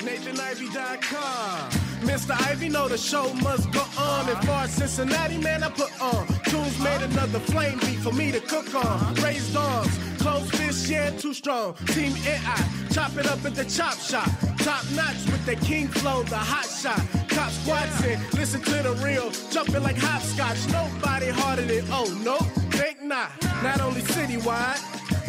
NathanIvy.com. Mr. Ivy know the show must go on. And far as Cincinnati, man, I put on. Tunes made another flame beat for me to cook on. Raised arms, closed fists, yeah, too strong. Team NI, chop it up at the chop shop. Top notch with the king flow, the hot shot. Cop squats in, listen to the real. Jumping like hopscotch, nobody harder than, oh, no, think not. Not only citywide,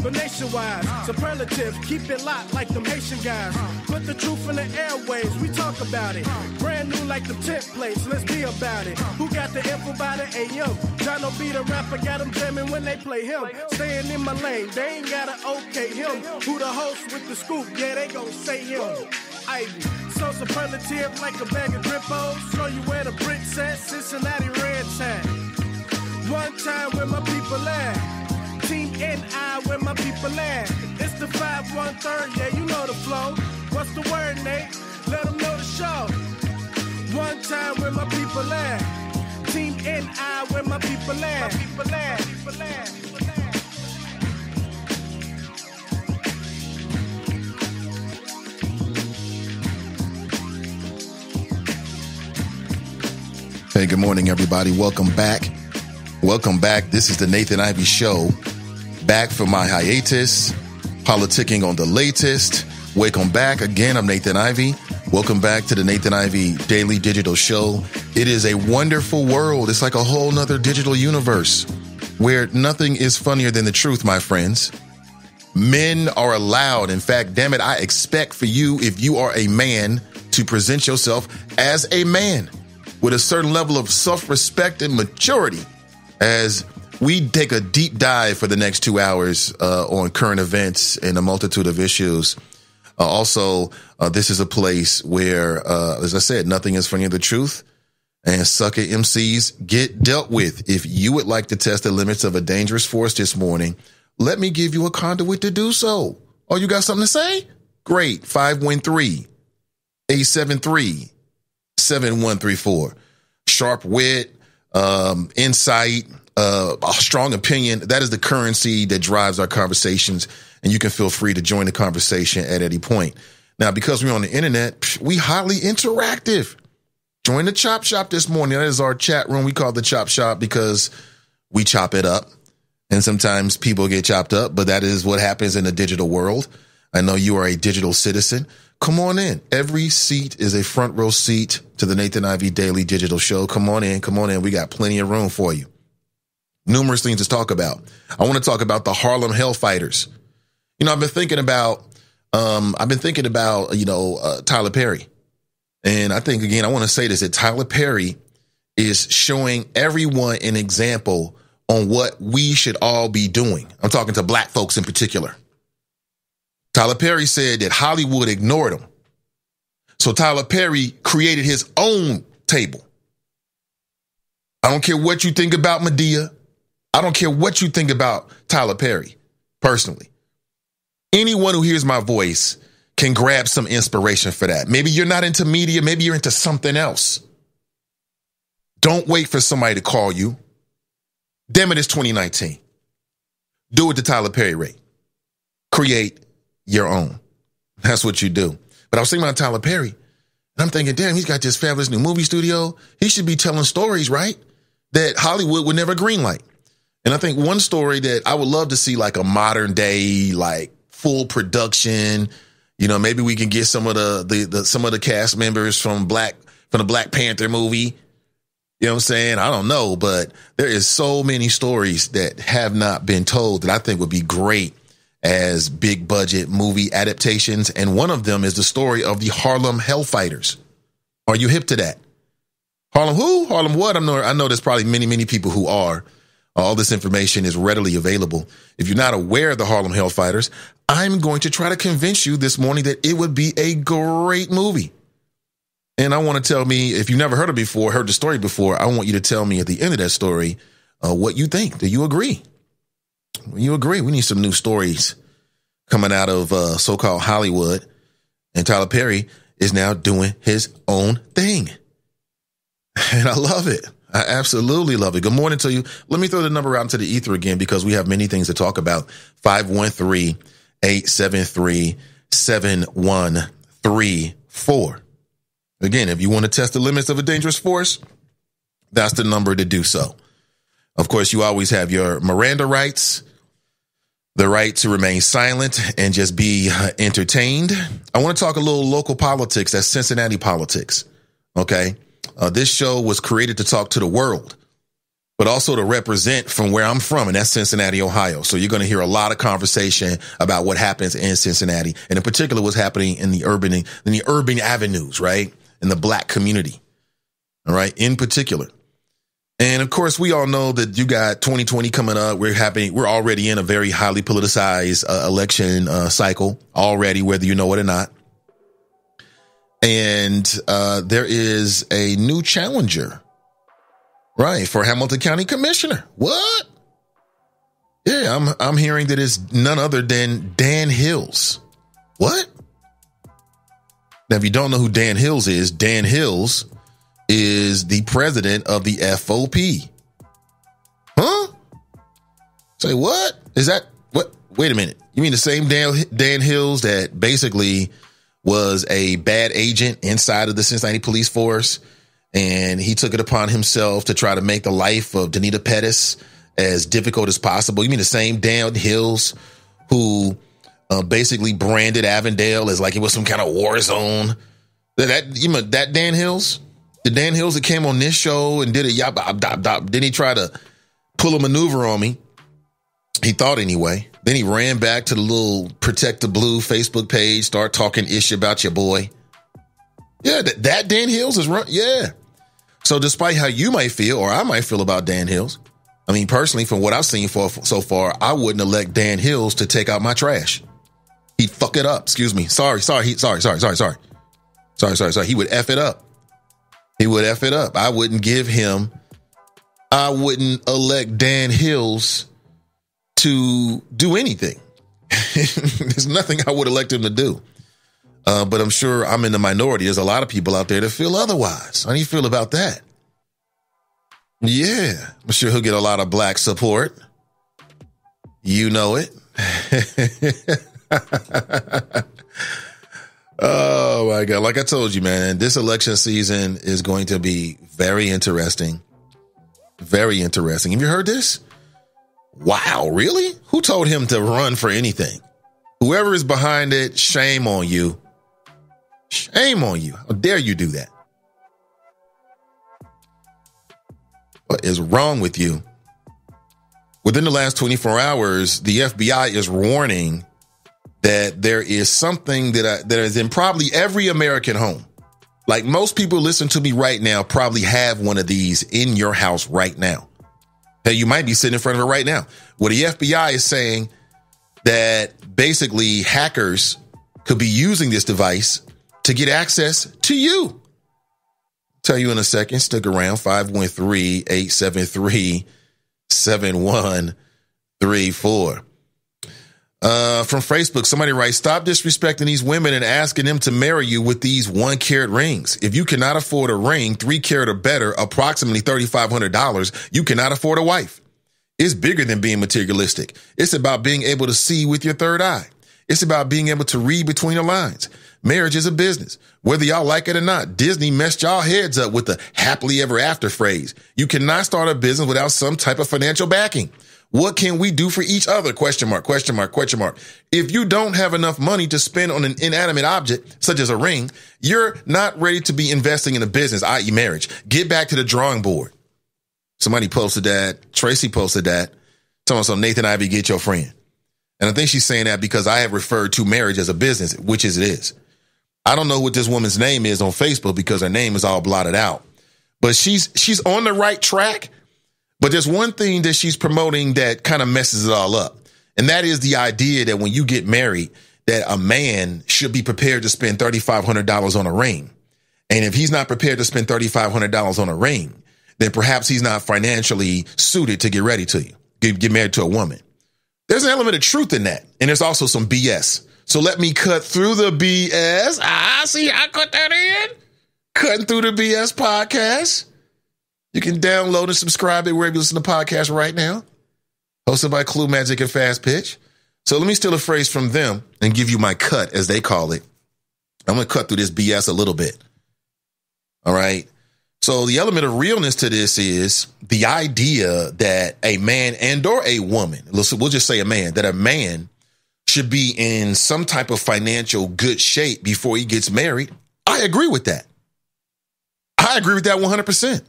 but nationwide. Superlatives, keep it locked like them Haitian guys. Put the truth in the airways, we talk about it. Brand new like the templates, let's be about it. Who got the info by the AM? Jono be the rapper, got them jamming when they play him. Staying in my lane, they ain't gotta okay him. Who the host with the scoop? Yeah, they gon' say him. Ivy, so superlative like a bag of Grippos. Show you where the bricks at, Cincinnati Reds at. One time where my people at. Team NI where my people at. It's the 5-1-3, yeah, you know the flow. What's the word, Nate? Let them know the show. One time where my people at. Team NI where my people at. My people at. Hey, good morning, everybody. Welcome back. Welcome back. This is the Nathan Ivy Show. Back from my hiatus, politicking on the latest. Welcome back. Again, I'm Nathan Ivy. Welcome back to the Nathan Ivy Daily Digital Show. It is a wonderful world. It's like a whole nother digital universe where nothing is funnier than the truth, my friends. Men are allowed. In fact, damn it, I expect for you, if you are a man, to present yourself as a man with a certain level of self-respect and maturity as we take a deep dive for the next 2 hours on current events and a multitude of issues. Also, this is a place where, as I said, nothing is funnier than the truth, and sucker MCs get dealt with. If you would like to test the limits of a dangerous force this morning, let me give you a conduit to do so. Oh, you got something to say? Great. 513-873-7134. Sharp wit, insight, a strong opinion. That is the currency that drives our conversations, and you can feel free to join the conversation at any point. Now, because we're on the internet, we highly interactive. Join the Chop Shop this morning. That is our chat room. We call it the Chop Shop because we chop it up, and sometimes people get chopped up, but that is what happens in the digital world. I know you are a digital citizen. Come on in. Every seat is a front row seat to the Nathan Ivy Daily Digital Show. Come on in. Come on in. We got plenty of room for you. Numerous things to talk about. I want to talk about the Harlem Hellfighters. You know, I've been thinking about Tyler Perry. And I think, again, I want to say this, that Tyler Perry is showing everyone an example on what we should all be doing. I'm talking to black folks in particular. Tyler Perry said that Hollywood ignored him. So Tyler Perry created his own table. I don't care what you think about Madea. I don't care what you think about Tyler Perry, personally. Anyone who hears my voice can grab some inspiration for that. Maybe you're not into media. Maybe you're into something else. Don't wait for somebody to call you. Damn it, it's 2019. Do it the Tyler Perry rate. Create your own. That's what you do. But I was thinking about Tyler Perry, and I'm thinking, damn, he's got this fabulous new movie studio. He should be telling stories, right, that Hollywood would never greenlight. And I think one story that I would love to see, like a modern day, like full production. You know, maybe we can get some of the cast members from the Black Panther movie. You know what I'm saying? I don't know, but there is so many stories that have not been told that I think would be great as big budget movie adaptations. And one of them is the story of the Harlem Hellfighters. Are you hip to that? Harlem who? Harlem what? I know there's probably many, many people who are. All this information is readily available. If you're not aware of the Harlem Hellfighters, I'm going to try to convince you this morning that it would be a great movie. And I want to tell me, if you've never heard the story before, I want you to tell me at the end of that story what you think. Do you agree? You agree? We need some new stories coming out of so-called Hollywood. And Tyler Perry is now doing his own thing. And I love it. I absolutely love it. Good morning to you. Let me throw the number out into the ether again because we have many things to talk about. 513-873-7134. Again, if you want to test the limits of a dangerous force, that's the number to do so. Of course, you always have your Miranda rights, the right to remain silent and just be entertained. I want to talk a little local politics. That's Cincinnati politics. Okay. This show was created to talk to the world, but also to represent from where I'm from, and that's Cincinnati, Ohio. So you're going to hear a lot of conversation about what happens in Cincinnati, and in particular what's happening in the urban avenues, right? In the black community. All right. In particular. And of course, we all know that you got 2020 coming up. We're already in a very highly politicized election cycle already, whether you know it or not. And there is a new challenger, right, for Hamilton County Commissioner. What? Yeah, I'm hearing that it's none other than Dan Hills. What? Now, if you don't know who Dan Hills is the president of the FOP. Huh? Say what? Is that what? Wait a minute. You mean the same Dan Hills that basically was a bad agent inside of the Cincinnati police force, and he took it upon himself to try to make the life of Danita Pettis as difficult as possible? You mean the same Dan Hills who basically branded Avondale as like it was some kind of war zone? That Dan Hills? The Dan Hills that came on this show and did a then he tried to pull a maneuver on me. He thought anyway. Then he ran back to the little Protect the Blue Facebook page, start talking ish about your boy. Yeah, that Dan Hills is run. Yeah. So despite how you might feel or I might feel about Dan Hills, I mean, personally, from what I've seen so far, I wouldn't elect Dan Hills to take out my trash. He'd fuck it up. Excuse me. Sorry. He would F it up. He would F it up. I wouldn't elect Dan Hills to do anything. There's nothing I would elect him to do. But I'm sure I'm in the minority. There's a lot of people out there that feel otherwise. How do you feel about that? Yeah, I'm sure he'll get a lot of black support. You know it. Oh my God. Like I told you, man, this election season is going to be very interesting. Very interesting. Have you heard this? Wow, really? Who told him to run for anything? Whoever is behind it, shame on you. Shame on you. How dare you do that? What is wrong with you? Within the last 24 hours, the FBI is warning that there is something that is in probably every American home. Like most people listen to me right now probably have one of these in your house right now. Hey, you might be sitting in front of it right now. Well, the FBI is saying that basically hackers could be using this device to get access to you. Tell you in a second. Stick around. 513-873-7134. From Facebook, somebody writes, stop disrespecting these women and asking them to marry you with these 1-carat rings. If you cannot afford a ring, 3-carat or better, approximately $3,500, you cannot afford a wife. It's bigger than being materialistic. It's about being able to see with your third eye. It's about being able to read between the lines. Marriage is a business. Whether y'all like it or not, Disney messed y'all heads up with the happily ever after phrase. You cannot start a business without some type of financial backing. What can we do for each other? Question mark, question mark, question mark. If you don't have enough money to spend on an inanimate object, such as a ring, you're not ready to be investing in a business, i.e. marriage. Get back to the drawing board. Somebody posted that. Tracy posted that. Telling us, Nathan Ivey, get your friend. And I think she's saying that because I have referred to marriage as a business, which is it is. I don't know what this woman's name is on Facebook because her name is all blotted out. But she's on the right track. But there's one thing that she's promoting that kind of messes it all up. And that is the idea that when you get married, that a man should be prepared to spend $3,500 on a ring. And if he's not prepared to spend $3,500 on a ring, then perhaps he's not financially suited to get ready to you, get married to a woman. There's an element of truth in that. And there's also some BS. So let me cut through the BS. See, I cut that in. Cutting through the BS podcast. You can download and subscribe it wherever you listen to podcasts right now. Hosted by Clue Magic and Fast Pitch. So let me steal a phrase from them and give you my cut, as they call it. I'm going to cut through this BS a little bit. All right. So the element of realness to this is the idea that a man and or a woman, we'll just say a man, that a man should be in some type of financial good shape before he gets married. I agree with that. I agree with that 100%.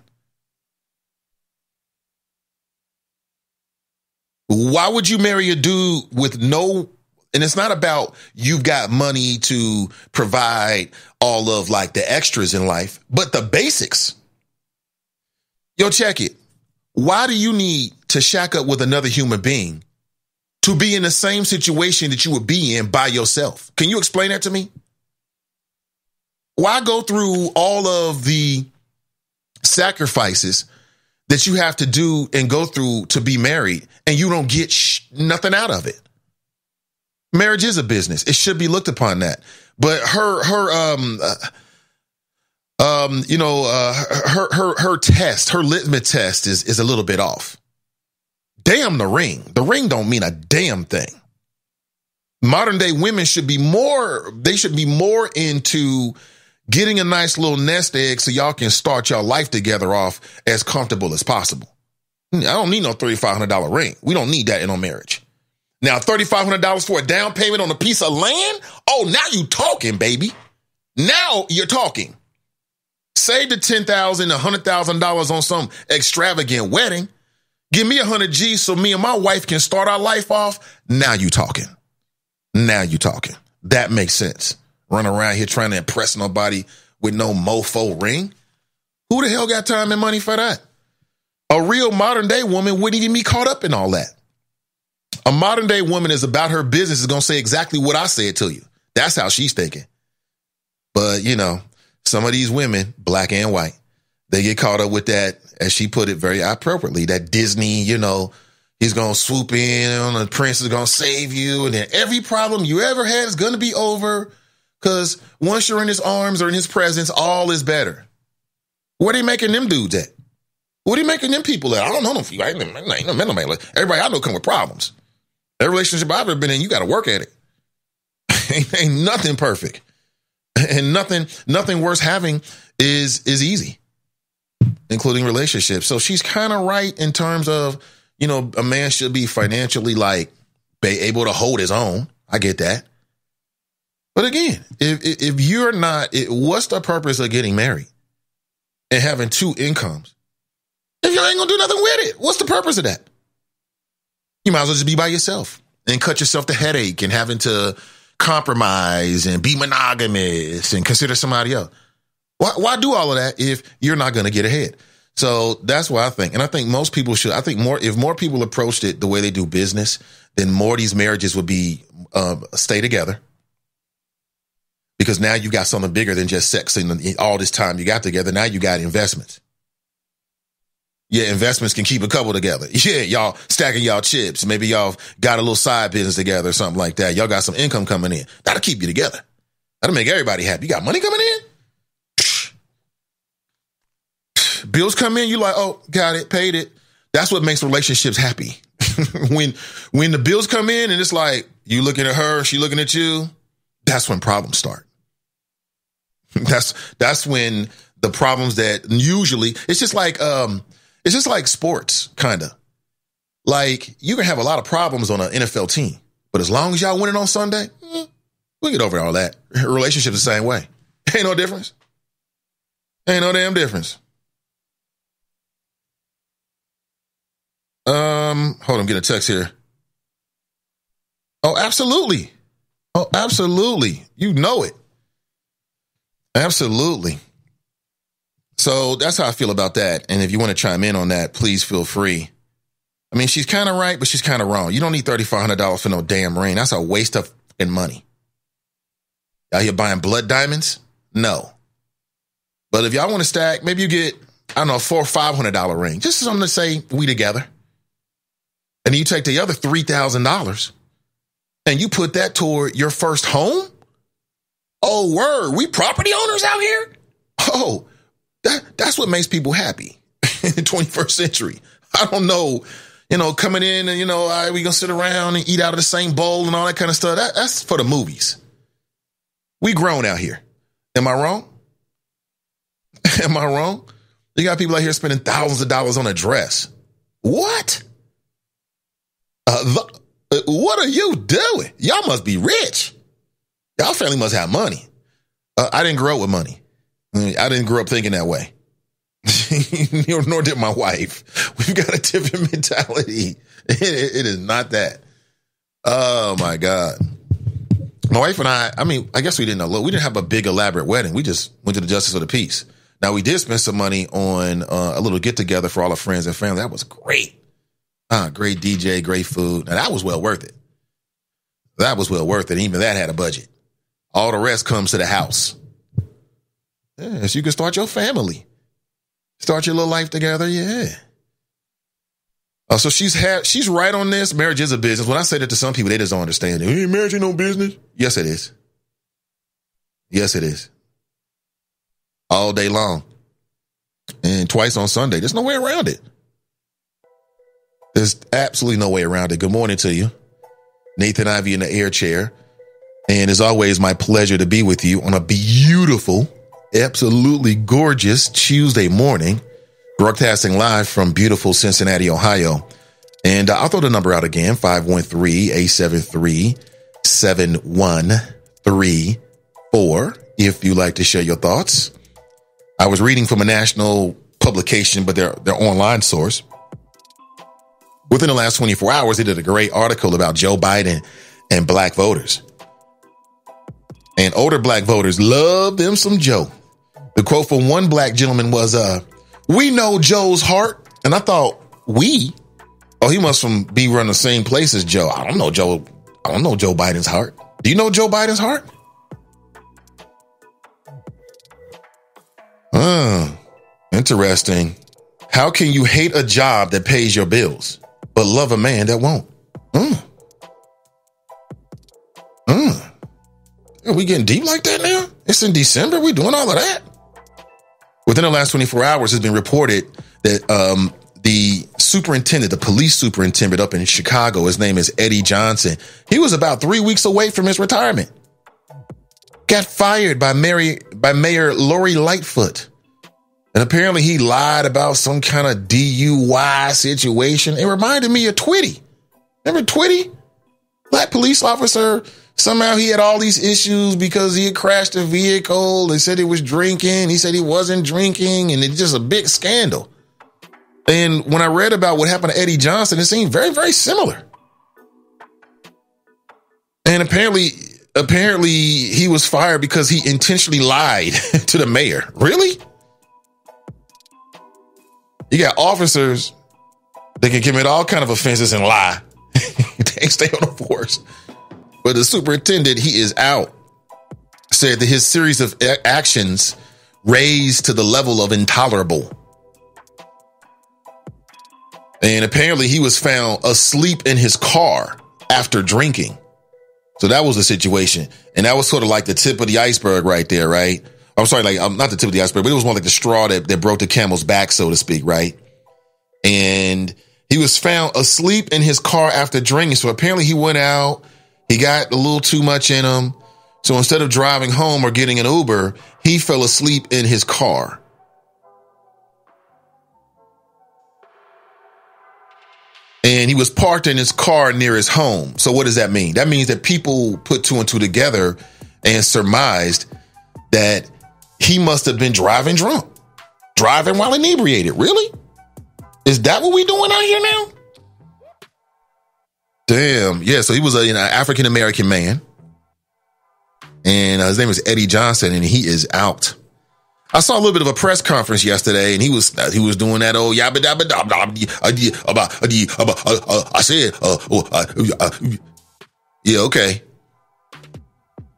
Why would you marry a dude with no, and it's not about you've got money to provide all of like the extras in life, but the basics. Yo, check it. Why do you need to shack up with another human being to be in the same situation that you would be in by yourself? Can you explain that to me? Why go through all of the sacrifices that you have to do and go through to be married and you don't get nothing out of it? Marriage is a business. It should be looked upon that. But her test, her litmus test is a little bit off. Damn the ring. The ring don't mean a damn thing. Modern day women should be more into getting a nice little nest egg so y'all can start your life together off as comfortable as possible. I don't need no $3,500 ring. We don't need that in our marriage. Now, $3,500 for a down payment on a piece of land? Oh, now you talking, baby. Now you're talking. Save the $10,000, $100,000 on some extravagant wedding. Give me 100 G's so me and my wife can start our life off. Now you talking. Now you talking. That makes sense. Run around here trying to impress nobody with no mofo ring. Who the hell got time and money for that? A real modern day woman wouldn't even be caught up in all that. A modern day woman is about her business, is going to say exactly what I said to you. That's how she's thinking. But, you know, some of these women, black and white, they get caught up with that, as she put it very appropriately, that Disney, you know, he's going to swoop in and the prince is going to save you. And then every problem you ever had is going to be over because once you're in his arms or in his presence, all is better. Where they making them dudes at? What are you making them people at? I don't know them. I ain't no mental man. Everybody I know come with problems. Every relationship I've ever been in, you got to work at it. ain't nothing perfect. And nothing worth having is easy, including relationships. So she's kind of right in terms of, you know, a man should be financially like be able to hold his own. I get that. But again, if you're not, what's the purpose of getting married and having two incomes? If you ain't gonna do nothing with it, what's the purpose of that? You might as well just be by yourself and cut yourself the headache and having to compromise and be monogamous and consider somebody else. Why do all of that if you're not going to get ahead? So that's what I think. And I think most people should. I think if more people approached it the way they do business, then more of these marriages would be stay together. Because now you got something bigger than just sex and all this time you got together. Now you got investments. Yeah, investments can keep a couple together. Yeah, y'all stacking y'all chips. Maybe y'all got a little side business together or something like that. Y'all got some income coming in. That'll keep you together. That'll make everybody happy. You got money coming in? Bills come in, you like, oh, got it, paid it. That's what makes relationships happy. when the bills come in and it's like, you looking at her, she looking at you, that's when problems start. That's when the problems that usually, it's just like sports, kind of. Like, you can have a lot of problems on an NFL team, but as long as y'all winning on Sunday, we'll get over all that. Relationships the same way. Ain't no difference. Ain't no damn difference. Hold on, get a text here. Oh, absolutely. Oh, absolutely. You know it. Absolutely. So that's how I feel about that. And if you want to chime in on that, please feel free. I mean, she's kind of right, but she's kind of wrong. You don't need $3,500 for no damn ring. That's a waste of money. Out here buying blood diamonds? No. But if y'all want to stack, maybe you get, I don't know, $400 or $500 ring. Just something to say we together. And then you take the other $3,000 and you put that toward your first home? Oh, word. We property owners out here? Oh, that's what makes people happy. in the 21st century. I don't know, coming in and, all right, we gonna sit around and eat out of the same bowl and all that kind of stuff. That's for the movies. We grown out here. Am I wrong? Am I wrong? You got people out here spending thousands of dollars on a dress. What? What are you doing? Y'all must be rich. Y'all family must have money. I didn't grow up with money. I didn't grow up thinking that way. Nor did my wife. We've got a different mentality. It is not that. Oh, my God. My wife and I guess we didn't have a big elaborate wedding. We just went to the Justice of the Peace. Now, we did spend some money on a little get-together for all our friends and family. That was great. Great DJ, great food. Now, that was well worth it. That was well worth it. Even that had a budget. All the rest comes to the house. Yeah, so you can start your family. Start your little life together, yeah. So she's right on this. Marriage is a business. When I say that to some people, they just don't understand. Hey, marriage ain't no business. Yes, it is. Yes, it is. All day long. And twice on Sunday. There's no way around it. There's absolutely no way around it. Good morning to you. Nathan Ivey in the air chair. And as always, my pleasure to be with you on a beautiful, absolutely gorgeous Tuesday morning, broadcasting live from beautiful Cincinnati, Ohio. And I'll throw the number out again, 513-873-7134, if you like to share your thoughts. I was reading from a national publication, but their online source. Within the last 24 hours, they did a great article about Joe Biden and black voters. And older black voters love them some Joe. The quote from one black gentleman was, we know Joe's heart. And I thought, we? Oh, he must be running the same place as Joe. I don't know Joe Biden's heart. Do you know Joe Biden's heart? Interesting. How can you hate a job that pays your bills, but love a man that won't? Are we getting deep like that now? It's in December. We doing all of that? Within the last 24 hours, it's been reported that the police superintendent up in Chicago, his name is Eddie Johnson. He was about 3 weeks away from his retirement. Got fired by Mayor Lori Lightfoot. And apparently he lied about some kind of DUI situation. It reminded me of Twitty. Remember Twitty? Black police officer. Somehow he had all these issues because he had crashed a vehicle. They said he was drinking. He said he wasn't drinking. And it's just a big scandal. And when I read about what happened to Eddie Johnson, it seemed very, very similar. And apparently he was fired because he intentionally lied to the mayor. Really? You got officers that can commit all kind of offenses and lie. They stay on the force. But the superintendent, he is out, said that his series of actions raised to the level of intolerable. And apparently he was found asleep in his car after drinking. So that was the situation. And that was sort of like the tip of the iceberg right there, right? I'm sorry, not the tip of the iceberg, but it was more like the straw that broke the camel's back, so to speak, right? And he was found asleep in his car after drinking. So apparently he went out, he got a little too much in him. So instead of driving home or getting an Uber, he fell asleep in his car. And he was parked in his car near his home. So what does that mean? That means that people put two and two together and surmised that he must have been driving drunk, driving while inebriated. Really? Is that what we doing out here now? Damn. Yeah. So he was an African-American man. And his name is Eddie Johnson, and he is out. I saw a little bit of a press conference yesterday, and he was doing that old yabba dabba dab dab. I said, yeah, okay.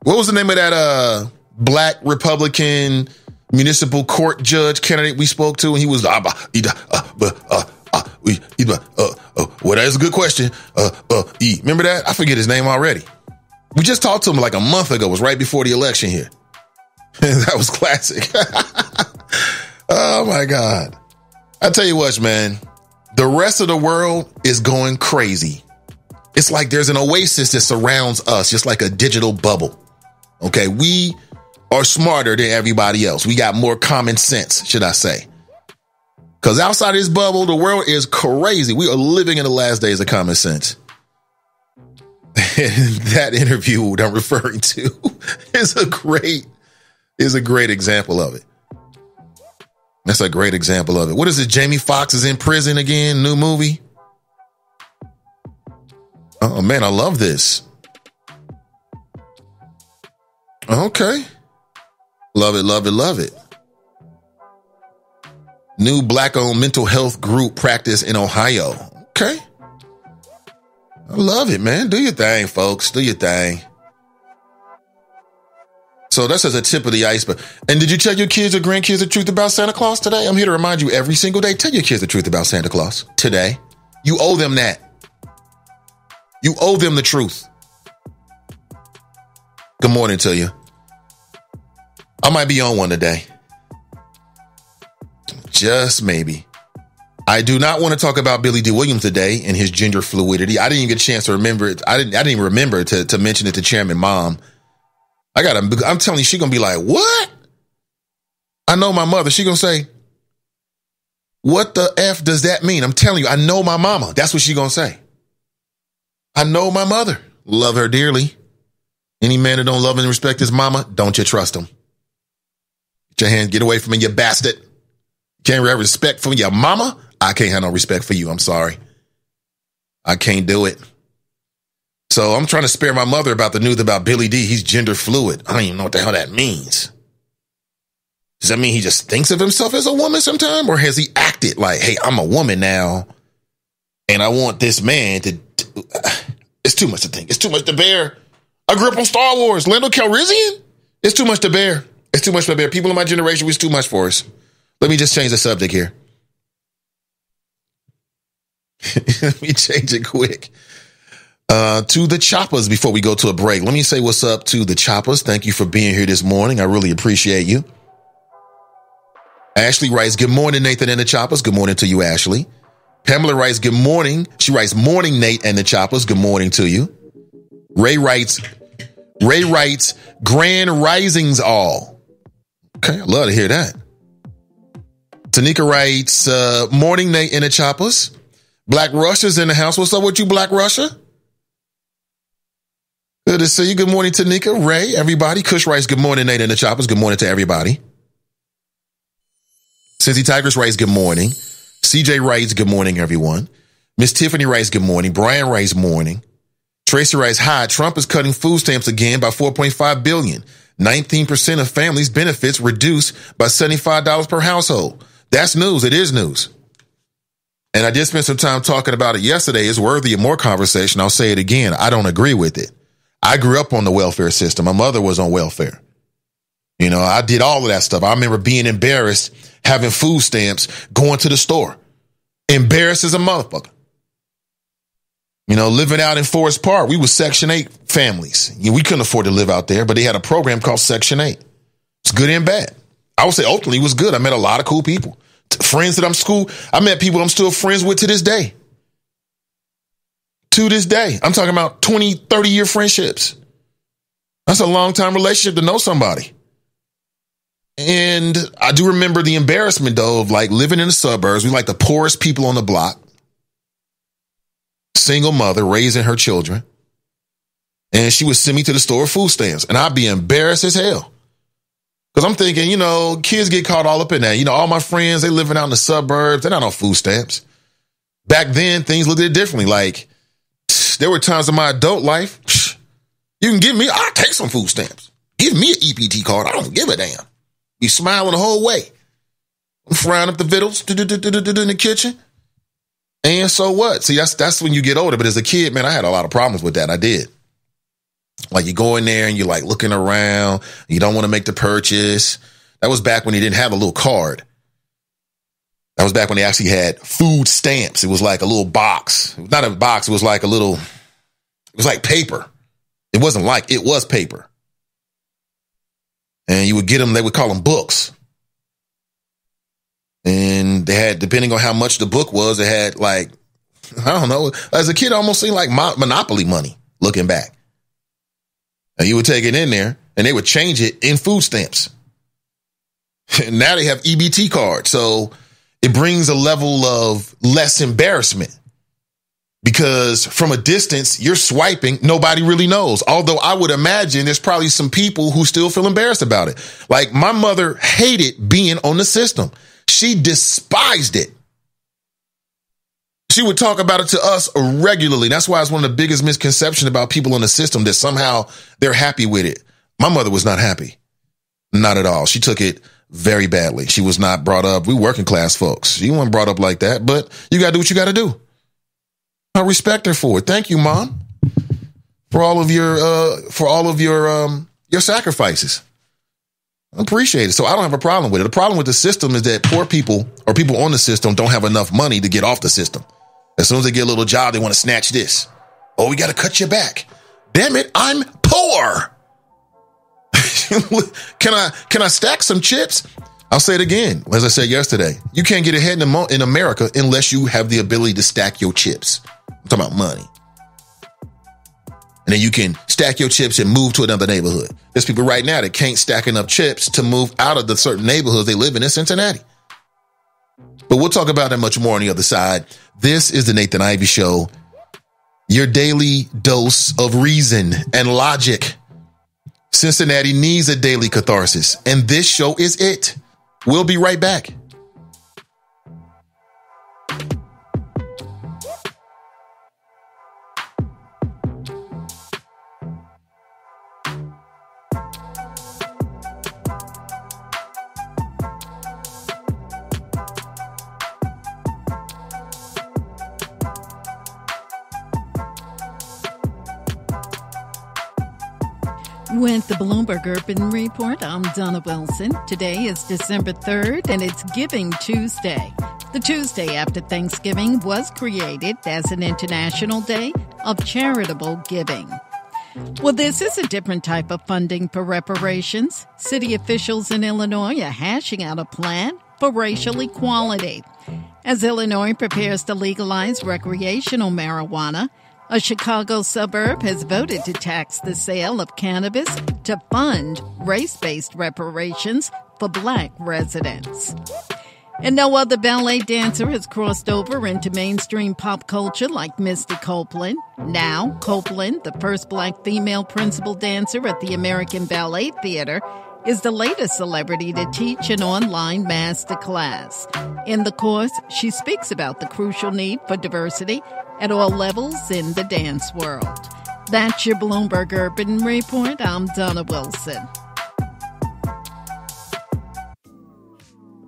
What was the name of that black Republican municipal court judge candidate we spoke to? And he was well, that's a good question. Remember that? I forget his name already. We just talked to him like a month ago. It was right before the election here. That was classic. Oh my God. I tell you what, man, the rest of the world is going crazy. It's like there's an oasis that surrounds us, just like a digital bubble. Okay, we are smarter than everybody else. We got more common sense, should I say. Because outside this bubble, the world is crazy. We are living in the last days of common sense. And that interview that I'm referring to is a great example of it. That's a great example of it. What is it? Jamie Foxx is in prison again. New movie. Oh man, I love this. Okay. Love it, love it, love it. New Black-owned mental health group practice in Ohio. Okay. I love it, man. Do your thing, folks. Do your thing. So that's just a tip of the iceberg. And did you tell your kids or grandkids the truth about Santa Claus today? I'm here to remind you every single day. Tell your kids the truth about Santa Claus today. You owe them that. You owe them the truth. Good morning to you. I might be on one today. Just maybe. I do not want to talk about Billy D. Williams today and his gender fluidity. I didn't even get a chance to remember it. I didn't even remember to mention it to Chairman Mom. I'm telling you, she's going to be like, what? I know my mother. She's going to say, what the F does that mean? I'm telling you, I know my mama. That's what she's going to say. I know my mother. Love her dearly. Any man that don't love and respect his mama, don't you trust him. Get your hands, get away from me, you bastard. Can't have respect for your mama? I can't have no respect for you. I'm sorry. I can't do it. So I'm trying to spare my mother about the news about Billy D. He's gender fluid. I don't even know what the hell that means. Does that mean he just thinks of himself as a woman sometime? Or has he acted like, hey, I'm a woman now and I want this man to... It's too much to think. It's too much to bear. I grew up on Star Wars. Lando Calrissian? It's too much to bear. It's too much to bear. People in my generation, it's too much for us. Let me just change the subject here. Let me change it quick. To the Choppers before we go to a break. Let me say what's up to the Choppers. Thank you for being here this morning. I really appreciate you. Ashley writes, good morning, Nathan and the Choppers. Good morning to you, Ashley. Pamela writes, good morning. She writes, morning, Nate and the Choppers. Good morning to you. Ray writes, grand risings all. Okay, I love to hear that. Tanika writes, morning, Nate and the Choppers. Black Russia's in the house. What's up with you, Black Russia? Good to see you. Good morning, Tanika, Ray, everybody. Kush writes, good morning, Nate and the Choppers. Good morning to everybody. Cincy Tigers writes, good morning. CJ writes, good morning, everyone. Miss Tiffany writes, good morning. Brian writes, morning. Tracy writes, hi, Trump is cutting food stamps again by $4.5 billion. 19% of families' benefits reduced by $75 per household. That's news. It is news. And I did spend some time talking about it yesterday. It's worthy of more conversation. I'll say it again. I don't agree with it. I grew up on the welfare system. My mother was on welfare. You know, I did all of that stuff. I remember being embarrassed, having food stamps, going to the store. Embarrassed as a motherfucker. You know, living out in Forest Park, we were Section 8 families. You know, we couldn't afford to live out there, but they had a program called Section 8. It's good and bad. I would say ultimately it was good. I met a lot of cool people. Friends that I met people I'm still friends with to this day. To this day. I'm talking about 20, 30-year friendships. That's a long-time relationship to know somebody. And I do remember the embarrassment, though, of like living in the suburbs. We like the poorest people on the block. Single mother raising her children. And she would send me to the store with food stamps. And I'd be embarrassed as hell. Because I'm thinking, you know, kids get caught all up in that. You know, all my friends, they living out in the suburbs. They're not on food stamps. Back then, things looked differently. Like, there were times in my adult life, you can give me, I'll take some food stamps. Give me an EPT card. I don't give a damn. You smiling the whole way. I'm frying up the vittles in the kitchen. And so what? See, that's when you get older. But as a kid, man, I had a lot of problems with that. I did. Like you go in there and you're like looking around. You don't want to make the purchase. That was back when he didn't have a little card. That was back when they actually had food stamps. It was like a little box. Not a box. It was like it was like paper. It was paper. And you would get them, they would call them books. And they had, depending on how much the book was, it had like, I don't know, as a kid, it almost seemed like Monopoly money looking back. And you would take it in there and they would change it in food stamps. And now they have EBT cards. So it brings a level of less embarrassment. Because from a distance, you're swiping, nobody really knows. Although I would imagine there's probably some people who still feel embarrassed about it. Like my mother hated being on the system. She despised it. She would talk about it to us regularly. That's why it's one of the biggest misconceptions about people in the system, that somehow they're happy with it. My mother was not happy. Not at all. She took it very badly. She was not brought up. We working class folks. She wasn't brought up like that, but you got to do what you got to do. I respect her for it. Thank you, Mom, for all of your sacrifices. I appreciate it. So I don't have a problem with it. The problem with the system is that poor people or people on the system don't have enough money to get off the system. As soon as they get a little job, they want to snatch this. Oh, we got to cut you back. Damn it, I'm poor. Can I stack some chips? I'll say it again. As I said yesterday, you can't get ahead in America unless you have the ability to stack your chips. I'm talking about money. And then you can stack your chips and move to another neighborhood. There's people right now that can't stack enough chips to move out of the certain neighborhoods they live in Cincinnati. But we'll talk about that much more on the other side. This is the Nathan Ivey Show, your daily dose of reason and logic. Cincinnati needs a daily catharsis, and this show is it. We'll be right back. With the Bloomberg Urban Report, I'm Donna Wilson. Today is December 3rd, and it's Giving Tuesday. The Tuesday after Thanksgiving was created as an International Day of Charitable Giving. Well, this is a different type of funding for reparations. City officials in Illinois are hashing out a plan for racial equality. As Illinois prepares to legalize recreational marijuana, a Chicago suburb has voted to tax the sale of cannabis to fund race-based reparations for Black residents. And no other ballet dancer has crossed over into mainstream pop culture like Misty Copeland. Now, Copeland, the first Black female principal dancer at the American Ballet Theater, is the latest celebrity to teach an online masterclass. In the course, she speaks about the crucial need for diversity at all levels in the dance world. That's your Bloomberg Urban Report. I'm Donna Wilson.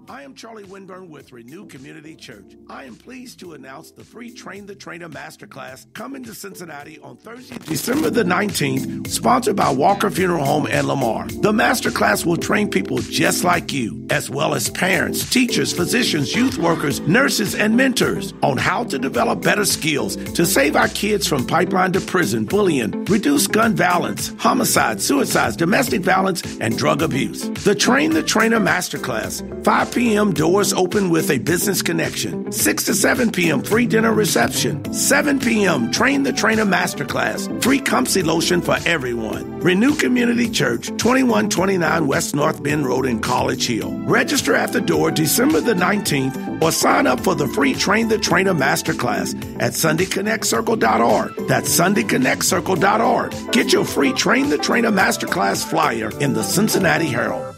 I am Charlie Winburn with Renew Community Church. I am pleased to announce the free Train the Trainer Masterclass coming to Cincinnati on Thursday, December the 19th, sponsored by Walker Funeral Home and Lamar. The Masterclass will train people just like you, as well as parents, teachers, physicians, youth workers, nurses, and mentors on how to develop better skills to save our kids from pipeline to prison, bullying, reduce gun violence, homicide, suicides, domestic violence, and drug abuse. The Train the Trainer Masterclass, 5 p.m. doors open with a business connection. 6 to 7 p.m. free dinner reception. 7 p.m. Train the Trainer Masterclass. Free Comfsy lotion for everyone. Renew Community Church, 2129 West North Bend Road in College Hill. Register at the door December the 19th or sign up for the free Train the Trainer Masterclass at SundayConnectCircle.org. That's SundayConnectCircle.org. Get your free Train the Trainer Masterclass flyer in the Cincinnati Herald.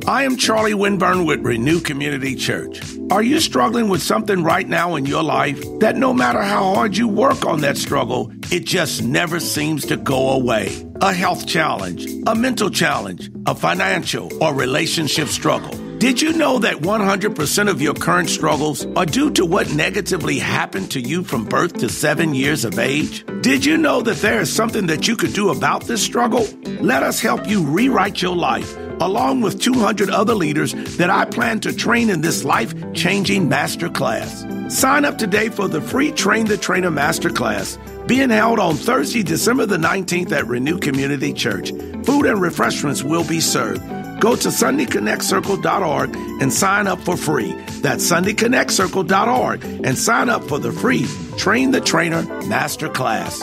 I am Charlie Winburn with Renew Community Church. Are you struggling with something right now in your life that no matter how hard you work on that struggle, it just never seems to go away? A health challenge, a mental challenge, a financial or relationship struggle. Did you know that 100% of your current struggles are due to what negatively happened to you from birth to 7 years of age? Did you know that there is something that you could do about this struggle? Let us help you rewrite your life, along with 200 other leaders that I plan to train in this life-changing masterclass. Sign up today for the free Train the Trainer Masterclass, being held on Thursday, December the 19th at Renew Community Church. Food and refreshments will be served. Go to SundayConnectCircle.org and sign up for free. That's SundayConnectCircle.org and sign up for the free Train the Trainer Masterclass.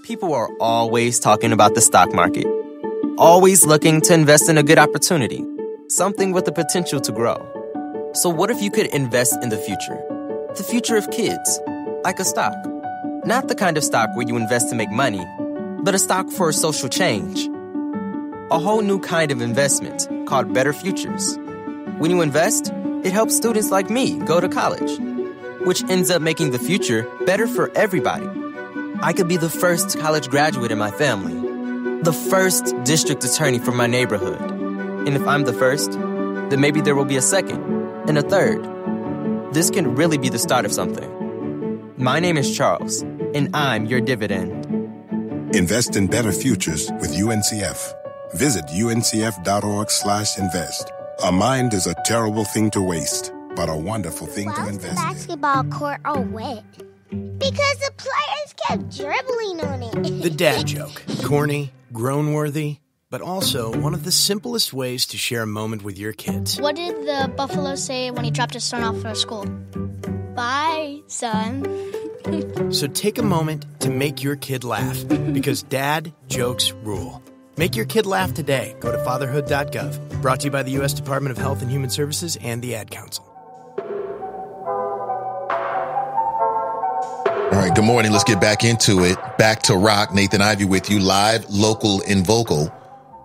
People are always talking about the stock market, always looking to invest in a good opportunity, something with the potential to grow. So what if you could invest in the future of kids, like a stock? Not the kind of stock where you invest to make money, but a stock for social change. A whole new kind of investment called Better Futures. When you invest, it helps students like me go to college, which ends up making the future better for everybody. I could be the first college graduate in my family, the first district attorney for my neighborhood. And if I'm the first, then maybe there will be a second and a third. This can really be the start of something. My name is Charles, and I'm your dividend. Invest in better futures with UNCF. Visit uncf.org/invest. A mind is a terrible thing to waste, but a wonderful thing to invest in. Why was the basketball court all wet? Because the players kept dribbling on it. The dad joke. Corny, groan-worthy, but also one of the simplest ways to share a moment with your kids. What did the buffalo say when he dropped his son off for school? Bye, son. So take a moment to make your kid laugh, because dad jokes rule. Make your kid laugh today. Go to fatherhood.gov. Brought to you by the U.S. Department of Health and Human Services and the Ad Council. All right, good morning. Let's get back into it. Back to rock. Nathan Ivey with you, live, local, and vocal.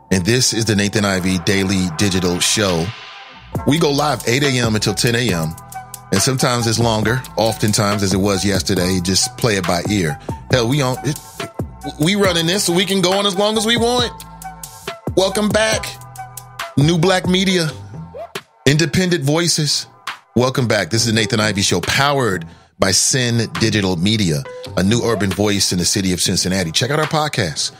And this is the Nathan Ivey Daily Digital Show. We go live 8 a.m. until 10 a.m. And sometimes it's longer, oftentimes as it was yesterday. Just play it by ear. Hell, we running this so we can go on as long as we want. Welcome back. New Black Media. Independent voices. Welcome back. This is the Nathan Ivey Show, powered by Sin Digital Media, a new urban voice in the city of Cincinnati. Check out our podcasts.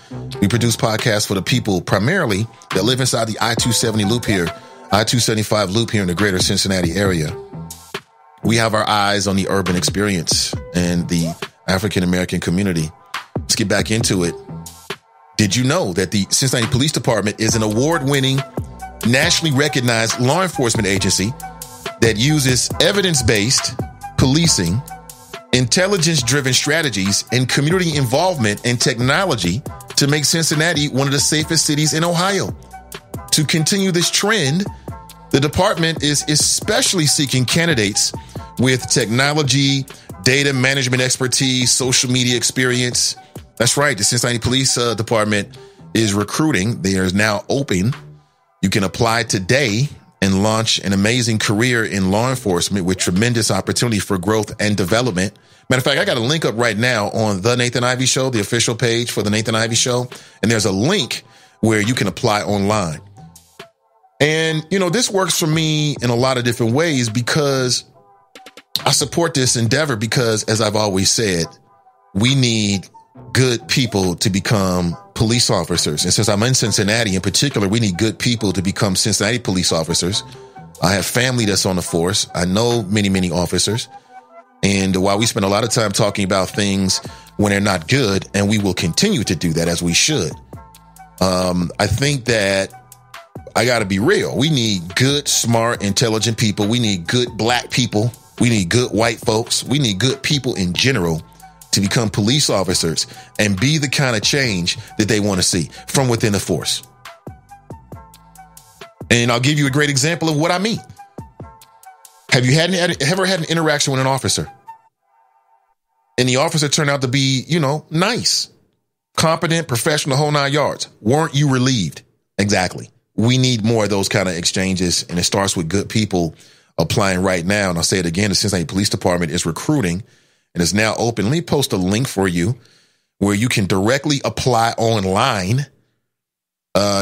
We produce podcasts for the people primarily that live inside the I-270 loop here, I-275 loop here in the greater Cincinnati area. We have our eyes on the urban experience and the African-American community. Let's get back into it. Did you know that the Cincinnati Police Department is an award-winning, nationally recognized law enforcement agency that uses evidence-based policing, intelligence-driven strategies, and community involvement and technology to make Cincinnati one of the safest cities in Ohio? To continue this trend, the department is especially seeking candidates with technology, data management expertise, social media experience. That's right. The Cincinnati Police Department is recruiting. They are now open. You can apply today and launch an amazing career in law enforcement with tremendous opportunity for growth and development. Matter of fact, I got a link up right now on The Nathan Ivey Show, the official page for The Nathan Ivey Show. And there's a link where you can apply online. And, you know, this works for me in a lot of different ways because I support this endeavor because, as I've always said, we need good people to become police officers. And since I'm in Cincinnati in particular, we need good people to become Cincinnati police officers. I have family that's on the force. I know many, many officers. And while we spend a lot of time talking about things when they're not good, and we will continue to do that as we should, I think that I got to be real. We need good, smart, intelligent people. We need good black people. We need good white folks. We need good people in general to become police officers and be the kind of change that they want to see from within the force. And I'll give you a great example of what I mean. Have you ever had an interaction with an officer and the officer turned out to be, you know, nice, competent, professional, whole 9 yards? Weren't you relieved? Exactly. We need more of those kind of exchanges, and it starts with good people applying right now. And I'll say it again, the Cincinnati Police Department is recruiting and is now open. Let me post a link for you where you can directly apply online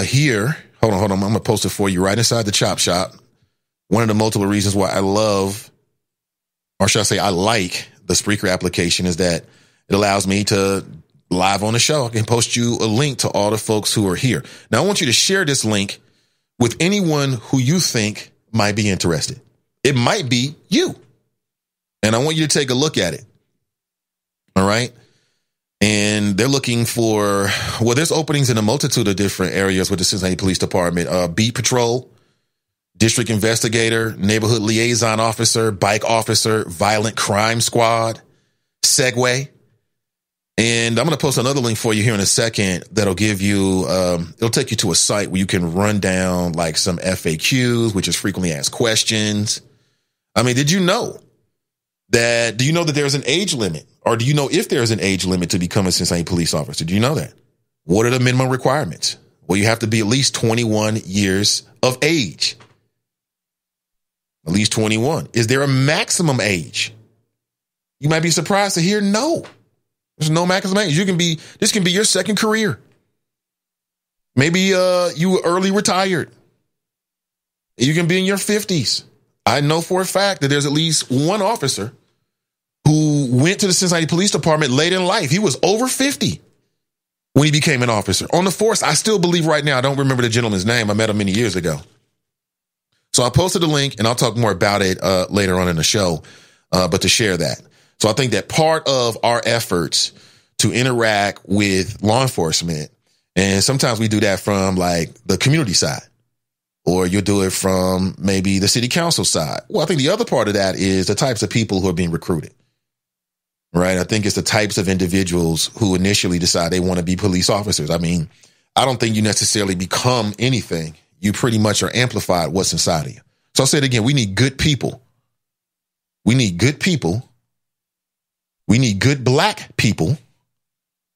here. Hold on. I'm going to post it for you right inside the Chop Shop. One of the multiple reasons why I love, or should I say I like, the Spreaker application is that it allows me to live on the show. I can post you a link to all the folks who are here. Now, I want you to share this link with anyone who you think might be interested. It might be you. And I want you to take a look at it. All right. And they're looking for, well, there's openings in a multitude of different areas with the Cincinnati Police Department. Beat patrol, district investigator, neighborhood liaison officer, bike officer, violent crime squad, Segway. And I'm going to post another link for you here in a second that'll give you, it'll take you to a site where you can run down like some FAQs, which is frequently asked questions. I mean, do you know that there's an age limit, or do you know if there's an age limit to become a Cincinnati police officer? Do you know that? What are the minimum requirements? Well, you have to be at least 21 years of age. At least 21. Is there a maximum age? You might be surprised to hear no. There's no maximum age. This can be your second career. Maybe you were early retired. You can be in your 50s. I know for a fact that there's at least one officer who went to the Cincinnati Police Department late in life. He was over 50 when he became an officer. On the force, I still believe right now, I don't remember the gentleman's name. I met him many years ago. So I posted a link, and I'll talk more about it later on in the show, but to share that. So I think that part of our efforts to interact with law enforcement, and sometimes we do that from like the community side, or you'll do it from maybe the city council side. Well, I think the other part of that is the types of people who are being recruited, right? I think it's the types of individuals who initially decide they want to be police officers. I mean, I don't think you necessarily become anything. You pretty much are amplified what's inside of you. So I'll say it again. We need good people. We need good people. We need good black people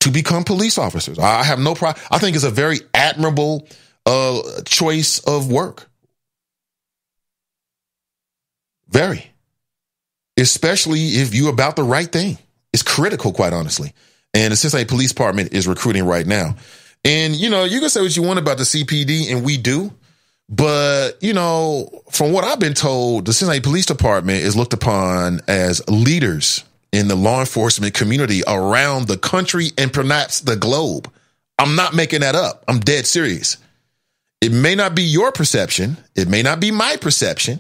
to become police officers. I have no problem. I think it's a very admirable choice of work. Very. Especially if you're about the right thing. It's critical, quite honestly. And the Cincinnati Police Department is recruiting right now. And, you can say what you want about the CPD, and we do. But, from what I've been told, the Cincinnati Police Department is looked upon as leaders in the law enforcement community around the country and perhaps the globe. I'm not making that up. I'm dead serious. It may not be your perception. It may not be my perception.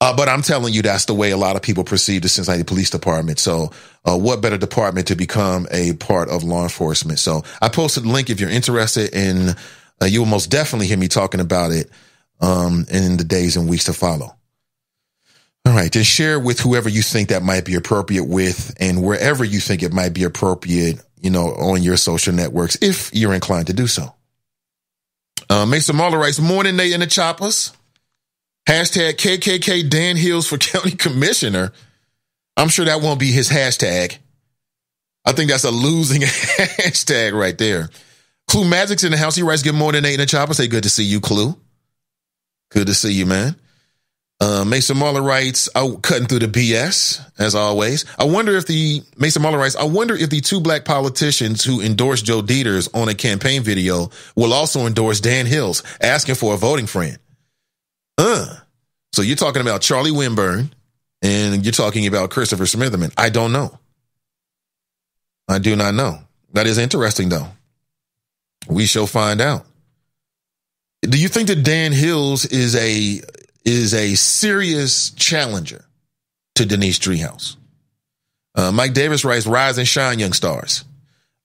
But I'm telling you, that's the way a lot of people perceive the Cincinnati Police Department. So what better department to become a part of law enforcement? So I posted a link if you're interested, and you will most definitely hear me talking about it in the days and weeks to follow. All right, then share with whoever you think that might be appropriate with, and wherever you think it might be appropriate, on your social networks, if you're inclined to do so. Mason Marler writes, morning, Nate and the Choppers. Hashtag KKK Dan Hills for county commissioner. I'm sure that won't be his hashtag. I think that's a losing hashtag right there. Clue Magic's in the house. He writes, good morning, Nate and the Chopper. Say good to see you, Clue. Good to see you, man. Mason Marler writes, cutting through the BS, as always. Mason Marler writes, I wonder if the two black politicians who endorsed Joe Dieters on a campaign video will also endorse Dan Hills, asking for a voting friend. So you're talking about Charlie Winburn, and you're talking about Christopher Smitherman. I don't know. I do not know. That is interesting, though. We shall find out. Do you think that Dan Hills is a serious challenger to Denise Driehaus? Mike Davis writes, rise and shine, young stars.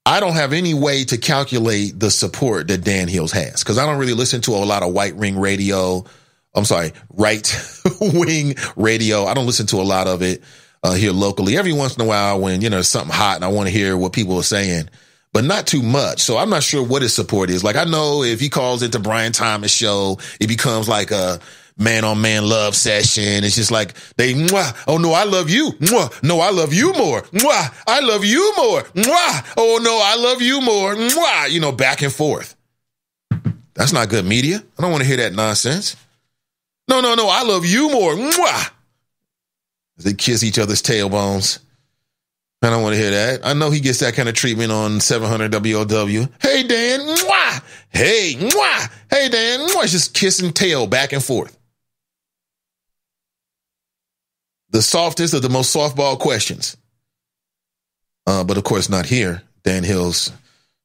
I don't have any way to calculate the support that Dan Hills has, because I don't really listen to a lot of right wing radio. I don't listen to a lot of it here locally. Every once in a while when, there's something hot and I want to hear what people are saying, but not too much. So I'm not sure what his support is. Like, I know if he calls into Brian Thomas' show, it becomes like a man-on-man love session. It's just like they, mwah, oh, no, I love you. Mwah, no, I love you more. Mwah, I love you more. Mwah, oh, no, I love you more. Mwah, back and forth. That's not good media. I don't want to hear that nonsense. No, I love you more. Mwah. They kiss each other's tailbones. I don't want to hear that. I know he gets that kind of treatment on 700 WOW. Hey, Dan. Mwah. Hey, mwah. Hey, Dan. Mwah. It's just kissing tail back and forth. The softest of the most softball questions. But of course, not here. Dan Hills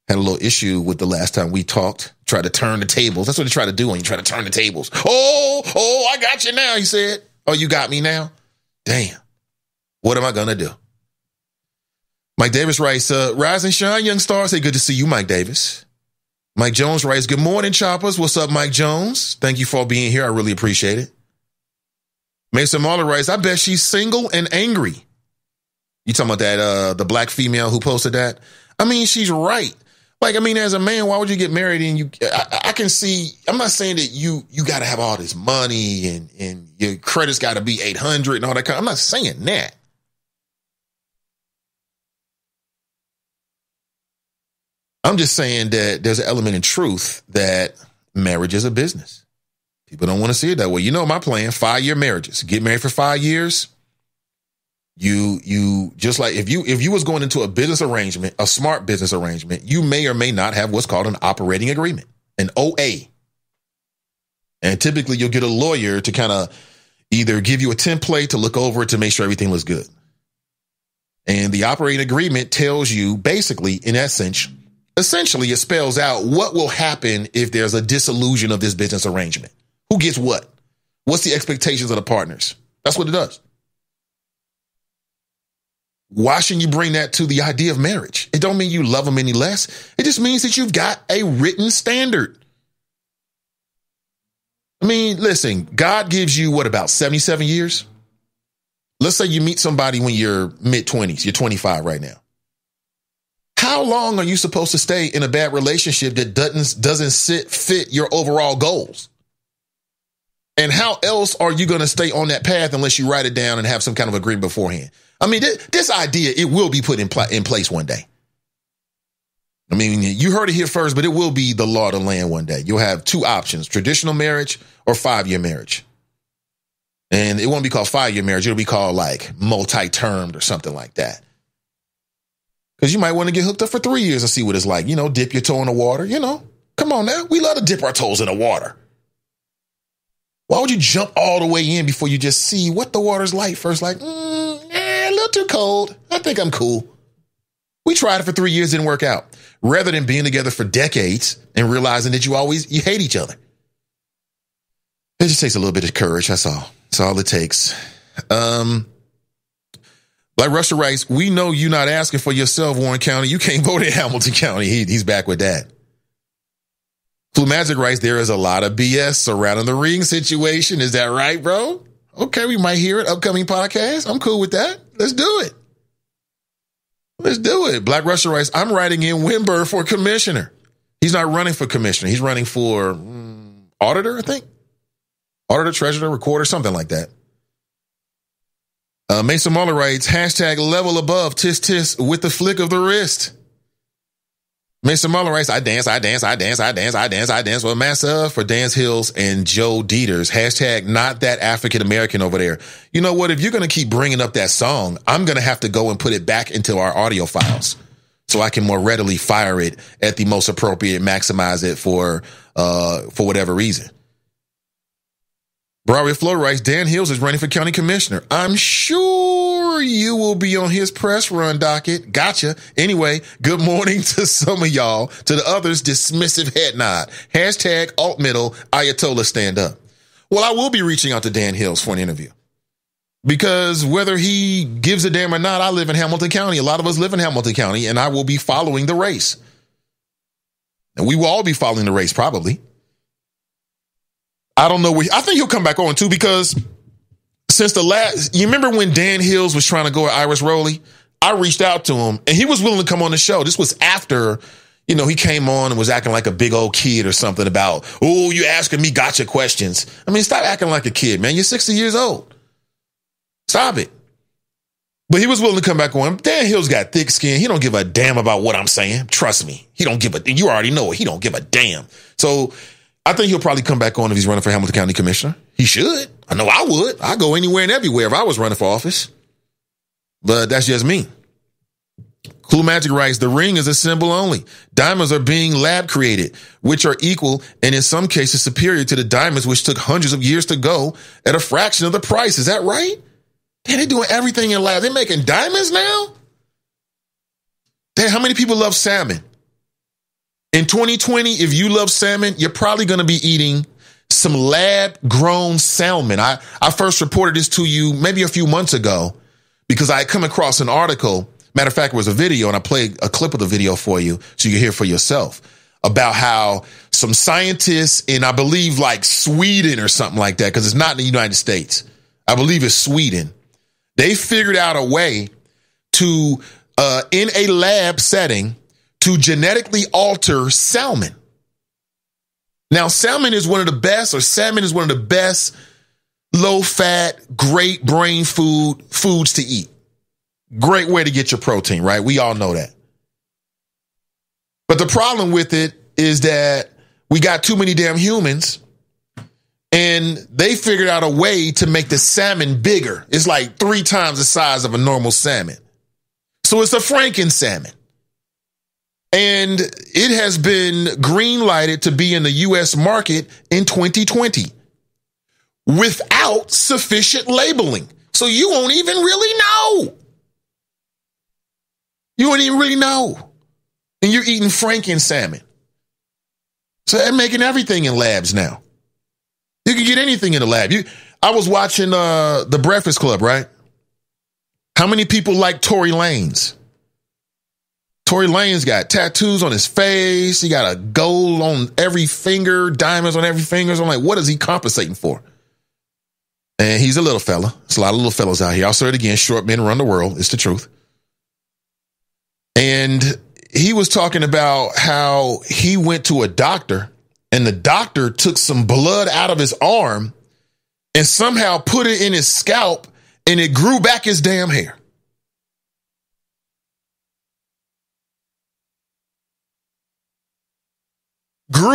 had a little issue with the last time we talked. Tried to turn the tables. That's what he tried to do when you try to turn the tables. Oh, I got you now, he said. Oh, you got me now? Damn. What am I going to do? Mike Davis writes, rise and shine, young stars. Hey, good to see you, Mike Davis. Mike Jones writes, good morning, choppers. What's up, Mike Jones? Thank you for being here. I really appreciate it. Mason Marler writes, I bet she's single and angry. You talking about that, the black female who posted that? I mean, she's right. Like, I mean, as a man, why would you get married? And I can see, I'm not saying that you got to have all this money and your credit's got to be 800 and all that kind. I'm not saying that. I'm just saying that there's an element in truth that marriage is a business. People don't want to see it that way. You know my plan, 5-year marriages. Get married for 5 years. You just like if you was going into a business arrangement, a smart business arrangement, you may or may not have what's called an operating agreement, an OA. And typically you'll get a lawyer to kind of either give you a template to look over it to make sure everything looks good. And the operating agreement tells you basically, in essence, essentially it spells out what will happen if there's a dissolution of this business arrangement. Who gets what? What's the expectations of the partners? That's what it does. Why shouldn't you bring that to the idea of marriage? It don't mean you love them any less. It just means that you've got a written standard. I mean, listen, God gives you what, about 77 years? Let's say you meet somebody when you're mid-20s. You're 25 right now. How long are you supposed to stay in a bad relationship that doesn't fit your overall goals? And how else are you going to stay on that path unless you write it down and have some kind of agreement beforehand? I mean, this idea, it will be put in place one day. I mean, you heard it here first, but it will be the law of the land one day. You'll have 2 options, traditional marriage or 5-year marriage. And it won't be called 5-year marriage. It'll be called like multi-termed or something like that. Because you might want to get hooked up for 3 years and see what it's like. You know, dip your toe in the water. You know, come on now. We love to dip our toes in the water. Why would you jump all the way in before you just see what the water's like first? Like, a little too cold. I think I'm cool. We tried it for 3 years, didn't work out. Rather than being together for decades and realizing that you hate each other. It just takes a little bit of courage. That's all. That's all it takes. Like Russia writes, we know you're not asking for yourself, Warren County. You can't vote in Hamilton County. He's back with that. Flu Magic writes, there is a lot of BS surrounding the ring situation. Is that right, bro? Okay, we might hear it. Upcoming podcast. I'm cool with that. Let's do it. Let's do it. Black Russia writes, I'm writing in Wimber for commissioner. He's not running for commissioner. He's running for auditor, I think. Auditor, treasurer, recorder, something like that. Mason Muller writes, hashtag level above, tis tis with the flick of the wrist. Mason Muller writes, I dance with Massa for Dance Hills and Joe Dieters. Hashtag not that African American over there. You know what? If you're going to keep bringing up that song, I'm going to have to go and put it back into our audio files so I can more readily fire it at the most appropriate, maximize it for whatever reason. Braria Flo writes, Dan Hills is running for county commissioner. I'm sure you will be on his press run docket. Gotcha. Anyway, good morning to some of y'all. To the others, dismissive head nod. Hashtag alt middle Ayatollah stand up. Well, I will be reaching out to Dan Hills for an interview. Because whether he gives a damn or not, I live in Hamilton County. A lot of us live in Hamilton County, and I will be following the race. And we will all be following the race, probably. I don't know. I think he'll come back on, too, because since you remember when Dan Hills was trying to go at Iris Rowley? I reached out to him, and he was willing to come on the show. This was after, he came on and was acting like a big old kid or something about, oh, you asking me gotcha questions. I mean, stop acting like a kid, man. You're 60 years old. Stop it. But he was willing to come back on. Dan Hills got thick skin. He don't give a damn about what I'm saying. Trust me. He don't give a, you already know it. He don't give a damn. So I think he'll probably come back on if he's running for Hamilton County Commissioner. He should. I know I would. I'd go anywhere and everywhere if I was running for office. But that's just me. Clue Magic writes, the ring is a symbol only. Diamonds are being lab created, which are equal and in some cases superior to the diamonds which took hundreds of years to go at a fraction of the price. Is that right? Damn, they're doing everything in lab. They're making diamonds now? Damn, how many people love salmon? In 2020, if you love salmon, you're probably going to be eating some lab-grown salmon. I first reported this to you maybe a few months ago because I had come across an article Matter of fact, it was a video, and I played a clip of the video for you so you can hear for yourself about how some scientists in, I believe, like Sweden or something like that, because it's not in the United States. I believe it's Sweden. They figured out a way to, in a lab setting, to genetically alter salmon. Now, salmon is one of the best low-fat, great brain foods to eat. Great way to get your protein, right? We all know that. But the problem with it is that we got too many damn humans, and they figured out a way to make the salmon bigger. It's like 3 times the size of a normal salmon. So it's a Franken salmon. And it has been green-lighted to be in the U.S. market in 2020 without sufficient labeling. So you won't even really know. You won't even really know. And you're eating Franken salmon. So they're making everything in labs now. You can get anything in the lab. I was watching The Breakfast Club, right? How many people like Tory Lanez? Tory Lanez got tattoos on his face. He got a gold on every finger, diamonds on every finger. I'm like, what is he compensating for? And he's a little fella. There's a lot of little fellas out here. I'll say it again. Short men run the world. It's the truth. And he was talking about how he went to a doctor, and the doctor took some blood out of his arm and somehow put it in his scalp, and it grew back his damn hair.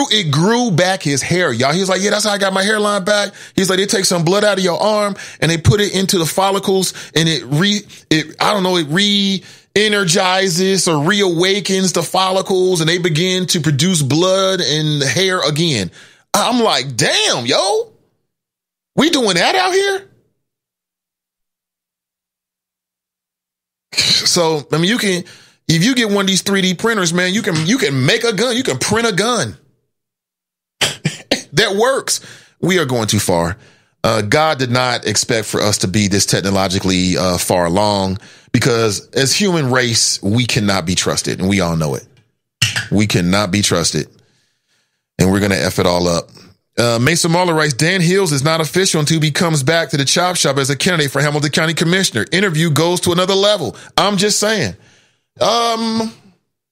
It grew back his hair, y'all. He was like, yeah, that's how I got my hairline back. He's like, they take some blood out of your arm and they put it into the follicles, and it re-energizes or reawakens the follicles, and they begin to produce blood and hair again. I'm like, damn, yo, we doing that out here? So, I mean, if you get one of these 3D printers, man, you can make a gun. You can print a gun. That works. We are going too far. God did not expect for us to be this technologically far along, because as human race, we cannot be trusted, and we all know it. We cannot be trusted, and we're going to F it all up. Mason Marler writes, Dan Hills is not official until he comes back to the chop shop as a candidate for Hamilton County Commissioner. Interview goes to another level. I'm just saying.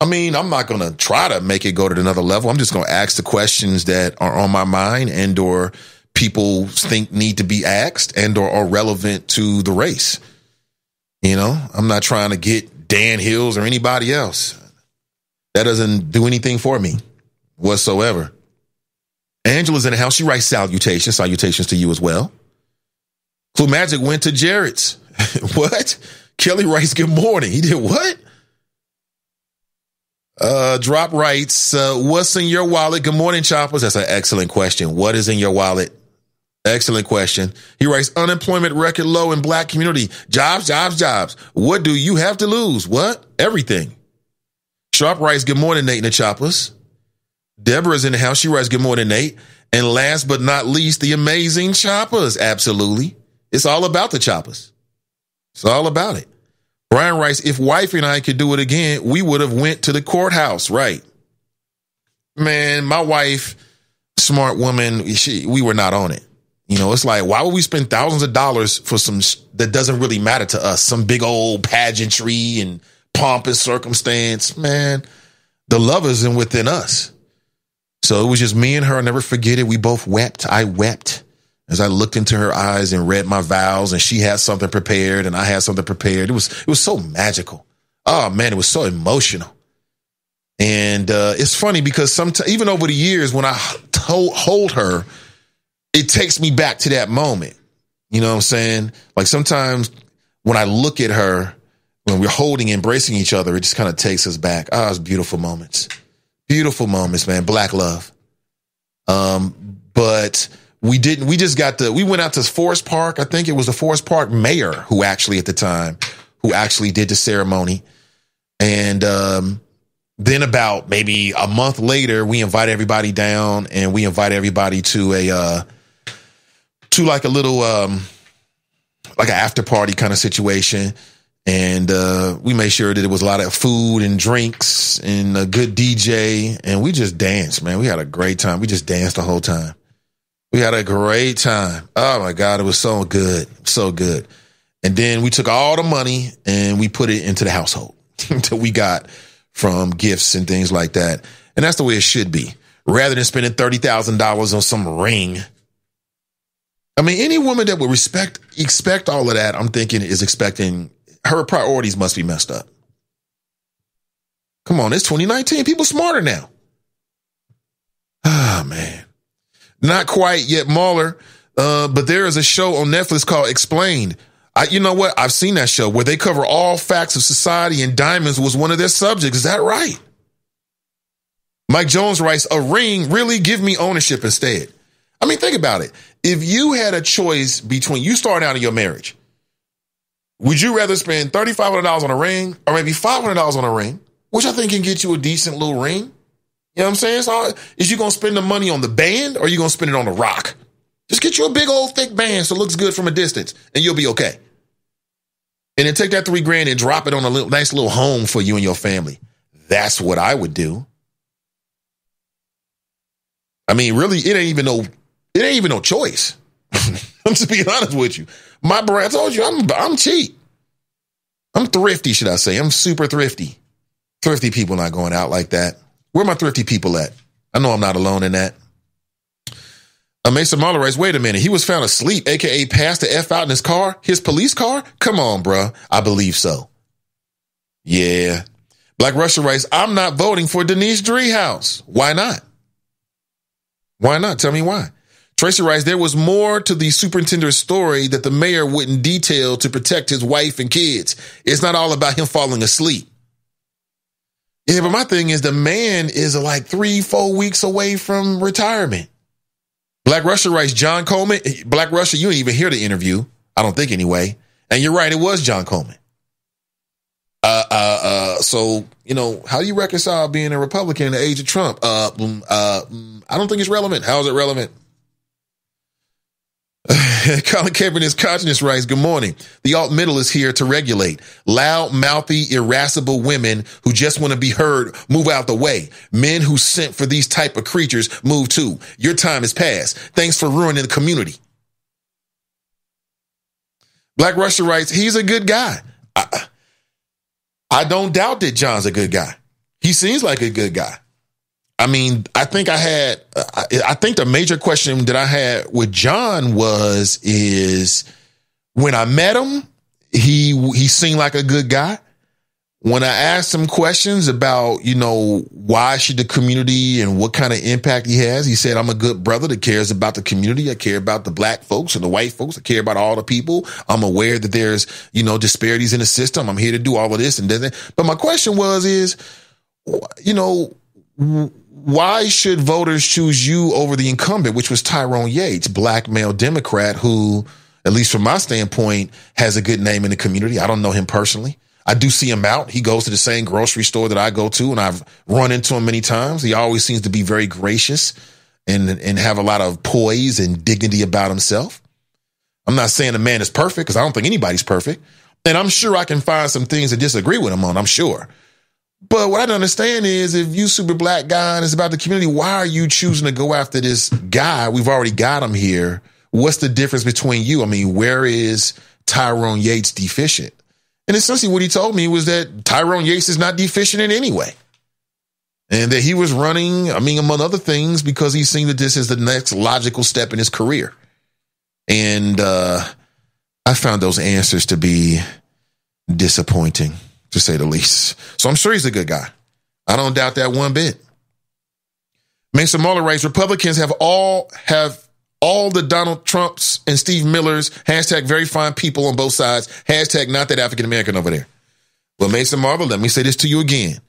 I mean, I'm not going to try to make it go to another level. I'm just going to ask the questions that are on my mind and or people think need to be asked and or are relevant to the race. You know, I'm not trying to get Dan Hills or anybody else. That doesn't do anything for me whatsoever. Angela's in the house. She writes salutations. Salutations to you as well. Clue Magic went to Jared's. What? Kelly writes, good morning. He did what? Drop writes, what's in your wallet? Good morning, Choppers. That's an excellent question. What is in your wallet? Excellent question. He writes, unemployment record low in black community. Jobs, jobs, jobs. What do you have to lose? What? Everything. Sharp writes, good morning, Nate and the Choppers. Deborah's in the house. She writes, good morning, Nate. And last but not least, the amazing Choppers. Absolutely. It's all about the Choppers. It's all about it. Brian writes, if wifey and I could do it again, we would have went to the courthouse. Right. Man, my wife, smart woman, we were not on it. You know, it's like, why would we spend thousands of dollars for some that doesn't really matter to us? Some big old pageantry and pomp and circumstance. Man, the love isn't within us. So it was just me and her. I'll never forget it. We both wept. I wept as I looked into her eyes and read my vows, and she had something prepared and I had something prepared. It was so magical. Oh man, it was so emotional. And it's funny because sometimes, even over the years, when I hold her, it takes me back to that moment. You know what I'm saying? Like sometimes when I look at her, when we're holding, embracing each other, it just kind of takes us back. Ah, it's beautiful moments. Beautiful moments, man. Black love. But we went out to Forest Park. I think it was the Forest Park mayor who actually did the ceremony. And then about maybe a month later, we invited everybody down, and we invited everybody to like a little, like an after party kind of situation. And we made sure that it was a lot of food and drinks and a good DJ. And we just danced, man. We had a great time. We just danced the whole time. We had a great time. Oh, my God. It was so good. So good. And then we took all the money and we put it into the household that we got from gifts and things like that. And that's the way it should be. Rather than spending $30,000 on some ring. I mean, any woman that would expect all of that, I'm thinking is expecting her priorities must be messed up. Come on, it's 2019. People smarter now. Ah, man. Not quite yet, Mahler. But there is a show on Netflix called Explained. You know what? I've seen that show where they cover all facts of society, and diamonds was one of their subjects. Is that right? Mike Jones writes, a ring, really? Give me ownership instead. I mean, think about it. If you had a choice between you starting out in your marriage, would you rather spend $3,500 on a ring or maybe $500 on a ring, which I think can get you a decent little ring? You know what I'm saying? So is you going to spend the money on the band or are you going to spend it on the rock? Just get you a big old thick band so it looks good from a distance and you'll be okay. And then take that $3,000 and drop it on a nice little home for you and your family. That's what I would do. I mean, really, it ain't even no choice. I'm just being honest with you. My brand, I told you, I'm cheap. I'm thrifty, should I say. I'm super thrifty. Thrifty people not going out like that. Where my thrifty people at? I know I'm not alone in that. Mason Mahler writes, wait a minute. He was found asleep, a.k.a. passed the F out in his car? His police car? Come on, bro. I believe so. Yeah. Black Russia writes, I'm not voting for Denise Driehaus. Why not? Why not? Tell me why. Tracy writes, there was more to the superintendent's story that the mayor wouldn't detail to protect his wife and kids. It's not all about him falling asleep. Yeah, but my thing is the man is like 3-4 weeks away from retirement. Black Russia writes, John Coleman. Black Russia, you didn't even hear the interview. I don't think anyway. And you're right, it was John Coleman. So, you know, how do you reconcile being a Republican in the age of Trump? I don't think it's relevant. How is it relevant? Colin Kevin is conscious writes, good morning. The alt middle is here to regulate. Loud, mouthy, irascible women who just want to be heard, move out the way. Men who sent for these type of creatures, move too. Your time is past. Thanks for ruining the community. Black Russia writes, he's a good guy. I don't doubt that John's a good guy. He seems like a good guy. I mean, I think the major question that I had with John is when I met him, he seemed like a good guy. When I asked him questions about, you know, why should the community and what kind of impact he has, he said, I'm a good brother that cares about the community. I care about the black folks and the white folks. I care about all the people. I'm aware that there's, you know, disparities in the system. I'm here to do all of this and that. But my question is, you know, why should voters choose you over the incumbent, which was Tyrone Yates, black male Democrat who, at least from my standpoint, has a good name in the community. I don't know him personally. I do see him out. He goes to the same grocery store that I go to, and I've run into him many times. He always seems to be very gracious and have a lot of poise and dignity about himself. I'm not saying the man is perfect because I don't think anybody's perfect. And I'm sure I can find some things to disagree with him on, I'm sure. But what I don't understand is if you super black guy and it's about the community, why are you choosing to go after this guy? We've already got him here. What's the difference between you? I mean, where is Tyrone Yates deficient? And essentially what he told me was that Tyrone Yates is not deficient in any way. And that he was running, I mean, among other things, because he seen that this is the next logical step in his career. And I found those answers to be disappointing, to say the least. So I'm sure he's a good guy. I don't doubt that one bit. Mason Mahler writes, Republicans have all the Donald Trumps and Steve Millers, hashtag very fine people on both sides, hashtag not that African-American over there. Well, Mason Mahler, let me say this to you again.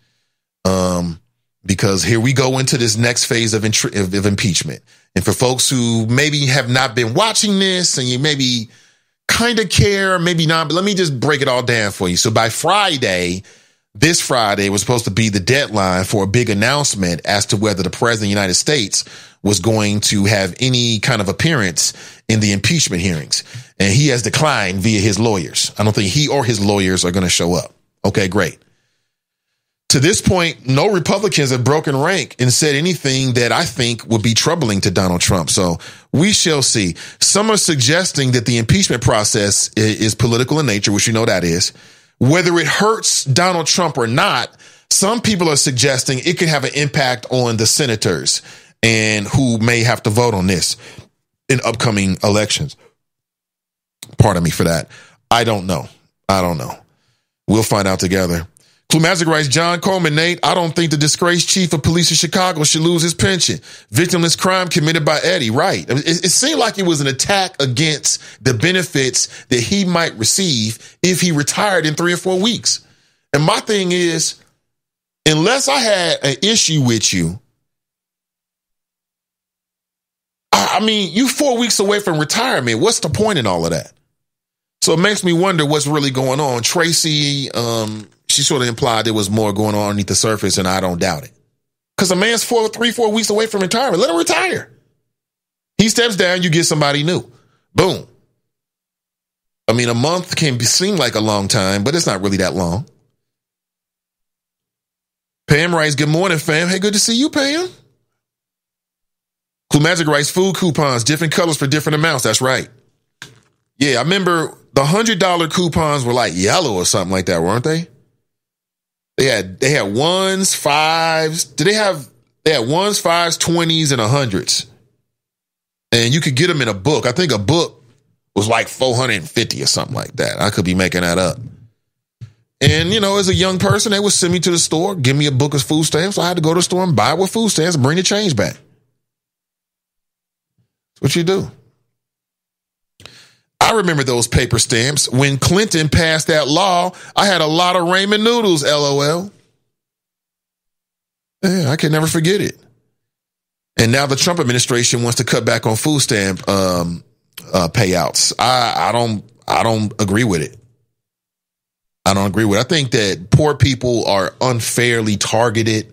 Because here we go into this next phase of impeachment. And for folks who maybe have not been watching this and you maybe kind of care, maybe not, but let me just break it all down for you. So by Friday, this Friday was supposed to be the deadline for a big announcement as to whether the president of the United States was going to have any kind of appearance in the impeachment hearings. And he has declined via his lawyers. I don't think he or his lawyers are going to show up. Okay, great. To this point, no Republicans have broken rank and said anything that I think would be troubling to Donald Trump. So we shall see. Some are suggesting that the impeachment process is political in nature, which you know that is. Whether it hurts Donald Trump or not, some people are suggesting it could have an impact on the senators and who may have to vote on this in upcoming elections. Pardon me for that. I don't know. We'll find out together. Clumazic writes, John Coleman, Nate, I don't think the disgraced chief of police in Chicago should lose his pension. Victimless crime committed by Eddie. Right. It seemed like it was an attack against the benefits that he might receive if he retired in 3 or 4 weeks. And my thing is, unless I had an issue with you, I mean, you 4 weeks away from retirement. What's the point in all of that? So it makes me wonder what's really going on. Tracy, she sort of implied there was more going on underneath the surface, and I don't doubt it. Because a man's 4 weeks away from retirement. Let him retire. He steps down, you get somebody new. Boom. I mean, a month can seem like a long time, but it's not really that long. Pam writes, good morning, fam. Hey, good to see you, Pam. Clumazic writes, food coupons, different colors for different amounts. That's right. Yeah, I remember the $100 coupons were like yellow or something like that, weren't they? They had ones, fives. They had ones, fives, 20s, and 100s. And you could get them in a book. I think a book was like $450 or something like that. I could be making that up. And, you know, as a young person, they would send me to the store, give me a book of food stamps. So I had to go to the store and buy it with food stamps and bring the change back. That's what you do. I remember those paper stamps. When Clinton passed that law, I had a lot of ramen noodles, LOL. Yeah, I can never forget it. And now the Trump administration wants to cut back on food stamp payouts. I don't agree with it. I don't agree with it. I think that poor people are unfairly targeted,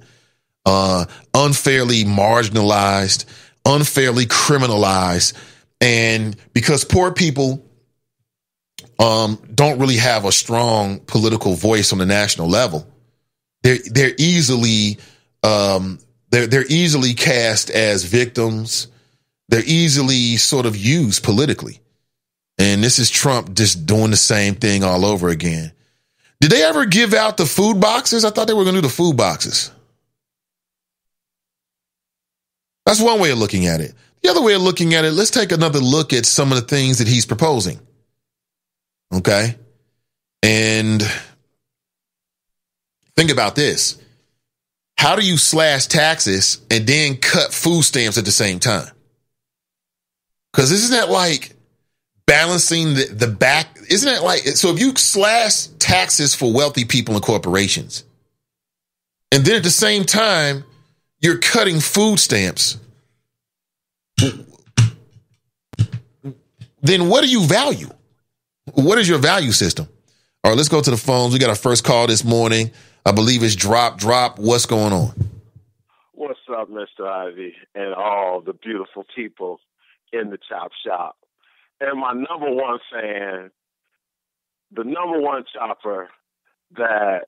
unfairly marginalized, unfairly criminalized. And because poor people don't really have a strong political voice on the national level, they're easily cast as victims. They're easily sort of used politically. And this is Trump just doing the same thing all over again. Did they ever give out the food boxes? I thought they were going to do the food boxes. That's one way of looking at it. The other way of looking at it, let's take another look at some of the things that he's proposing. Okay? And think about this. How do you slash taxes and then cut food stamps at the same time? Because isn't that like balancing the back? Isn't that like, so if you slash taxes for wealthy people and corporations, and then at the same time, you're cutting food stamps, then what do you value? What is your value system? All right, let's go to the phones. We got our first call this morning. I believe it's Drop. What's going on? What's up, Mr. Ivy, and all the beautiful people in the chop shop? And my number one fan, the number one chopper that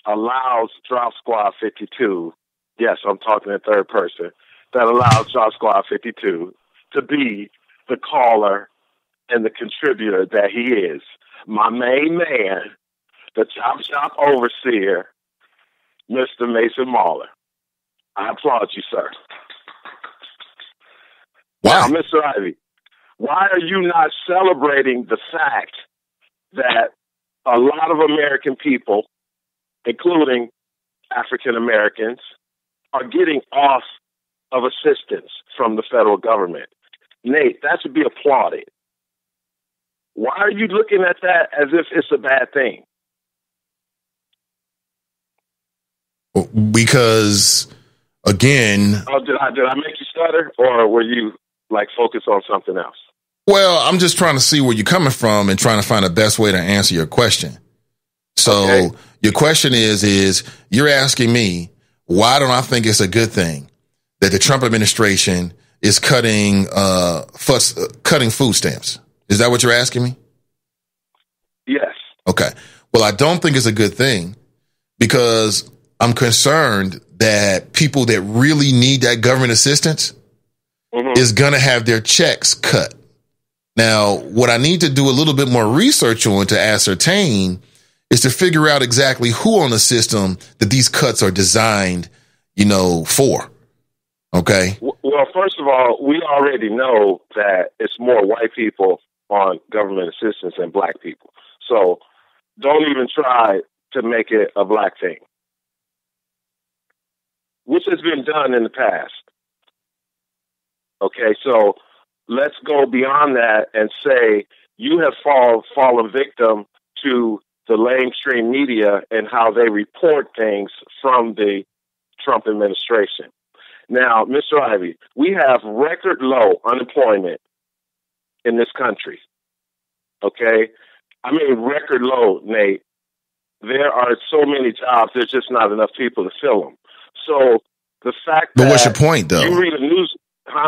allows Drop Squad 52, yes, I'm talking in third person, that allows Drop Squad 52 to be the caller and the contributor that he is. My main man, the chop shop overseer, Mr. Mason Mahler. I applaud you, sir. Wow. Now, Mr. Ivy, why are you not celebrating the fact that a lot of American people, including African Americans, are getting off of assistance from the federal government? Nate, that should be applauded. Why are you looking at that as if it's a bad thing? Because, again... Oh, did I make you stutter, or were you, focused on something else? Well, I'm just trying to see where you're coming from and trying to find the best way to answer your question. So your question is you're asking me, why don't I think it's a good thing that the Trump administration is cutting food stamps? Is that what you're asking me? Yes. Okay. Well, I don't think it's a good thing because I'm concerned that people that really need that government assistance is going to have their checks cut. Now, what I need to do a little bit more research on to ascertain is to figure out exactly who on the system that these cuts are designed, for. Okay. Well, first of all, we already know that it's more white people on government assistance than black people. So don't even try to make it a black thing, which has been done in the past. Okay, so let's go beyond that and say you have fallen victim to the mainstream media and how they report things from the Trump administration. Now, Mr. Ivey, we have record low unemployment in this country. Okay? I mean, record low, Nate. There are so many jobs, there's just not enough people to fill them. So the fact that... But what's your point, though? You read a news...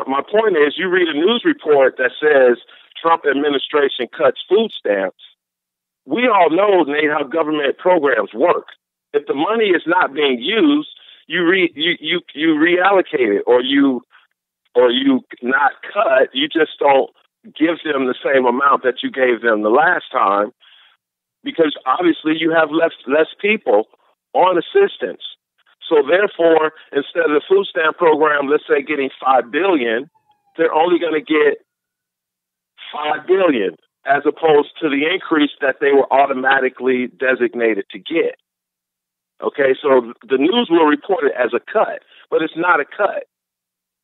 My point is, you read a news report that says Trump administration cuts food stamps. We all know, Nate, how government programs work. If the money is not being used, you reallocate it, or you not cut. You just don't give them the same amount that you gave them the last time, because obviously you have less people on assistance. So therefore, instead of the food stamp program, let's say getting $5 billion, they're only going to get $5 billion, as opposed to the increase that they were automatically designated to get. Okay, so the news will report it as a cut, but it's not a cut.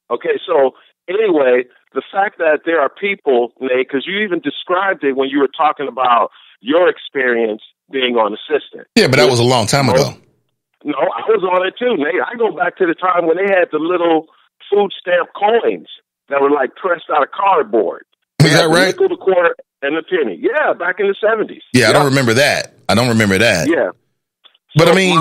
Okay, so anyway, the fact that there are people, Nate, because you even described it when you were talking about your experience being on assistance. Yeah, but that was a long time ago. No, I was on it too, Nate. I go back to the time when they had the little food stamp coins that were like pressed out of cardboard. Is that right? Nickel, the quarter, and the penny. Yeah, back in the 70s. Yeah, I don't remember that. Yeah. But so I mean,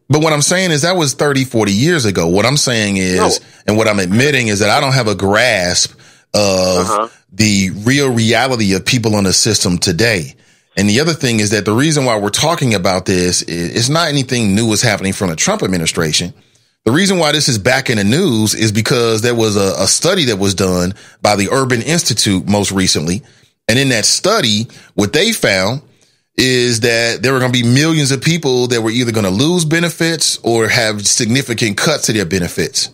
but what I'm saying is that was 30, 40 years ago. What I'm saying is, and what I'm admitting is that I don't have a grasp of the real reality of people on the system today. And the other thing is that the reason why we're talking about this is it's not anything new is happening from the Trump administration. The reason why this is back in the news is because there was a study that was done by the Urban Institute most recently. And in that study, what they found is that there were going to be millions of people that were either going to lose benefits or have significant cuts to their benefits.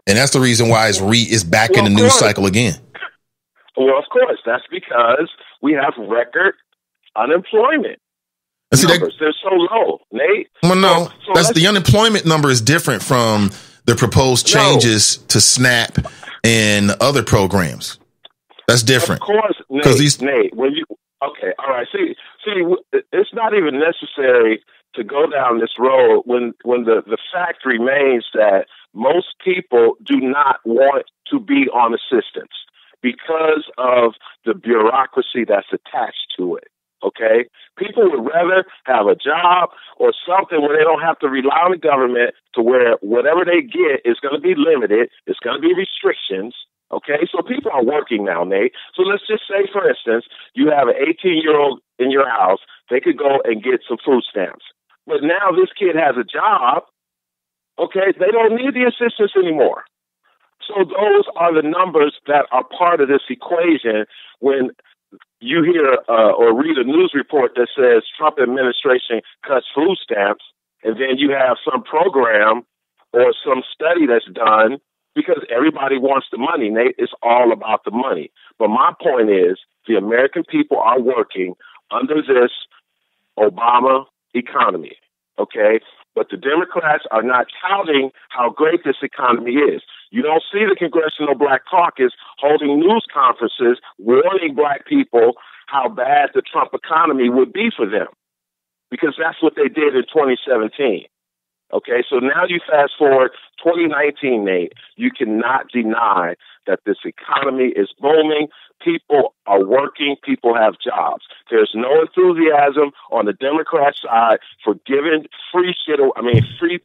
And that's the reason why it's back in the news cycle again. Well, of course, that's because we have record unemployment. Numbers. They're so low, Nate. Well, no, that's the unemployment number is different from the proposed changes to SNAP and other programs. That's different. Of course, Nate, when you okay, all right. See, it's not even necessary to go down this road when the fact remains that most people do not want to be on assistance because of the bureaucracy that's attached to it. Okay? People would rather have a job or something where they don't have to rely on the government to where whatever they get is going to be limited. It's going to be restrictions. Okay? So people are working now, Nate. So let's just say, for instance, you have an 18-year-old in your house. They could go and get some food stamps. But now this kid has a job. Okay? They don't need the assistance anymore. So those are the numbers that are part of this equation when you hear or read a news report that says Trump administration cuts food stamps, and then you have some program or some study that's done because everybody wants the money, Nate. It's all about the money. But my point is the American people are working under this Obama economy, okay? But the Democrats are not touting how great this economy is. You don't see the Congressional Black Caucus holding news conferences warning black people how bad the Trump economy would be for them, because that's what they did in 2017. Okay, so now you fast forward 2019, Nate. You cannot deny that this economy is booming. People are working. People have jobs. There's no enthusiasm on the Democrat side for giving free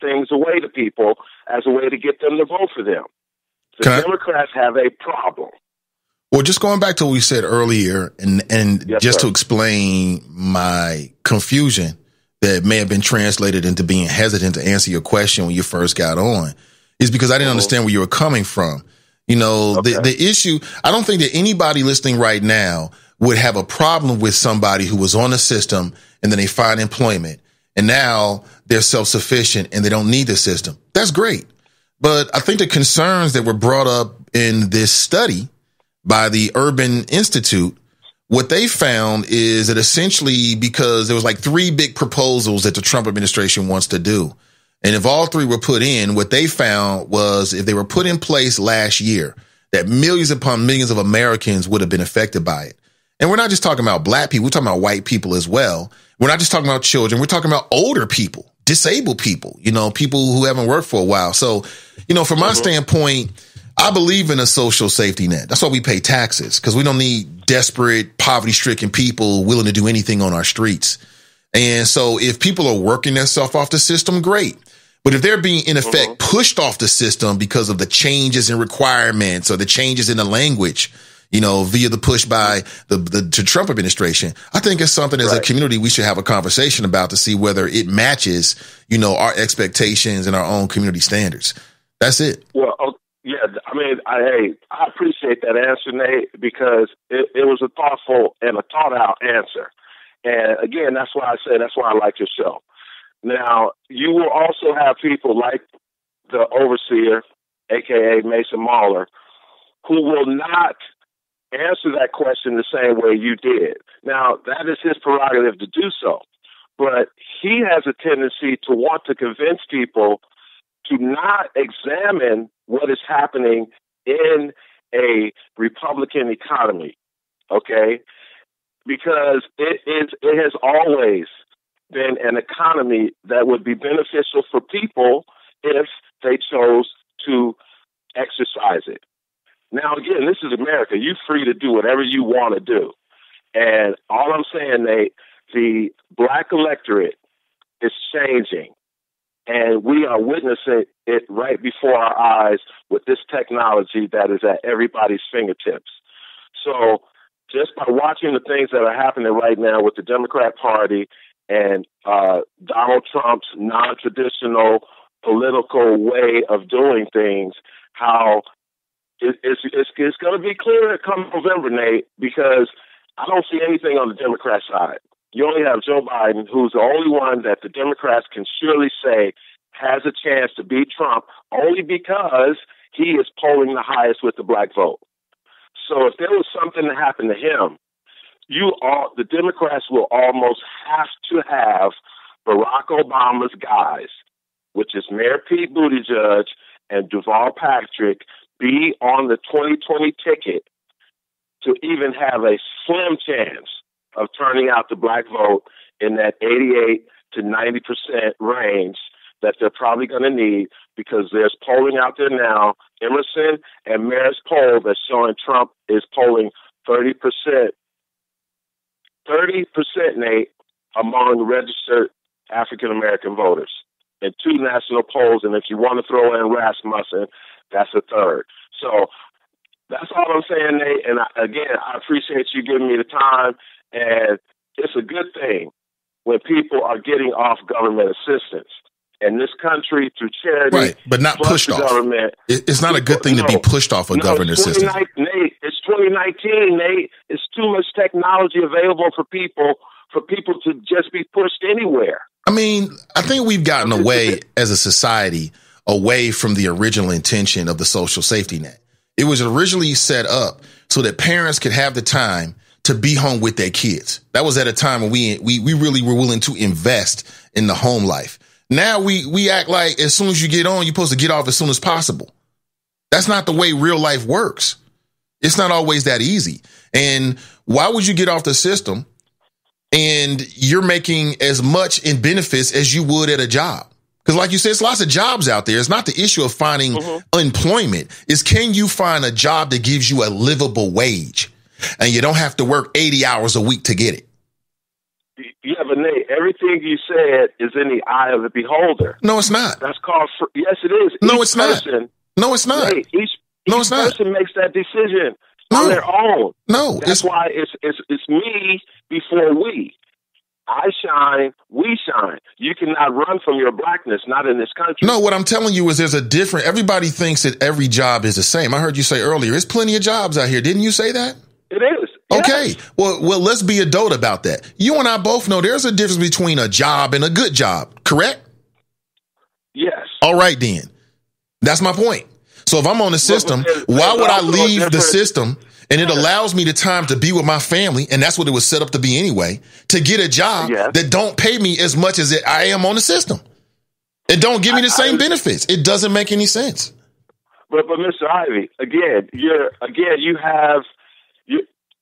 things away to people as a way to get them to vote for them. The Democrats have a problem. Well, just going back to what we said earlier, and Yes, just sir. to explain my confusion that may have been translated into being hesitant to answer your question when you first got on, is because I didn't understand where you were coming from. You know, the issue, I don't think that anybody listening right now would have a problem with somebody who was on the system and then they find employment and now they're self-sufficient and they don't need the system. That's great. But I think the concerns that were brought up in this study by the Urban Institute, what they found is that essentially, because there was like 3 big proposals that the Trump administration wants to do, and if all 3 were put in, what they found was if they were put in place last year, that millions upon millions of Americans would have been affected by it. And we're not just talking about black people, we're talking about white people as well. We're not just talking about children, we're talking about older people, disabled people, you know, people who haven't worked for a while. So, you know, from my standpoint, I believe in a social safety net. That's why we pay taxes, because we don't need desperate, poverty-stricken people willing to do anything on our streets. And so if people are working themselves off the system, great. But if they're being, in effect, pushed off the system because of the changes in requirements or the changes in the language, you know, via the push by the Trump administration, I think it's something as a community we should have a conversation about to see whether it matches, you know, our expectations and our own community standards. That's it. Well, yeah, I mean, I appreciate that answer, Nate, because it was a thoughtful and a thought-out answer. And again, that's why I like your show. Now, you will also have people like the overseer, a.k.a. Mason Mahler, who will not answer that question the same way you did. Now, that is his prerogative to do so. But he has a tendency to want to convince people to not examine what is happening in a Republican economy, okay? Because it has always been an economy that would be beneficial for people if they chose to exercise it. Now, again, this is America. You're free to do whatever you want to do. And all I'm saying, Nate, the black electorate is changing. And we are witnessing it right before our eyes with this technology that is at everybody's fingertips. So just by watching the things that are happening right now with the Democrat Party and Donald Trump's non-traditional political way of doing things, how it's going to be clear come November, Nate, because I don't see anything on the Democrat side. You only have Joe Biden, who's the only one that the Democrats can surely say has a chance to beat Trump, only because he is polling the highest with the black vote. So if there was something to happen to him, the Democrats will almost have to have Barack Obama's guys, which is Mayor Pete Buttigieg and Deval Patrick, be on the 2020 ticket to even have a slim chance of turning out the black vote in that 88 to 90% range that they're probably going to need, because there's polling out there now, Emerson and Mayor's poll that's showing Trump is polling 30%, Nate, among registered African-American voters, and 2 national polls. And if you want to throw in Rasmussen, that's a third. So that's all I'm saying, Nate. And again, I appreciate you giving me the time. And it's a good thing when people are getting off government assistance. In this country, through charity, right, but not pushed off. Government, it's not a good thing to be pushed off of government assistance. Nate, it's 2019, Nate. It's too much technology available for people to just be pushed anywhere. I mean, I think we've gotten away as a society away from the original intention of the social safety net. It was originally set up so that parents could have the time to be home with their kids. That was at a time when we really were willing to invest in the home life. Now we act like as soon as you get on, you're supposed to get off as soon as possible. That's not the way real life works. It's not always that easy. And why would you get off the system? And you're making as much in benefits as you would at a job. Because like you said, it's lots of jobs out there. It's not the issue of finding employment. It's can you find a job that gives you a livable wage and you don't have to work 80 hours a week to get it? Yeah, but Nate, everything you said is in the eye of the beholder. No, it's not. That's called, yes, it is. No, Each it's not. No, it's not. Nate, each person makes that decision on their own. No. That's why it's me before we. I shine, we shine. You cannot run from your blackness, not in this country. No, what I'm telling you is there's a different, everybody thinks that every job is the same. I heard you say earlier, there's plenty of jobs out here. Didn't you say that? It is. Okay. Yes. Well, let's be adult about that. You and I both know there's a difference between a job and a good job, correct? Yes. All right, then. That's my point. So if I'm on the system, why would I leave the system and it allows me the time to be with my family, and that's what it was set up to be anyway, to get a job that don't pay me as much as I am on the system. It don't give me the same benefits. It doesn't make any sense. But Mr. Ivy,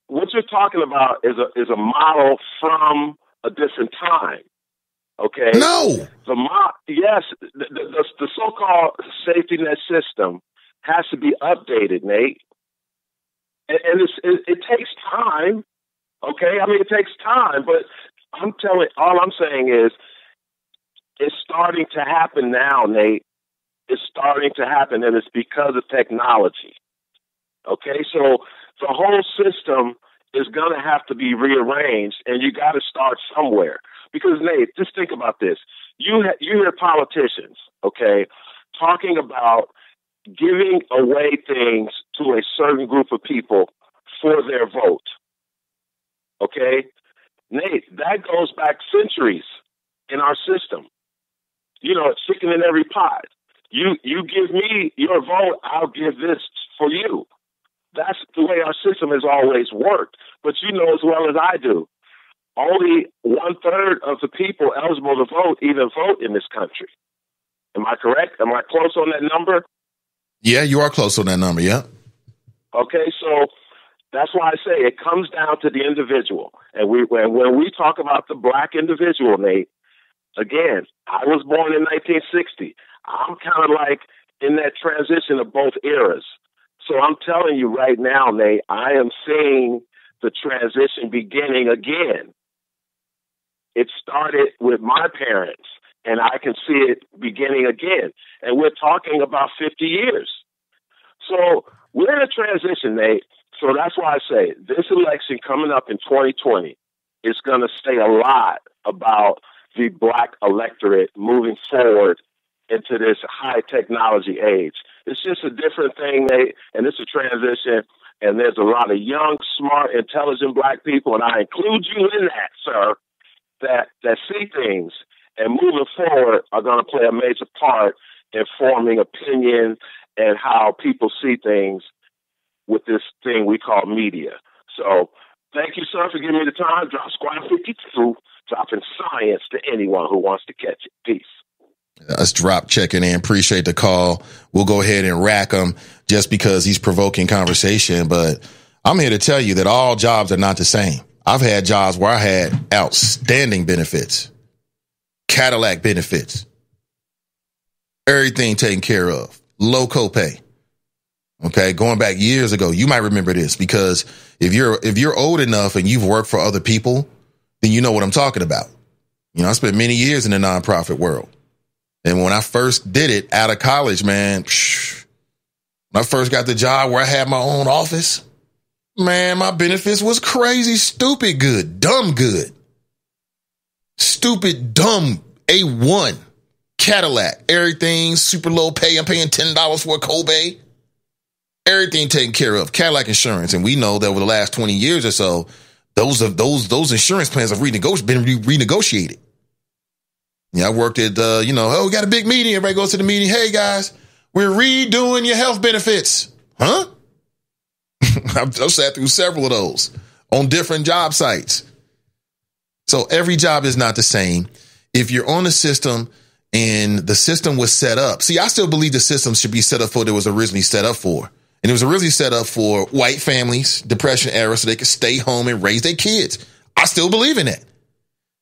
what you're talking about is a model from a different time. Okay. No. Yes, the so-called safety net system has to be updated, Nate, and it takes time. Okay, I mean it takes time, but all I'm saying is it's starting to happen now, Nate. It's starting to happen, and it's because of technology. Okay, so the whole system is going to have to be rearranged, and you got to start somewhere. Because, Nate, just think about this. You hear politicians, okay, talking about giving away things to a certain group of people for their vote. Okay? Nate, that goes back centuries in our system. You know, it's chicken in every pot. You give me your vote, I'll give this for you. That's the way our system has always worked. But you know as well as I do, only 1/3 of the people eligible to vote even vote in this country. Am I correct? Am I close on that number? Yeah, you are close on that number, yeah. Okay, so that's why I say it comes down to the individual. And when we talk about the black individual, Nate, again, I was born in 1960. I'm kind of like in that transition of both eras. So I'm telling you right now, Nate, I am seeing the transition beginning again. It started with my parents, and I can see it beginning again. And we're talking about 50 years. So we're in a transition, Nate. So that's why I say this election coming up in 2020 is going to say a lot about the black electorate moving forward into this high technology age. It's just a different thing, Nate, and it's a transition. And there's a lot of young, smart, intelligent black people, and I include you in that, sir, that see things and moving forward are going to play a major part in forming opinion and how people see things with this thing we call media. So thank you, sir, for giving me the time. Drop Squad 52, dropping science to anyone who wants to catch it. Peace. Let's drop checking in. Appreciate the call. We'll go ahead and rack him just because he's provoking conversation. But I'm here to tell you that all jobs are not the same. I've had jobs where I had outstanding benefits, Cadillac benefits, everything taken care of, low copay. Okay, going back years ago, you might remember this because if you're old enough and you've worked for other people, then you know what I'm talking about. You know, I spent many years in the nonprofit world. And when I first did it out of college, man, when I first got the job where I had my own office, man, my benefits was crazy, stupid good, dumb good. Stupid, dumb, A1, Cadillac, everything, super low pay. I'm paying $10 for a Kobe. Everything taken care of, Cadillac insurance. And we know that over the last 20 years or so, those insurance plans have been renegotiated. Yeah, I worked at, we got a big meeting. Everybody goes to the meeting. Hey, guys, we're redoing your health benefits. Huh? I've sat through several of those on different job sites. So every job is not the same. If you're on the system and the system was set up, see, I still believe the system should be set up for what it was originally set up for. And it was originally set up for white families, Depression era, so they could stay home and raise their kids. I still believe in that.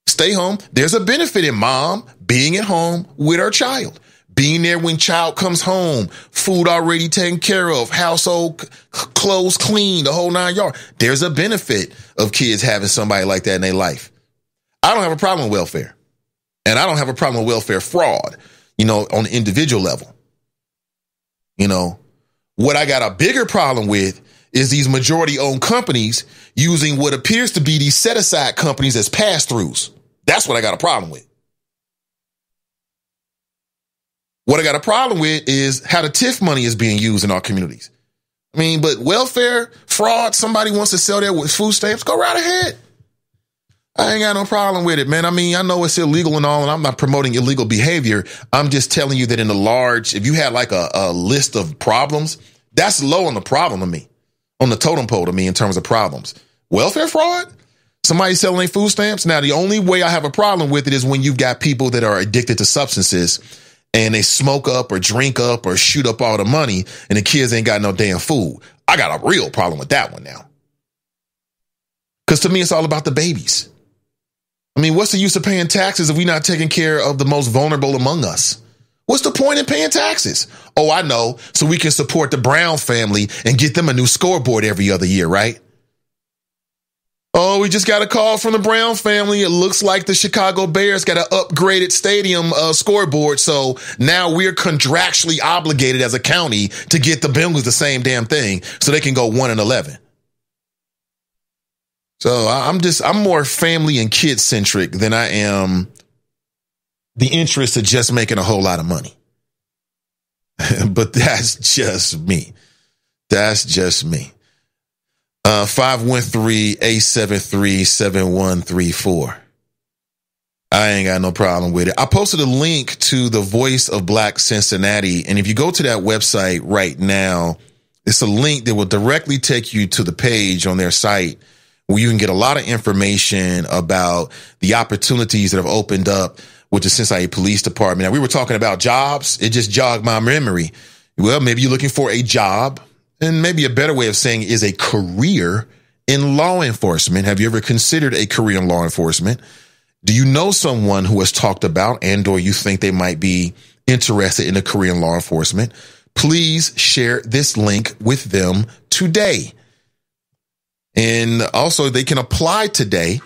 Stay home. There's a benefit in mom being at home with her child. Being there when child comes home, food already taken care of, household clothes clean, the whole 9 yards. There's a benefit of kids having somebody like that in their life. I don't have a problem with welfare. And I don't have a problem with welfare fraud, on the individual level. What I got a bigger problem with is these majority-owned companies using what appears to be these set-aside companies as pass-throughs. That's what I got a problem with. What I got a problem with is how the TIF money is being used in our communities. But welfare, fraud, somebody wants to sell their food stamps, go right ahead. I ain't got no problem with it, man. I know it's illegal and all, and I'm not promoting illegal behavior. I'm just telling you that in the large, if you had like a list of problems, that's low on the problem to me, on the totem pole to me in terms of problems. Welfare fraud? Somebody selling their food stamps? Now, the only way I have a problem with it is when you've got people that are addicted to substances and they smoke up or drink up or shoot up all the money and the kids ain't got no damn food. I got a real problem with that one now. Because to me, it's all about the babies. What's the use of paying taxes if we're not taking care of the most vulnerable among us? What's the point in paying taxes? Oh, I know. So we can support the Brown family and get them a new scoreboard every other year, right? Oh, we just got a call from the Brown family. It looks like the Chicago Bears got an upgraded stadium scoreboard. So now we're contractually obligated as a county to get the Bengals the same damn thing so they can go 1-11. So I'm more family and kid centric than I am the interest of just making a whole lot of money. But that's just me. That's just me. 513-873-7134. I ain't got no problem with it. I posted a link to the Voice of Black Cincinnati. And if you go to that website right now, it's a link that will directly take you to the page on their site where you can get a lot of information about the opportunities that have opened up with the Cincinnati Police Department. Now, we were talking about jobs. It just jogged my memory. Well, maybe you're looking for a job. And maybe a better way of saying it is a career in law enforcement. Have you ever considered a career in law enforcement? Do you know someone who has talked about and or you think they might be interested in a career in law enforcement? Please share this link with them today. And also they can apply today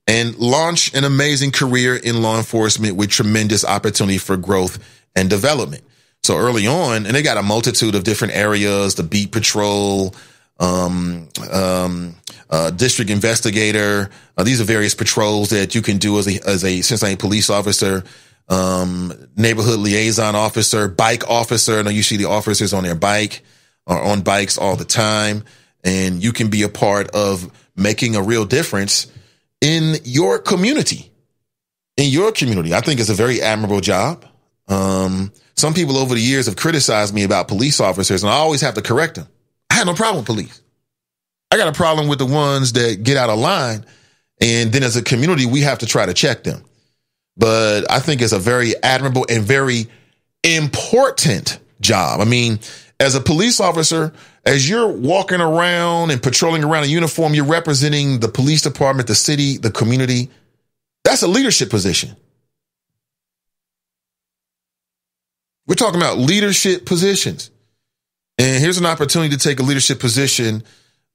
and launch an amazing career in law enforcement with tremendous opportunity for growth and development. So early on, and they got a multitude of different areas, the beat patrol, district investigator. These are various patrols that you can do as a Cincinnati police officer, neighborhood liaison officer, bike officer. I know you see the officers on their bike or on bikes all the time. And you can be a part of making a real difference in your community. I think it's a very admirable job. Some people over the years have criticized me about police officers, and I always have to correct them. I have no problem with police. I got a problem with the ones that get out of line, and then as a community, we have to try to check them. But I think it's a very admirable and very important job. As a police officer, as you're walking around and patrolling around in uniform, you're representing the police department, the city, the community. That's a leadership position. We're talking about leadership positions. And here's an opportunity to take a leadership position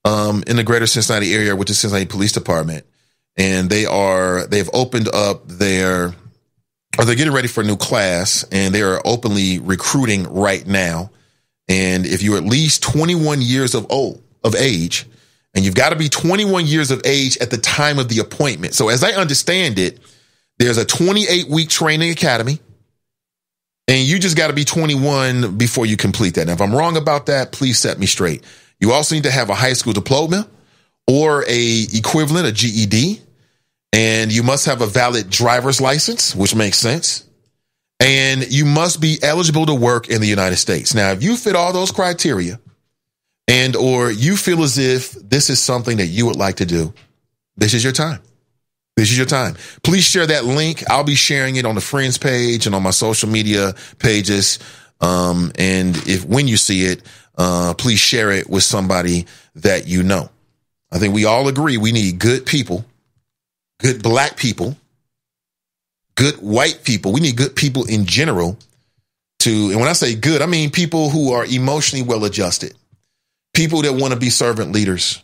in the greater Cincinnati area with the Cincinnati Police Department. And they've opened up they're getting ready for a new class, and they are openly recruiting right now. And if you're at least 21 years of age, and you've got to be 21 years of age at the time of the appointment. So as I understand it, there's a 28-week training academy. And you just got to be 21 before you complete that. Now, if I'm wrong about that, please set me straight. You also need to have a high school diploma or a equivalent, a GED. And you must have a valid driver's license, which makes sense. And you must be eligible to work in the United States. Now, if you fit all those criteria and or you feel as if this is something that you would like to do, this is your time. This is your time. Please share that link. I'll be sharing it on the Friends page and on my social media pages. And when you see it, please share it with somebody that you know. I think we all agree we need good people, good black people good white people. We need good people in general and when I say good, I mean people who are emotionally well-adjusted, people that want to be servant leaders,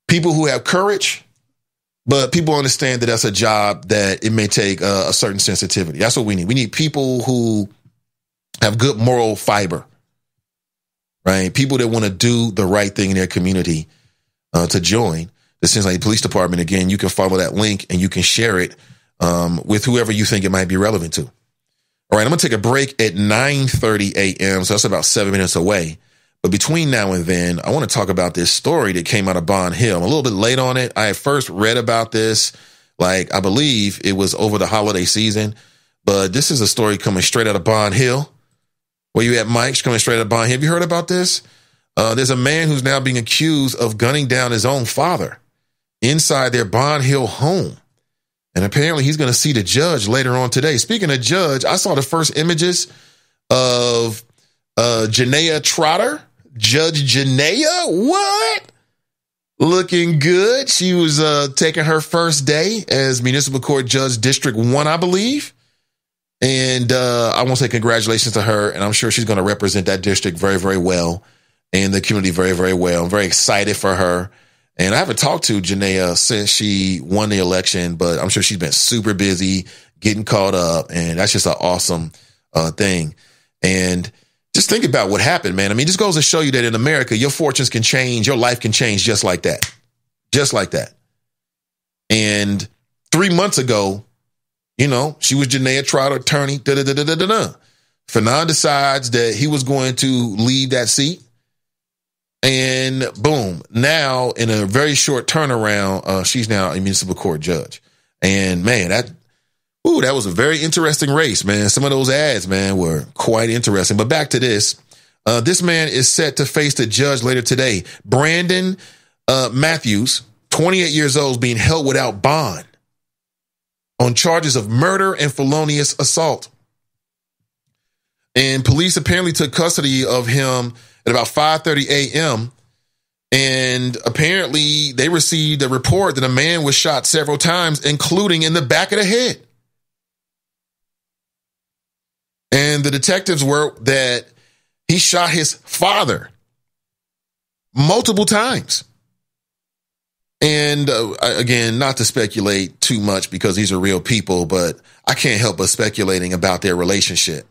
people who have courage, but people understand that that's a job that it may take a certain sensitivity. That's what we need. We need people who have good moral fiber, right? People that want to do the right thing in their community to join the Cincinnati Police Department. Again, you can follow that link and you can share it with whoever you think it might be relevant to. All right, I'm going to take a break at 9:30 a.m., so that's about 7 minutes away. But between now and then, I want to talk about this story that came out of Bond Hill. I'm a little bit late on it. I had first read about this, I believe it was over the holiday season. But this is a story coming straight out of Bond Hill. Where you at, Mike? Coming straight out of Bond Hill. Have you heard about this? There's a man who's now being accused of gunning down his own father inside their Bond Hill home. And apparently he's going to see the judge later on today. Speaking of judge, I saw the first images of Janaea Trotter. Judge Janaea, what? Looking good. She was taking her first day as Municipal Court Judge District 1, I believe. And I want to say congratulations to her. And I'm sure she's going to represent that district very, very well and the community very, very well. I'm very excited for her. And I haven't talked to Janaea since she won the election, but I'm sure she's been super busy getting caught up. And that's just an awesome thing. And just think about what happened, man. I mean, this goes to show you that in America, your fortunes can change. Your life can change just like that. Just like that. And 3 months ago, she was Janaea Trotter, attorney. Fanon decides that he was going to leave that seat. And boom, now in a very short turnaround, she's now a municipal court judge. And man, that was a very interesting race, man. Some of those ads, man, were quite interesting. But back to this. This man is set to face the judge later today. Brandon Matthews, 28 years old, is being held without bond on charges of murder and felonious assault. And police apparently took custody of him at about 5:30 a.m. And apparently they received a report that a man was shot several times, including in the back of the head. And the detectives wrote that he shot his father multiple times. And again, not to speculate too much because these are real people, but I can't help but speculating about their relationship.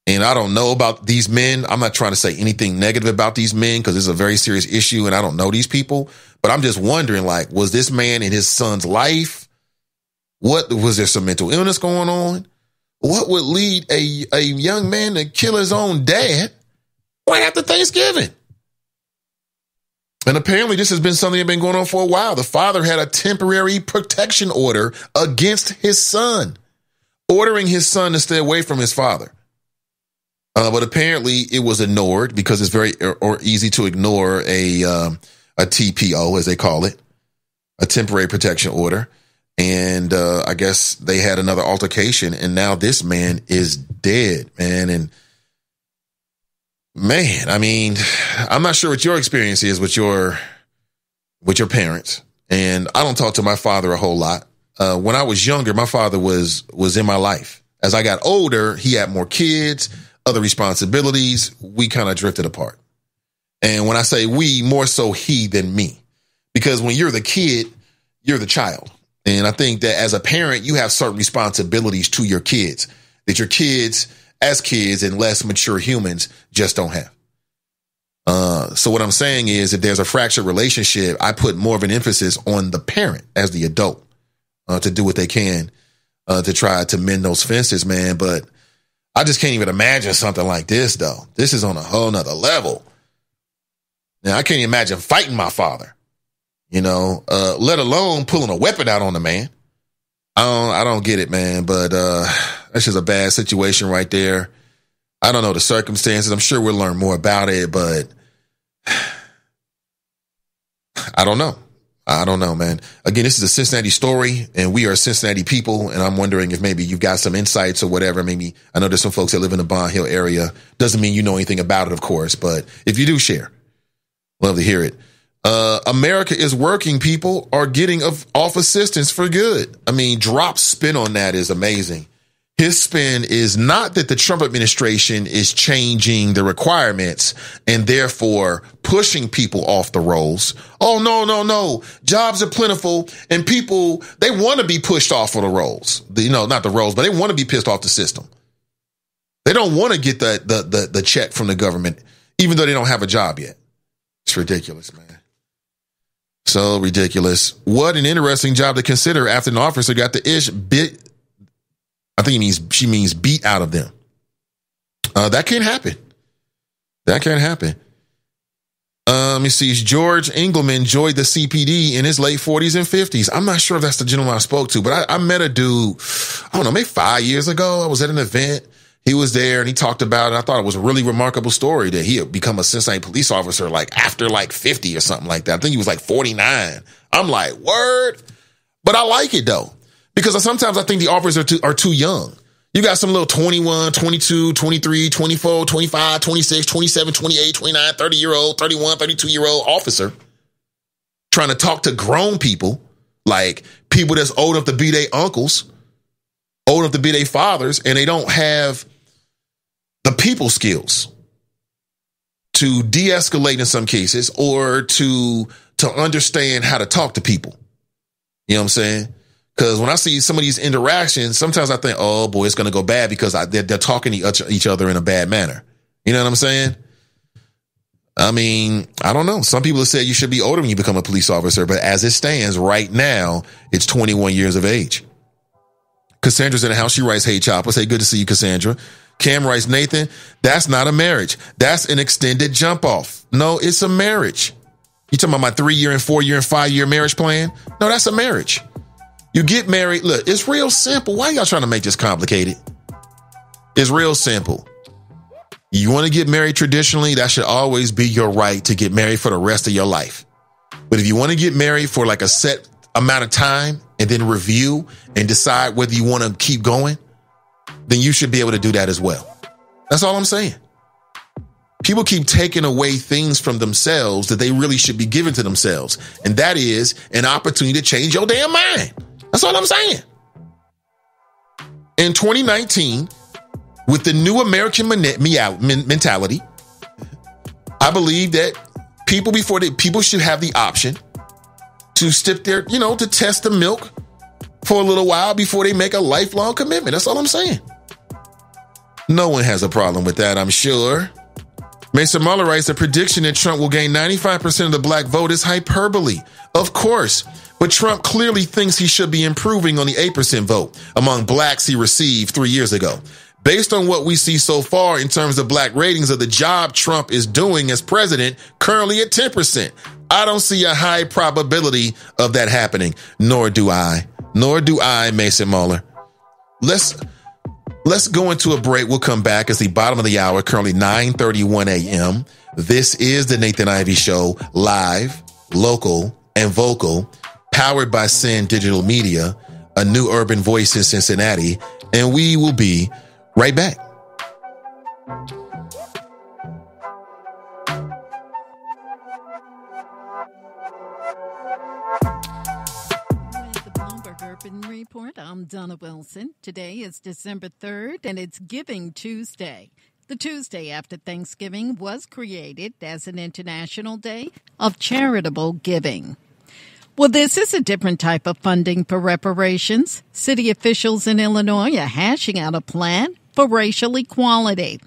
And I don't know about these men. I'm not trying to say anything negative about these men because it's a very serious issue and I don't know these people. But I'm just wondering, was this man in his son's life? What was there some mental illness going on? What would lead a young man to kill his own dad right after Thanksgiving? And apparently this has been something that's been going on for a while. The father had a temporary protection order against his son, ordering his son to stay away from his father. But apparently it was ignored because it's very easy to ignore a TPO, as they call it, a temporary protection order. And I guess they had another altercation, and now this man is dead, man. And man, I mean, I'm not sure what your experience is with your parents. And I don't talk to my father a whole lot. When I was younger, my father was in my life. As I got older, he had more kids, other responsibilities. We kind of drifted apart. And when I say we, more so he than me. Because when you're the kid, you're the child. And I think that as a parent, you have certain responsibilities to your kids that your kids, as kids and less mature humans, just don't have. So what I'm saying is if there's a fractured relationship, I put more of an emphasis on the parent as the adult to do what they can to try to mend those fences, man. But I just can't even imagine something like this, though. This is on a whole nother level. Now, I can't even imagine fighting my father, let alone pulling a weapon out on the man. I don't get it, man. But that's just a bad situation right there. I don't know the circumstances. I'm sure we'll learn more about it, but I don't know. I don't know, man. Again, this is a Cincinnati story, and we are Cincinnati people, and I'm wondering if maybe you've got some insights or whatever. Maybe I know there's some folks that live in the Bond Hill area. Doesn't mean you know anything about it, of course, but if you do share, love to hear it. America is working. People are getting off assistance for good. I mean, Drop's spin on that is amazing. His spin is not that the Trump administration is changing the requirements and therefore pushing people off the rolls. Oh, no. Jobs are plentiful and people, they want to be pushed off of the rolls. Not the rolls, but they want to be pissed off the system. They don't want to get the check from the government, even though they don't have a job yet. It's ridiculous, man. So ridiculous. What an interesting job to consider after an officer got the ish bit. I think she means beat out of them. That can't happen. Let me see. George Engelman enjoyed the CPD in his late 40s and 50s. I'm not sure if that's the gentleman I spoke to, but I met a dude, I don't know, maybe 5 years ago. I was at an event. He was there and he talked about it. I thought it was a really remarkable story that he had become a Cincinnati police officer after 50 or something like that. I think he was 49. I'm like, word. But I like it though, because sometimes I think the officers are too young. You got some little 21, 22, 23, 24, 25, 26, 27, 28, 29, 30-year-old, 31, 32-year-old officer trying to talk to grown people, like people that's old enough to be their uncles, old enough to be their fathers, and they don't have the people skills to de-escalate in some cases or to understand how to talk to people. You know what I'm saying? Because when I see some of these interactions, sometimes I think, oh boy, it's going to go bad because they're talking to each other in a bad manner. You know what I'm saying? I mean, I don't know. Some people have said you should be older when you become a police officer, but as it stands right now, it's 21 years of age. Cassandra's in the house. She writes, hey, Chopper. Say, good to see you, Cassandra. Cam writes, Nathan, that's not a marriage. That's an extended jump off. No, it's a marriage. You talking about my 3-year and 4-year and 5-year marriage plan? No, that's a marriage. You get married. Look, it's real simple. Why y'all trying to make this complicated? It's real simple. You want to get married traditionally, that should always be your right to get married for the rest of your life. But if you want to get married for a set amount of time and then review and decide whether you want to keep going, then you should be able to do that as well. That's all I'm saying. People keep taking away things from themselves that they really should be given to themselves. And that is an opportunity to change your damn mind. That's all I'm saying. In 2019, with the new American mentality, I believe that people should have the option to stick their, to test the milk for a little while before they make a lifelong commitment. That's all I'm saying. No one has a problem with that, I'm sure. Mason Muller writes, the prediction that Trump will gain 95% of the black vote is hyperbole. Of course, but Trump clearly thinks he should be improving on the 8% vote among blacks he received 3 years ago. Based on what we see so far in terms of black ratings of the job Trump is doing as president, currently at 10%, I don't see a high probability of that happening. Nor do I, Mason Muller. Let's go into a break. We'll come back. It's the bottom of the hour, currently 9:31 a.m. This is the Nathan Ivey Show, live, local, and vocal, powered by Sin Digital Media, a new urban voice in Cincinnati, and we will be right back. Report. I'm Donna Wilson. Today is December 3rd, and it's Giving Tuesday. The Tuesday after Thanksgiving was created as an international day of charitable giving. Well, this is a different type of funding for reparations. City officials in Illinois are hashing out a plan for racial equality.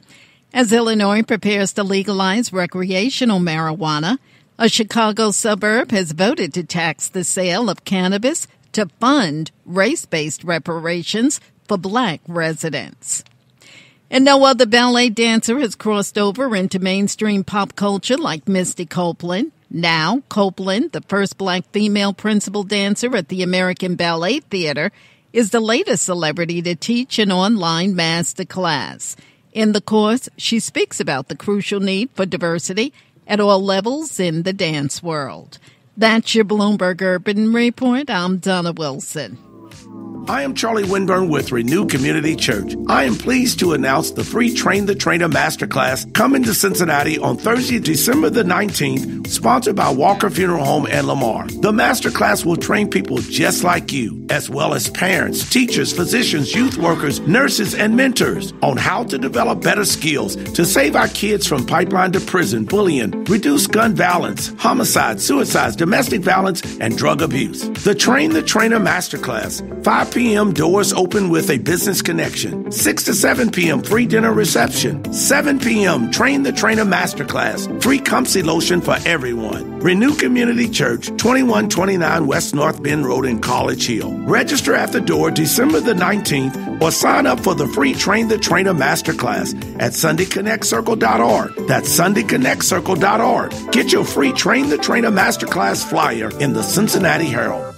As Illinois prepares to legalize recreational marijuana, a Chicago suburb has voted to tax the sale of cannabis to fund race-based reparations for black residents. And no other ballet dancer has crossed over into mainstream pop culture like Misty Copeland. Now, Copeland, the first black female principal dancer at the American Ballet Theater, is the latest celebrity to teach an online masterclass. In the course, she speaks about the crucial need for diversity at all levels in the dance world. That's your Bloomberg Urban Report. I'm Donna Wilson. I am Charlie Winburn with Renew Community Church. I am pleased to announce the free Train the Trainer Masterclass coming to Cincinnati on Thursday, December the 19th, sponsored by Walker Funeral Home and Lamar. The masterclass will train people just like you, as well as parents, teachers, physicians, youth workers, nurses, and mentors on how to develop better skills to save our kids from pipeline to prison, bullying, reduce gun violence, homicide, suicides, domestic violence, and drug abuse. The Train the Trainer Masterclass, 5 p.m. doors open with a business connection. 6 to 7 p.m. free dinner reception. 7 p.m. Train the Trainer Masterclass, free Comfsy lotion for everyone. Renew Community Church, 2129 West North Bend Road in College Hill. Register at the door December the 19th or sign up for the free Train the Trainer Masterclass at SundayConnectCircle.org. That's SundayConnectCircle.org. Get your free Train the Trainer Masterclass flyer in the Cincinnati Herald.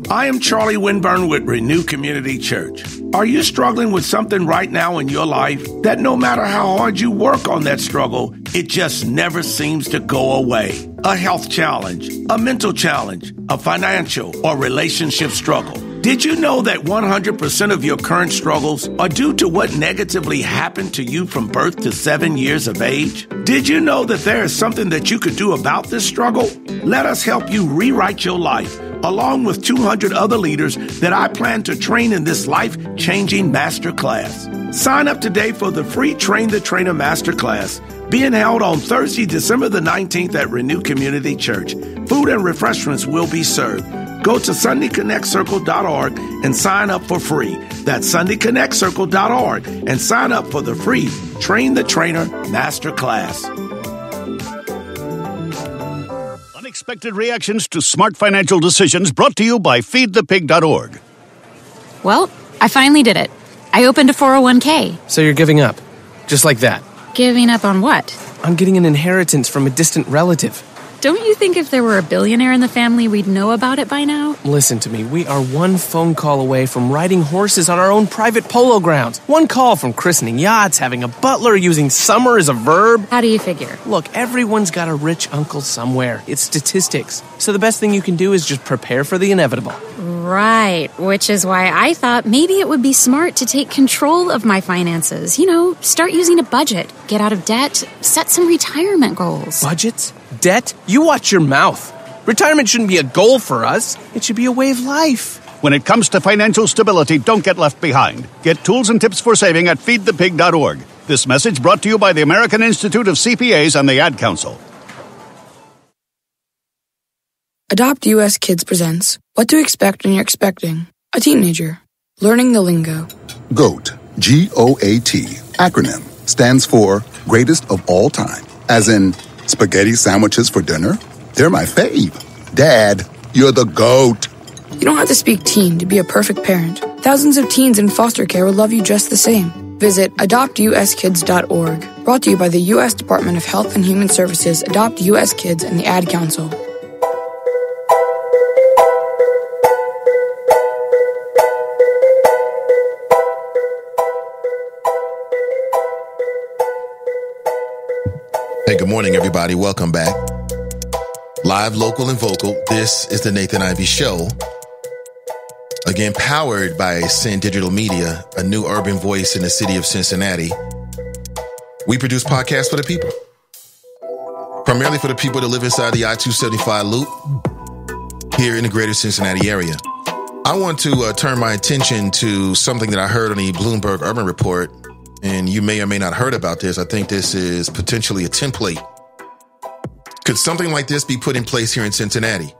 I am Charlie Winburn with Renew Community Church. Are you struggling with something right now in your life that no matter how hard you work on that struggle, it just never seems to go away? A health challenge, a mental challenge, a financial or relationship struggle. Did you know that 100% of your current struggles are due to what negatively happened to you from birth to 7 years of age? Did you know that there is something that you could do about this struggle? Let us help you rewrite your life, along with 200 other leaders that I plan to train in this life-changing masterclass. Sign up today for the free Train the Trainer Masterclass, being held on Thursday, December the 19th at Renew Community Church. Food and refreshments will be served. Go to SundayConnectCircle.org and sign up for free. That's SundayConnectCircle.org and sign up for the free Train the Trainer Masterclass. Unexpected reactions to smart financial decisions brought to you by feedthepig.org. Well, I finally did it. I opened a 401k. So you're giving up? Just like that? Giving up on what? On getting an inheritance from a distant relative. Don't you think if there were a billionaire in the family, we'd know about it by now? Listen to me. We are one phone call away from riding horses on our own private polo grounds. One call from christening yachts, having a butler, using summer as a verb. How do you figure? Look, everyone's got a rich uncle somewhere. It's statistics. So the best thing you can do is just prepare for the inevitable. Right, which is why I thought maybe it would be smart to take control of my finances. You know, start using a budget, get out of debt, set some retirement goals. Budgets? Debt? You watch your mouth. Retirement shouldn't be a goal for us. It should be a way of life. When it comes to financial stability, don't get left behind. Get tools and tips for saving at feedthepig.org. This message brought to you by the American Institute of CPAs and the Ad Council. Adopt US Kids presents What to Expect When You're Expecting a Teenager. Learning the lingo. GOAT, G-O-A-T, acronym, stands for Greatest of All Time. As in, spaghetti sandwiches for dinner? They're my fave. Dad, you're the GOAT. You don't have to speak teen to be a perfect parent. Thousands of teens in foster care will love you just the same. Visit adoptuskids.org. Brought to you by the U.S. Department of Health and Human Services, Adopt U.S. Kids, and the Ad Council. Hey, good morning, everybody. Welcome back. Live, local, and vocal. This is the Nathan Ivey Show. Again, powered by Sin Digital Media, a new urban voice in the city of Cincinnati. We produce podcasts for the people. Primarily for the people that live inside the I-275 loop here in the greater Cincinnati area. I want to turn my attention to something that I heard on the Bloomberg Urban Report. And you may or may not heard about this. I think this is potentially a template. Could something like this be put in place here in Cincinnati?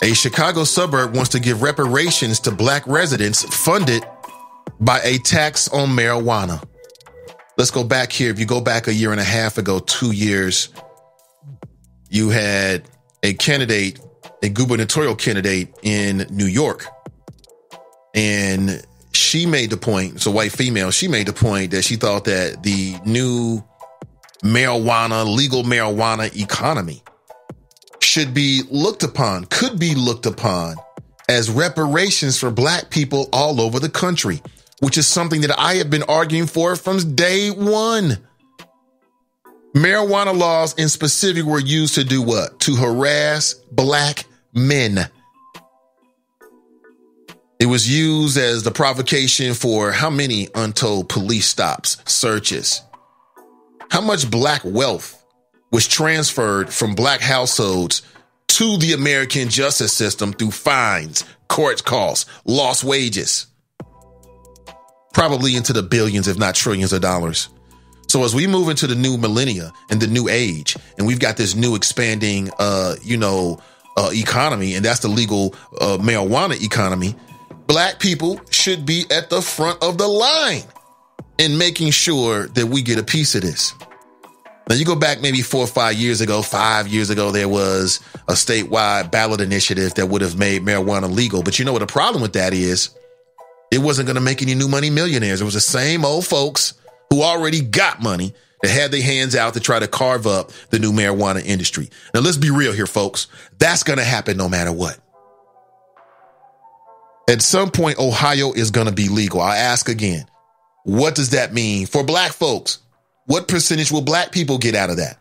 A Chicago suburb wants to give reparations to black residents funded by a tax on marijuana. Let's go back here. If you go back a year and a half ago, 2 years, you had a candidate, a gubernatorial candidate in New York. And she made the point, it's a white female, she made the point that she thought that the new legal marijuana economy should be looked upon, could be looked upon as reparations for black people all over the country, which is something that I have been arguing for from day one. Marijuana laws in specific were used to do what? To harass black men. It was used as the provocation for how many untold police stops, searches, how much black wealth was transferred from black households to the American justice system through fines, court costs, lost wages. Probably into the billions, if not trillions of dollars. So as we move into the new millennia and the new age, and we've got this new expanding, economy, and that's the legal marijuana economy, black people should be at the front of the line in making sure that we get a piece of this. Now, you go back maybe 4 or 5 years ago, there was a statewide ballot initiative that would have made marijuana legal. But you know what the problem with that is? It wasn't going to make any new money millionaires. It was the same old folks who already got money that had their hands out to try to carve up the new marijuana industry. Now, let's be real here, folks. That's going to happen no matter what. At some point, Ohio is going to be legal. I ask again, what does that mean for black folks? What percentage will black people get out of that?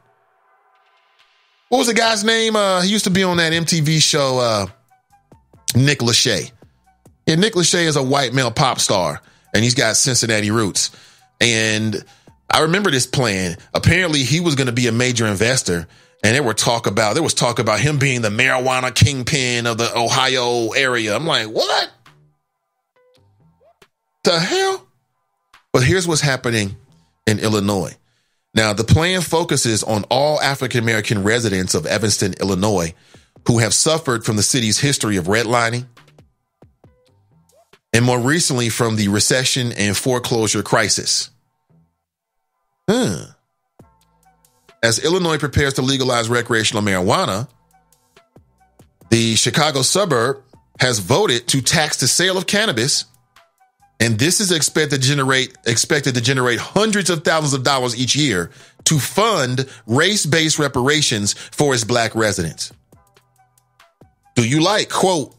What was the guy's name? He used to be on that MTV show, Nick Lachey. Yeah, Nick Lachey is a white male pop star, and he's got Cincinnati roots. And I remember this plan. Apparently, he was going to be a major investor, and there was talk about him being the marijuana kingpin of the Ohio area. I'm like, what the hell? But here's what's happening in Illinois. Now, the plan focuses on all African-American residents of Evanston, Illinois, who have suffered from the city's history of redlining, and more recently from the recession and foreclosure crisis. As Illinois prepares to legalize recreational marijuana, the Chicago suburb has voted to tax the sale of cannabis, and this is expected to generate hundreds of thousands of dollars each year to fund race-based reparations for its black residents. Do you like, quote,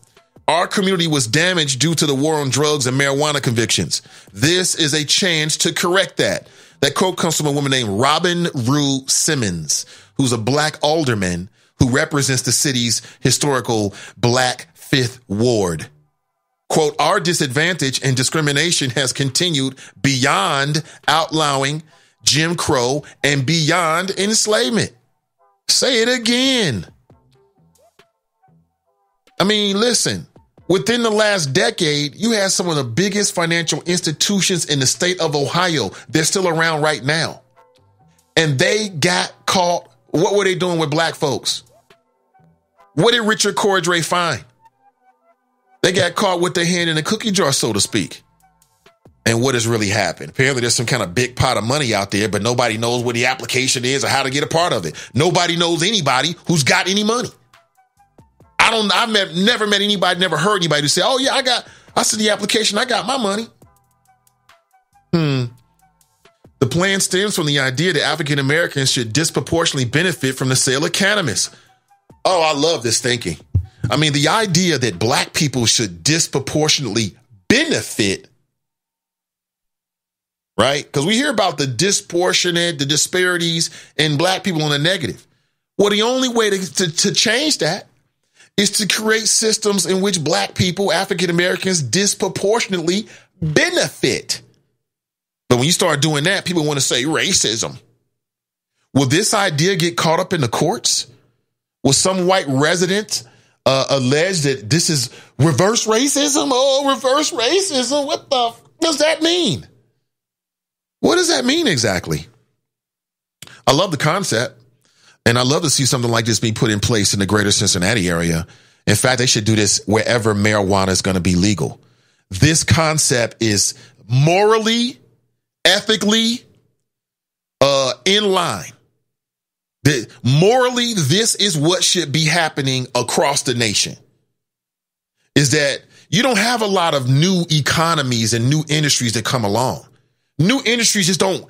our community was damaged due to the war on drugs and marijuana convictions. This is a chance to correct that. That quote comes from a woman named Robin Rue Simmons, who's a black alderman who represents the city's historical Black Fifth Ward. Quote, our disadvantage and discrimination has continued beyond outlawing, Jim Crow, and beyond enslavement. Say it again. I mean, listen. Within the last decade, you had some of the biggest financial institutions in the state of Ohio. They're still around right now. And they got caught. What were they doing with black folks? What did Richard Cordray find? They got caught with their hand in a cookie jar, so to speak. And what has really happened? Apparently there's some kind of big pot of money out there, but nobody knows what the application is or how to get a part of it. Nobody knows anybody who's got any money. I've never met anybody, never heard anybody who say, oh yeah, I see the application, I got my money. The plan stems from the idea that African Americans should disproportionately benefit from the sale of cannabis. Oh, I love this thinking. I mean, the idea that black people should disproportionately benefit, right? Because we hear about the disparities in black people on the negative. Well, the only way to change that is to create systems in which black people, African Americans, disproportionately benefit. But when you start doing that, people want to say racism. Will this idea get caught up in the courts? Will some white resident allege that this is reverse racism? Oh, reverse racism. What the does that mean? What does that mean exactly? I love the concept. And I love to see something like this be put in place in the greater Cincinnati area. In fact, they should do this wherever marijuana is going to be legal. This concept is morally, ethically, in line. Morally, this is what should be happening across the nation. Is that you don't have a lot of new economies and new industries that come along. New industries just don't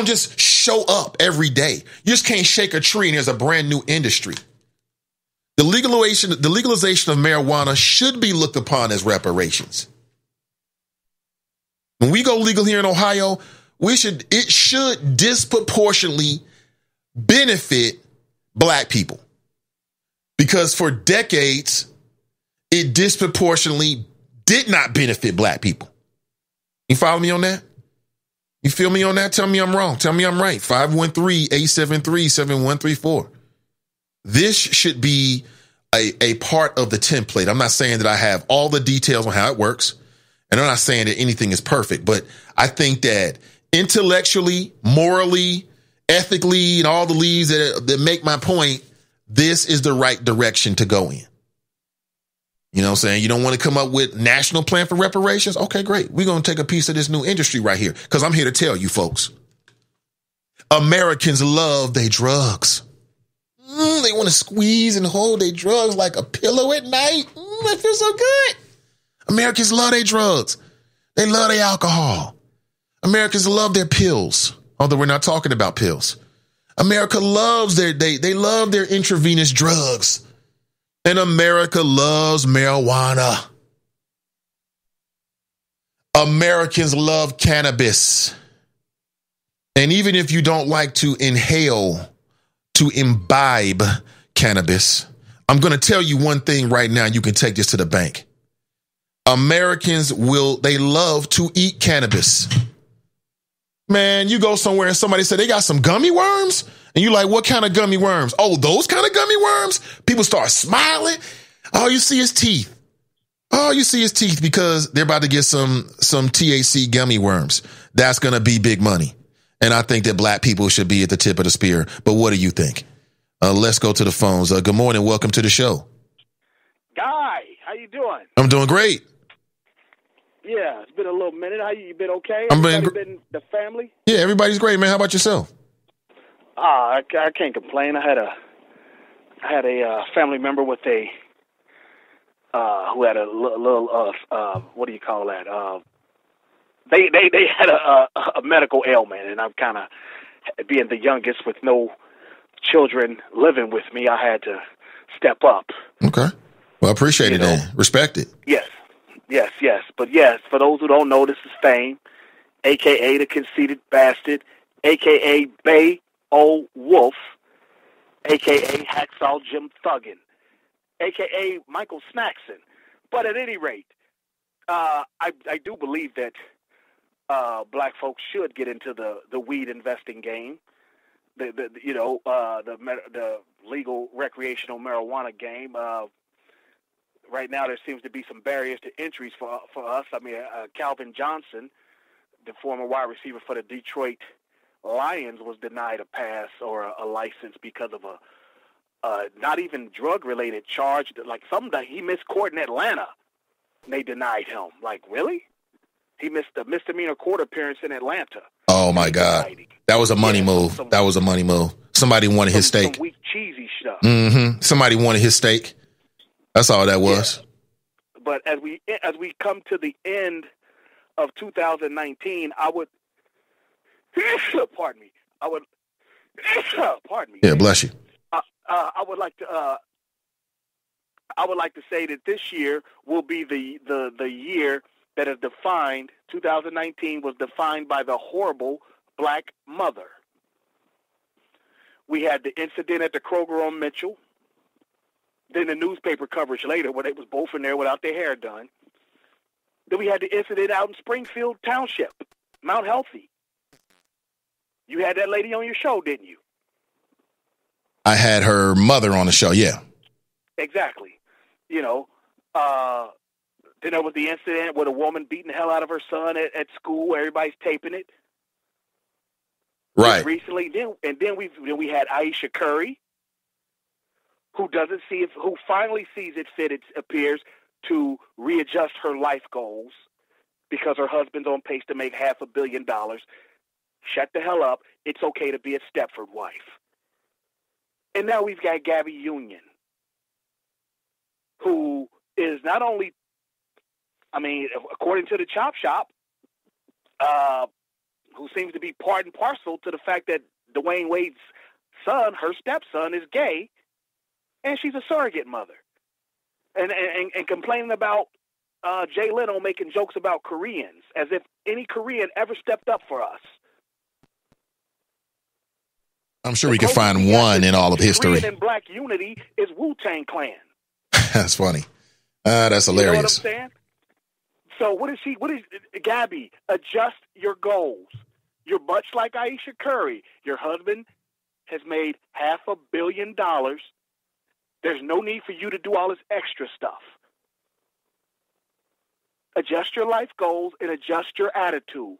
just show up every day. You just can't shake a tree and there's a brand new industry. The legalization of marijuana should be looked upon as reparations. When we go legal here in Ohio, it should disproportionately benefit black people. Because for decades, it disproportionately did not benefit black people. You follow me on that? You feel me on that? Tell me I'm wrong. Tell me I'm right. 513-873-7134. This should be a part of the template. I'm not saying that I have all the details on how it works, and I'm not saying that anything is perfect, but I think that intellectually, morally, ethically, and all the leads that make my point, this is the right direction to go in. You know what I'm saying? You don't want to come up with national plan for reparations? Okay, great. We're going to take a piece of this new industry right here, because I'm here to tell you folks, Americans love their drugs. They want to squeeze and hold their drugs like a pillow at night. It feels so good. Americans love their drugs. They love their alcohol. Americans love their pills, although we're not talking about pills. America loves they love their intravenous drugs. And America loves marijuana. Americans love cannabis. And even if you don't like to inhale, to imbibe cannabis, I'm going to tell you one thing right now. You can take this to the bank. Americans they love to eat cannabis. Man, you go somewhere and somebody said they got some gummy worms. And you're like, what kind of gummy worms? Oh, those kind of gummy worms? People start smiling. All you see is teeth. All you see is teeth, because they're about to get some THC gummy worms. That's going to be big money. And I think that black people should be at the tip of the spear. But what do you think? Let's go to the phones. Good morning. Welcome to the show. Guy, how you doing? I'm doing great. Yeah, it's been a little minute. How you been? Okay? Been the family? Yeah, everybody's great, man. How about yourself? I can't complain. I had a family member with who had a little what do you call that? They had a medical ailment, and I'm kind of, being the youngest with no children living with me, I had to step up. Okay. Well, I appreciate it, man. Respect it. Yes. But yes, for those who don't know, this is Fame, a.k.a. the conceited bastard, a.k.a. Bay O. Wolf, a.k.a. Hacksaw Jim Thuggin, a.k.a. Michael Snackson. But at any rate, I do believe that black folks should get into the weed investing game, the legal recreational marijuana game. Right now, there seems to be some barriers to entries for us. I mean, Calvin Johnson, the former wide receiver for the Detroit Lions, was denied a pass or a license because of a not even drug-related charge. Like he missed court in Atlanta, and they denied him. Like, really? He missed a misdemeanor court appearance in Atlanta. Oh my God, that was a money move. That was a money move. Somebody wanted his steak. Some weak, cheesy stuff. Mm-hmm. Somebody wanted his steak. That's all that was. Yeah. But as we come to the end of 2019, I would pardon me. Yeah, bless you. I would like to say that this year will be the year that is defined. 2019 was defined by the horrible black mother. We had the incident at the Kroger on Mitchell. Then the newspaper coverage later where they was both in there without their hair done. Then we had the incident out in Springfield Township, Mount Healthy. You had that lady on your show, didn't you? I had her mother on the show, yeah. Exactly. Then there was the incident with a woman beating the hell out of her son at school. Everybody's taping it. Right. Recently, then we had Aisha Curry, who finally sees it fit, it appears, to readjust her life goals because her husband's on pace to make $500 million. Shut the hell up. It's okay to be a Stepford wife. And now we've got Gabby Union, who is not only, according to the Chop Shop, who seems to be part and parcel to the fact that Dwayne Wade's son, her stepson, is gay, and she's a surrogate mother. And complaining about Jay Leno making jokes about Koreans, as if any Korean ever stepped up for us. I'm sure we can find one in all of history. Korean and black unity is Wu-Tang Clan. That's funny. That's hilarious. You know what I'm saying? So what is Gabby, adjust your goals. You're much like Aisha Curry. Your husband has made $500 million. There's no need for you to do all this extra stuff. Adjust your life goals and adjust your attitude.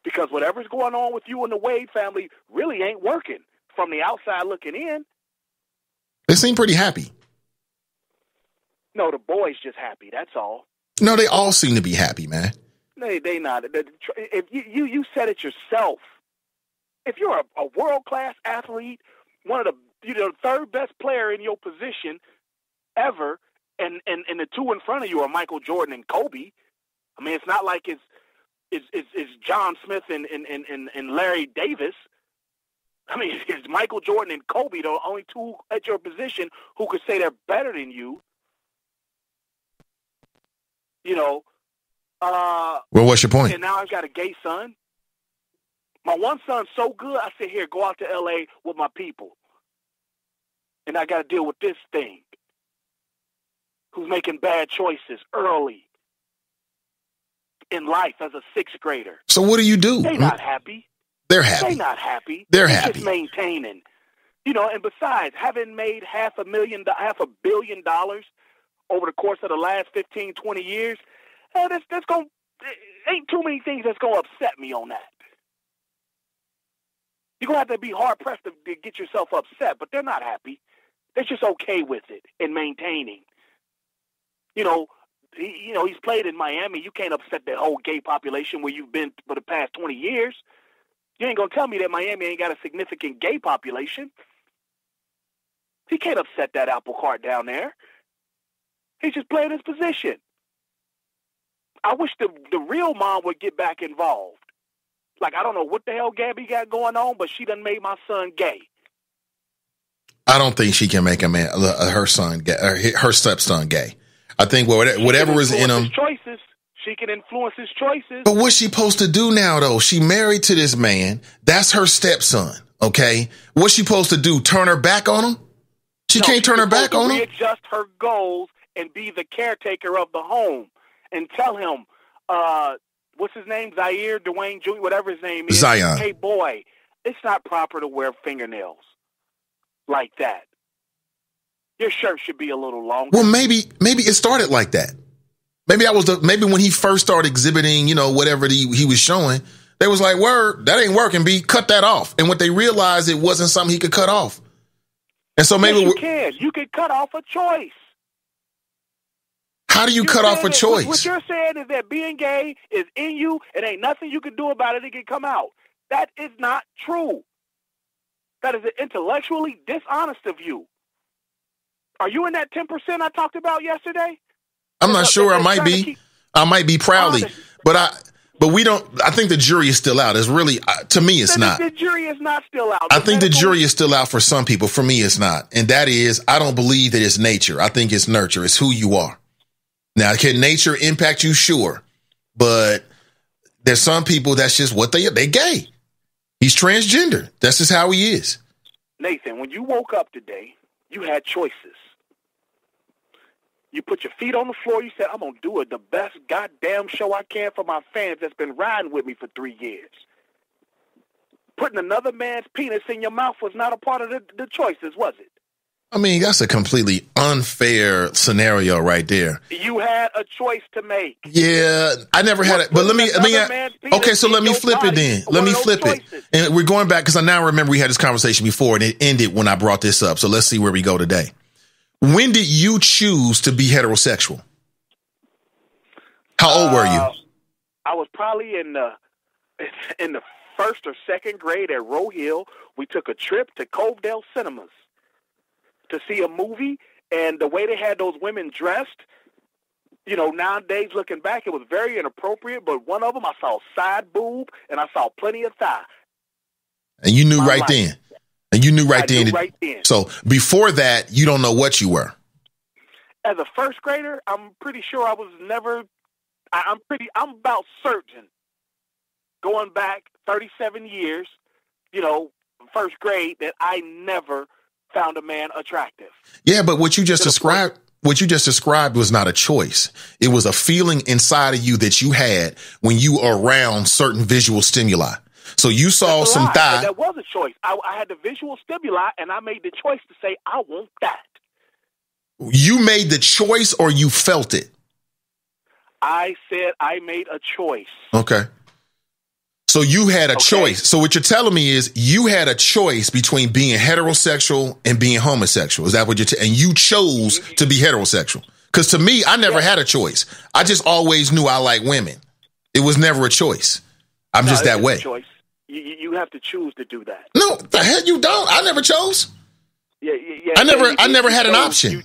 Because whatever's going on with you and the Wade family really ain't working from the outside looking in. They seem pretty happy. No, the boy's just happy. That's all. No, they all seem to be happy, man. They not. If you said it yourself. If you're a world-class athlete, one of the third best player in your position ever, and the two in front of you are Michael Jordan and Kobe. I mean, it's not like it's John Smith and Larry Davis. I mean, it's Michael Jordan and Kobe, the only two at your position who could say they're better than you. Well, what's your point? And now I've got a gay son. My one son's so good, I said, here, go out to L.A. with my people. And I got to deal with this thing who's making bad choices early in life as a sixth grader. So what do you do? They're not happy. They're happy. They're not happy. They're happy. Just maintaining. And besides, having made $500 million over the course of the last 15, 20 years, ain't too many things that's going to upset me on that. You're going to have to be hard-pressed to get yourself upset, but they're not happy. They're just okay with it and maintaining. He's played in Miami. You can't upset the whole gay population where you've been for the past 20 years. You ain't going to tell me that Miami ain't got a significant gay population. He can't upset that apple cart down there. He's just playing his position. I wish the real mom would get back involved. Like, I don't know what the hell Gabby got going on, but she done made my son gay. I don't think she can make her son gay, or her stepson gay. I think whatever is in him. She can influence his choices. But what's she supposed to do now, though? She married to this man. That's her stepson. Okay, what's she supposed to do? Turn her back on him? She can't turn her back on him. Readjust her goals and be the caretaker of the home, and tell him, what's his name? Zaire, Dwayne Jr., whatever his name is. Zion. Hey, boy, it's not proper to wear fingernails like that. Your shirt should be a little longer. Well, maybe it started like that. Maybe when he first started exhibiting, whatever he was showing, they was like, word, that ain't working, B, cut that off. And what they realized, it wasn't something he could cut off. And so maybe you can cut off a choice. How do you cut off a choice? What you're saying is that being gay is in you and ain't nothing you can do about it. It can come out. That is not true. That is intellectually dishonest of you. Are you in that 10% I talked about yesterday? I'm not sure. I might be. I might be proudly, but we don't. I think the jury is still out. It's really, to me, it's not. The jury is not still out. I think the jury is still out for some people. For me, it's not. And that is, I don't believe that it's nature. I think it's nurture. It's who you are. Now, can nature impact you? Sure. But there's some people that's just what they gay. He's transgender. That's just how he is. Nathan, when you woke up today, you had choices. You put your feet on the floor. You said, I'm going to do the best goddamn show I can for my fans that's been riding with me for 3 years. Putting another man's penis in your mouth was not a part of the choices, was it? I mean, that's a completely unfair scenario right there. You had a choice to make. Yeah, I never had it. But let me okay, so let me flip it then. Let me flip it. And we're going back because I now remember we had this conversation before and it ended when I brought this up. So let's see where we go today. When did you choose to be heterosexual? How old were you? I was probably in the first or second grade at Roe Hill. We took a trip to Covedale Cinemas to see a movie, and the way they had those women dressed, nowadays looking back, it was very inappropriate, but one of them I saw side boob, and I saw plenty of thigh. And you knew right then. And you knew right then. So before that, you don't know what you were. As a first grader, I'm pretty sure I was never, I'm about certain, going back 37 years, first grade, that I never found a man attractive. Yeah, but what you just described was not a choice. It was a feeling inside of you that you had when you were around certain visual stimuli. So you saw some thigh. That was a choice. I had the visual stimuli, and I made the choice to say, I want that. You made the choice or you felt it? I said I made a choice. Okay. So you had a choice. So what you're telling me is you had a choice between being heterosexual and being homosexual. Is that what you're and you chose to be heterosexual? Because to me, I never had a choice. I just always knew I like women. It was never a choice. I'm just that way. Choice. You have to choose to do that. No, the hell you don't. I never chose. Yeah. I never had an option.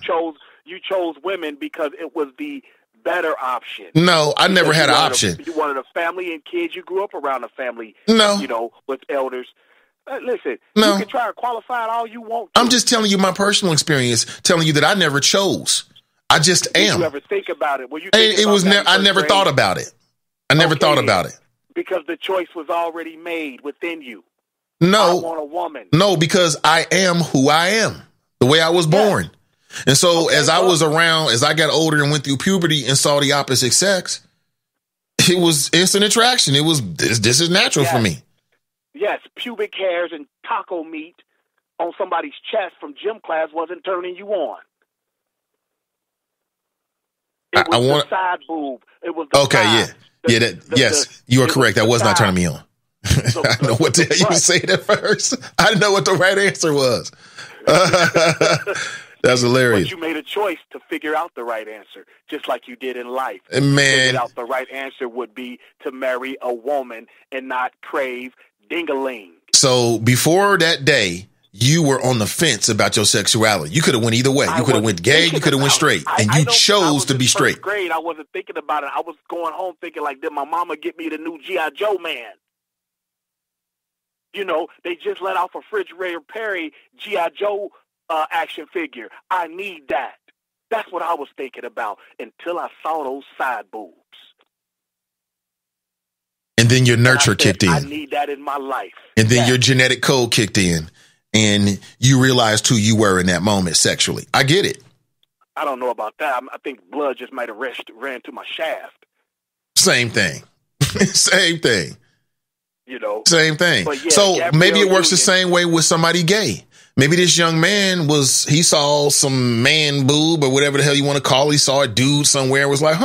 You chose women because it was the better option. No, I never had an option. You wanted a family and kids. You grew up around a family. No. You know, with elders. Listen, no. You can try to qualify it all you want to. I'm just telling you my personal experience, telling you that I never chose. I just am. Did you ever think about it? Were you I never thought about it. I never thought about it. Because the choice was already made within you. No. I want a woman. No, because I am who I am, the way I was born. And so as I was around, as I got older and went through puberty and saw the opposite sex, it was instant attraction. It was, this is natural for me. Yes, pubic hairs and taco meat on somebody's chest from gym class wasn't turning you on. It was the side boob. It was the side. Yes, you are correct. That was not turning me on. I know what the hell you were saying at first. I didn't know what the right answer was. That's hilarious. But you made a choice to figure out the right answer, just like you did in life. Man. Figured out the right answer would be to marry a woman and not crave ding-a-ling. So before that day, you were on the fence about your sexuality. You could have went either way. You could have went gay. You could have went straight. And you chose to be straight. First grade, I wasn't thinking about it. I was going home thinking, like, did my mama get me the new G.I. Joe man? You know, they just let off a Refrigerator Perry G.I. Joe action figure. I need that. That's what I was thinking about until I saw those side boobs. And then your nurture kicked in. I need that in my life. And then your genetic code kicked in. And you realized who you were in that moment sexually. I get it. I don't know about that. I think blood just might have ran to my shaft. Same thing. Same thing. You know. Same thing. Yeah, so Gabrielle maybe it works Union. the same way with somebody gay. Maybe this young man he saw some man boob or whatever the hell you want to call it. He saw a dude somewhere and was like,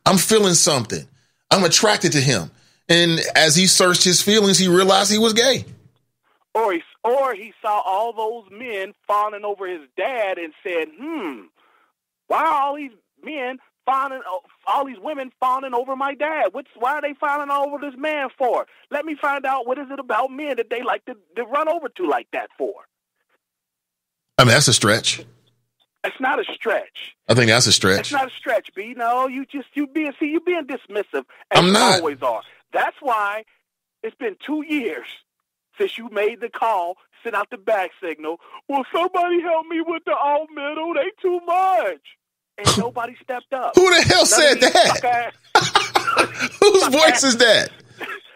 I'm feeling something. I'm attracted to him. And as he searched his feelings, he realized he was gay. Or he saw all those men fawning over his dad and said, why are all these men all these women fawning over my dad? Why are they fawning over this man for? Let me find out what is it about men that they like to run over to like that for. I mean, that's a stretch. It's not a stretch. I think that's a stretch. It's not a stretch, B. No, you being dismissive. I'm you not. Always are. That's why it's been 2 years since you made the call, sent out the back signal. Well, somebody help me with the alt middle. They too much. And nobody stepped up. Who the hell said that? Whose voice is that?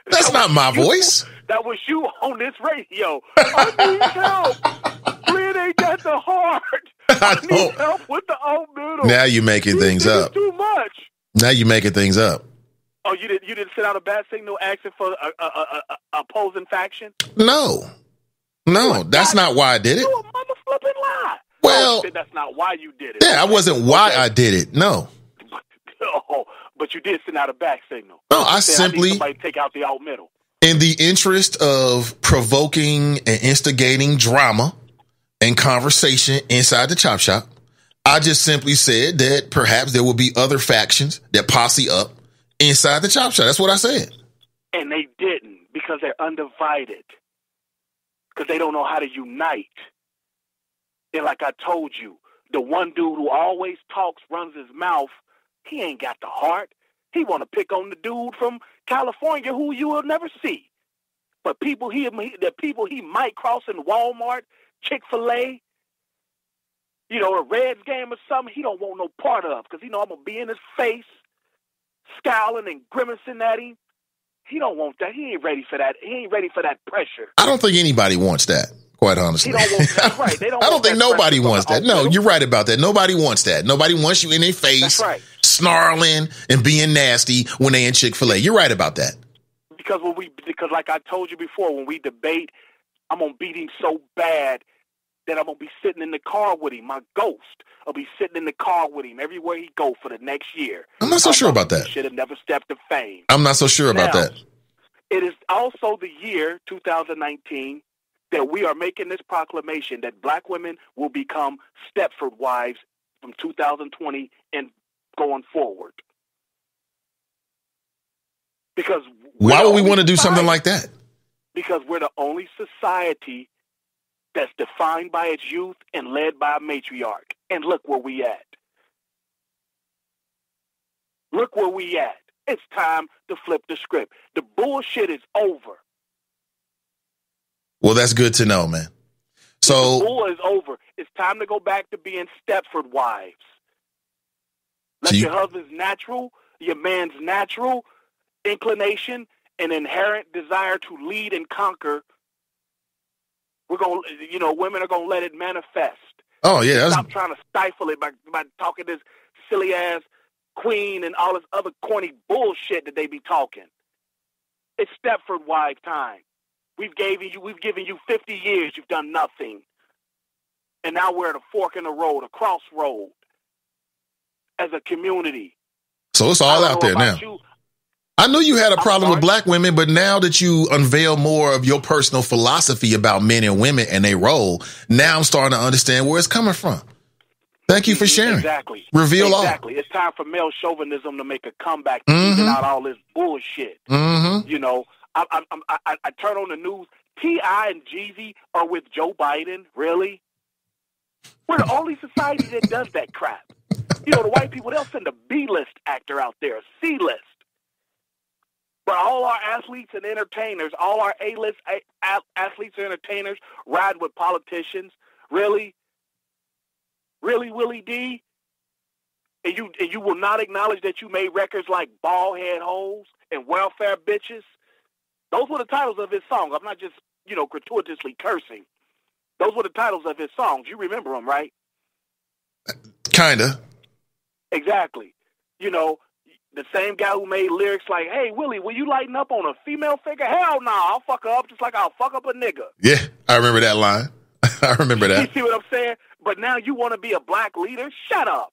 That's not my voice. That was you on this radio. I need help. It ain't that the heart. I need help with the alt middle. Now you're making things up. Too much. Now you're making things up. Oh, you didn't send out a bad signal asking for a opposing faction? No, that's not why I did it. You a mother flipping lie. Well, that's not why you did it. Yeah, I wasn't why I did it. No. But you did send out a back signal. No, I simply need somebody to take out the alt middle. In the interest of provoking and instigating drama and conversation inside the chop shop, I just simply said that perhaps there will be other factions that posse up inside the chop shop. That's what I said. And they didn't because they're undivided. Because they don't know how to unite. And like I told you, the one dude who always talks, runs his mouth, he ain't got the heart. He want to pick on the dude from California who you will never see. But the people he might cross in Walmart, Chick-fil-A, you know, a Reds game or something, he don't want no part of because, I'm going to be in his face, scowling and grimacing at him. He don't want that. He ain't ready for that. He ain't ready for that pressure. I don't think anybody wants that, quite honestly. He don't want that. Right. They don't I don't think nobody wants that. No, you're right about that. Nobody wants that. Nobody wants you in their face, snarling and being nasty when they in Chick-fil-A. You're right about that. Because like I told you before, when we debate, I'm going to beat him so bad that I'm going to be sitting in the car with him. My ghost will be sitting in the car with him everywhere he go for the next year. I'm not so sure about that. Should have never stepped to fame. I'm not so sure about that. It is also the year 2019 that we are making this proclamation that black women will become Stepford wives from 2020 and going forward. Because why would we want to do something like that? Because we're the only society that's defined by its youth and led by a matriarch. And look where we at. Look where we at. It's time to flip the script. The bullshit is over. Well, that's good to know, man. So the bull is over. It's time to go back to being Stepford wives. Let your husband's natural, your man's natural inclination and inherent desire to lead and conquer. We're going to, women are going to let it manifest. Oh, yeah. Stop trying to stifle it by talking this silly ass queen and all this other corny bullshit that they be talking. It's Stepford wife time. We've given you 50 years. You've done nothing. And now we're at a fork in the road, a crossroad as a community. So it's all out there now. I knew you had a problem with black women, but now that you unveil more of your personal philosophy about men and women and their role, now I'm starting to understand where it's coming from. Thank you for sharing. Exactly. Reveal all. Exactly. It's time for male chauvinism to make a comeback to even out all this bullshit. Mm-hmm. I turn on the news. T.I. and Jeezy are with Joe Biden. Really? We're the only society that does that crap. The white people, they'll send a B-list actor out there, a C-list. But all our athletes and entertainers, all our A-list athletes and entertainers ride with politicians. Really? Really, Willie D? And you will not acknowledge that you made records like Bald Head Hoes and Welfare Bitches? Those were the titles of his songs. I'm not just, gratuitously cursing. Those were the titles of his songs. You remember them, right? Kinda. Exactly. The same guy who made lyrics like, hey, Willie, will you lighten up on a female figure? Hell no, I'll fuck her up just like I'll fuck up a nigga. Yeah, I remember that line. I remember that. You see what I'm saying? But now you want to be a black leader? Shut up.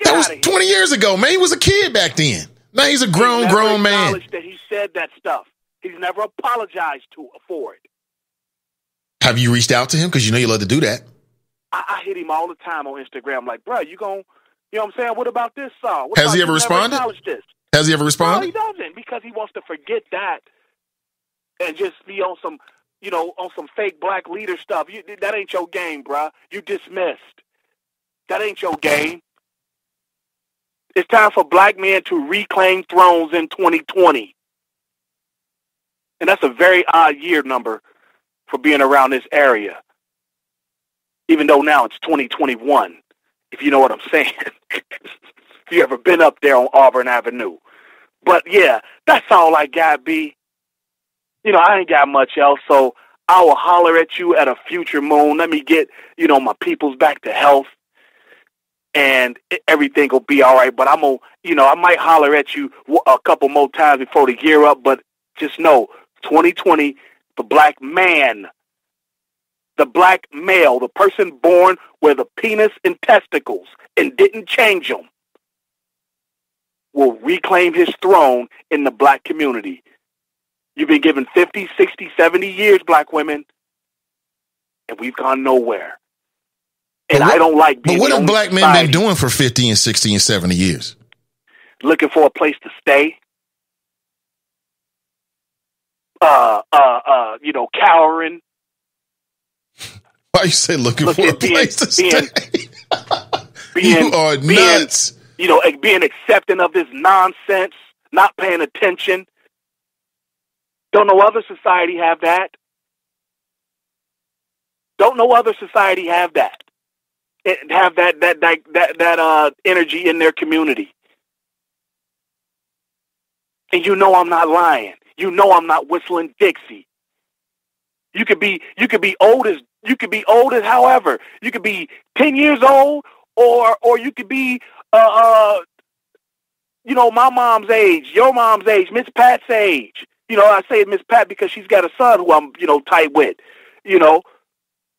That was 20 years ago, man. He was a kid back then. Now he's a grown man. He never acknowledged that he said that stuff. He's never apologized for it. Have you reached out to him? Because you love to do that. I hit him all the time on Instagram like, bro, you know what I'm saying? What about this song? Has he ever responded? Has he ever responded? No, he doesn't, because he wants to forget that and just be on some, on some fake black leader stuff. That ain't your game, bro. You dismissed. That ain't your game. It's time for black men to reclaim thrones in 2020. And that's a very odd year number for being around this area. Even though now it's 2021, if you know what I'm saying. If you ever been up there on Auburn Avenue. But yeah, that's all I got, B. I ain't got much else, so I will holler at you at a future moon. Let me get, my peoples back to health, and everything will be all right. But I'm going to, I might holler at you a couple more times before the gear up, but just know, 2020, the black man, the black male, the person born with a penis and testicles and didn't change them, will reclaim his throne in the black community. You've been given 50, 60, 70 years, black women, and we've gone nowhere. And I don't like being. But what have black men been doing for 50 and 60 and 70 years? Looking for a place to stay. Cowering. Why you say looking for a place to stay? You are nuts. Being accepting of this nonsense, not paying attention. Don't no other society have that. Don't no other society have that. Have that energy in their community. And I'm not lying. I'm not whistling Dixie. You could be old as however. You could be 10 years old, or you could be my mom's age, your mom's age, Miss Pat's age. You know, I say Miss Pat because she's got a son who I'm, tight with,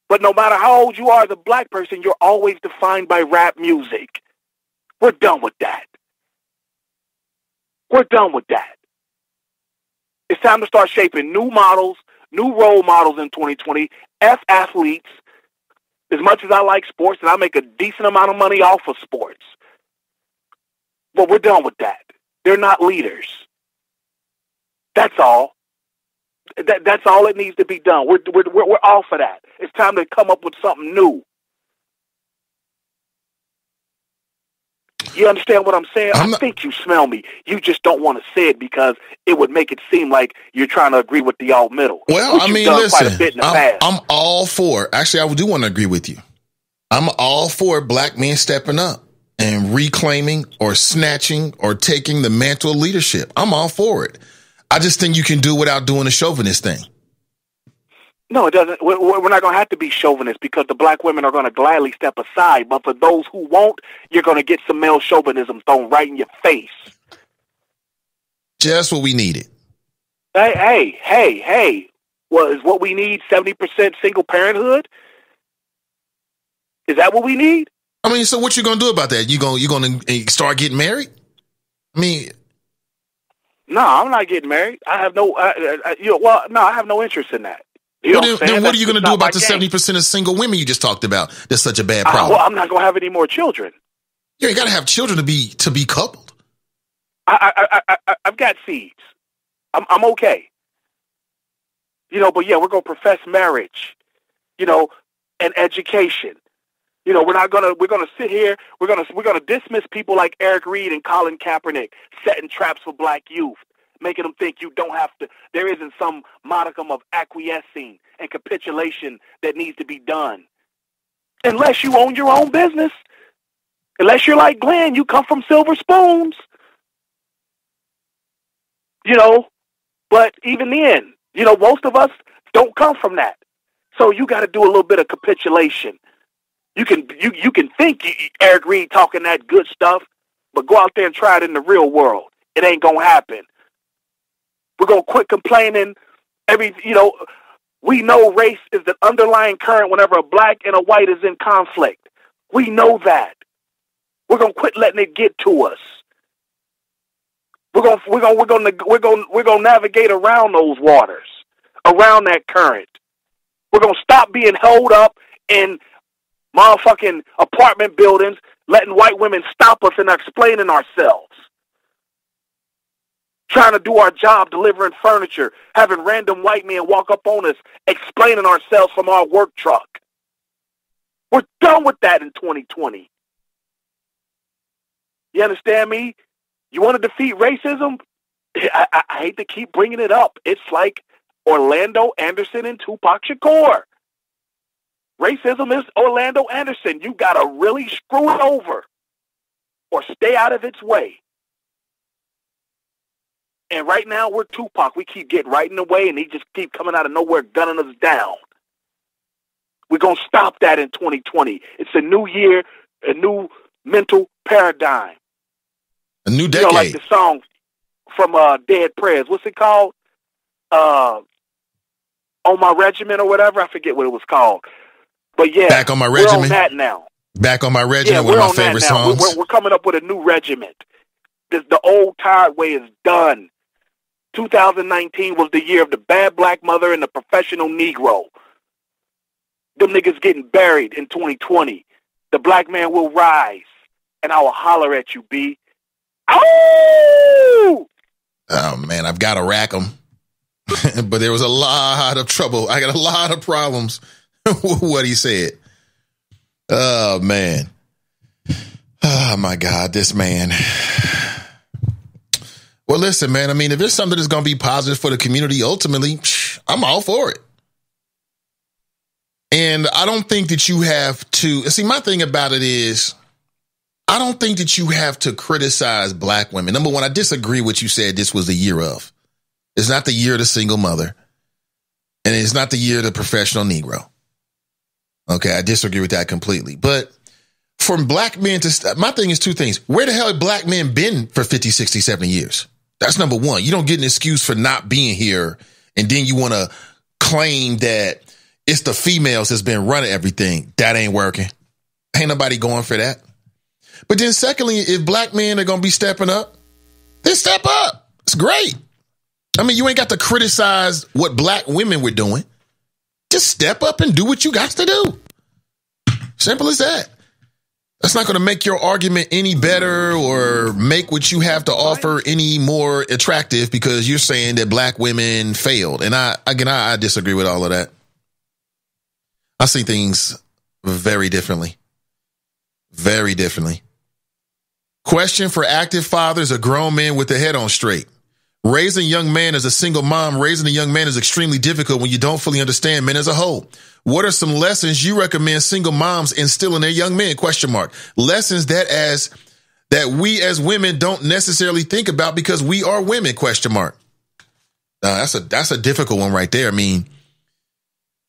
But no matter how old you are as a black person, you're always defined by rap music. We're done with that. We're done with that. It's time to start shaping new models, new role models in 2020, F athletes. As much as I like sports, and I make a decent amount of money off of sports. But we're done with that. They're not leaders. That's all. That's all that needs to be done. We're off of that. It's time to come up with something new. You understand what I'm saying? I think you smell me. You just don't want to say it because it would make it seem like you're trying to agree with the alt middle. Well, I mean, listen, I'm all for, actually, I do want to agree with you. I'm all for black men stepping up and reclaiming or snatching or taking the mantle of leadership. I'm all for it. I just think you can do without doing the chauvinist thing. No, it doesn't. We're not going to have to be chauvinists because the black women are going to gladly step aside. But for those who won't, you're going to get some male chauvinism thrown right in your face. Just what we needed. Hey. Well, is what we need 70% single parenthood? Is that what we need? I mean, so what you going to do about that? You going to start getting married? I mean... No, I'm not getting married. I have no, I have no interest in that. Then what are you going to do about the 70% of single women you just talked about? That's such a bad problem. Well, I'm not going to have any more children. Yeah, you got to have children to be coupled. I've got seeds. I'm okay. But yeah, we're going to profess marriage, and education. We're going to sit here. We're going to dismiss people like Eric Reed and Colin Kaepernick setting traps for black youth, making them think you don't have to. There isn't some modicum of acquiescing and capitulation that needs to be done. Unless you own your own business. Unless you're like Glenn, you come from silver spoons. But even then, most of us don't come from that. So you got to do a little bit of capitulation. You can think Eric Reed talking that good stuff, but go out there and try it in the real world. It ain't gonna happen. We're gonna quit complaining. We know race is the underlying current whenever a black and a white is in conflict. We know that. We're gonna quit letting it get to us. We're gonna navigate around those waters, around that current. We're gonna stop being held up in motherfucking apartment buildings, letting white women stop us and explaining ourselves. Trying to do our job, delivering furniture, having random white men walk up on us, explaining ourselves from our work truck. We're done with that in 2020. You understand me? You want to defeat racism? I hate to keep bringing it up. It's like Orlando Anderson and Tupac Shakur. Racism is Orlando Anderson. You got to really screw it over or stay out of its way. And right now, we're Tupac. We keep getting right in the way, and he just keep coming out of nowhere, gunning us down. We're going to stop that in 2020. It's a new year, a new mental paradigm. A new decade. Like the song from Dead Prayers. What's it called? On My Regiment or whatever. I forget what it was called. But yeah, Back on My Regiment. We're on that now. Back on My Regiment, one of my favorite songs. We're coming up with a new regiment. The old tired way is done. 2019 was the year of the bad black mother and the professional Negro. Them niggas getting buried in 2020. The black man will rise, and I will holler at you, B. Oh! Oh, man, I've got to rack them. But there was a lot of trouble. I got a lot of problems with what he said. Oh, man. Oh, my God, this man. Well, listen, man, I mean, if there's something that's going to be positive for the community, ultimately, I'm all for it. And I don't think that you have to, see, my thing about it is, I don't think that you have to criticize black women. Number one, I disagree with what you said this was the year of. It's not the year of the single mother. And it's not the year of the professional Negro. Okay, I disagree with that completely. But from black men to, my thing is two things. Where the hell have black men been for 50, 60, 70 years? That's number one. You don't get an excuse for not being here, and then you want to claim that it's the females that's been running everything. That ain't working. Ain't nobody going for that. But then secondly, if black men are going to be stepping up, then step up. It's great. I mean, you ain't got to criticize what black women were doing. Just step up and do what you got to do. Simple as that. That's not going to make your argument any better or make what you have to offer any more attractive because you're saying that black women failed. And I disagree with all of that. I see things very differently. Very differently. Question for active fathers, a grown man with the head on straight. Raising a young man as a single mom, raising a young man is extremely difficult when you don't fully understand men as a whole. What are some lessons you recommend single moms instill in their young men? Question mark. Lessons that we as women don't necessarily think about because we are women? Question mark. That's a difficult one right there. I mean,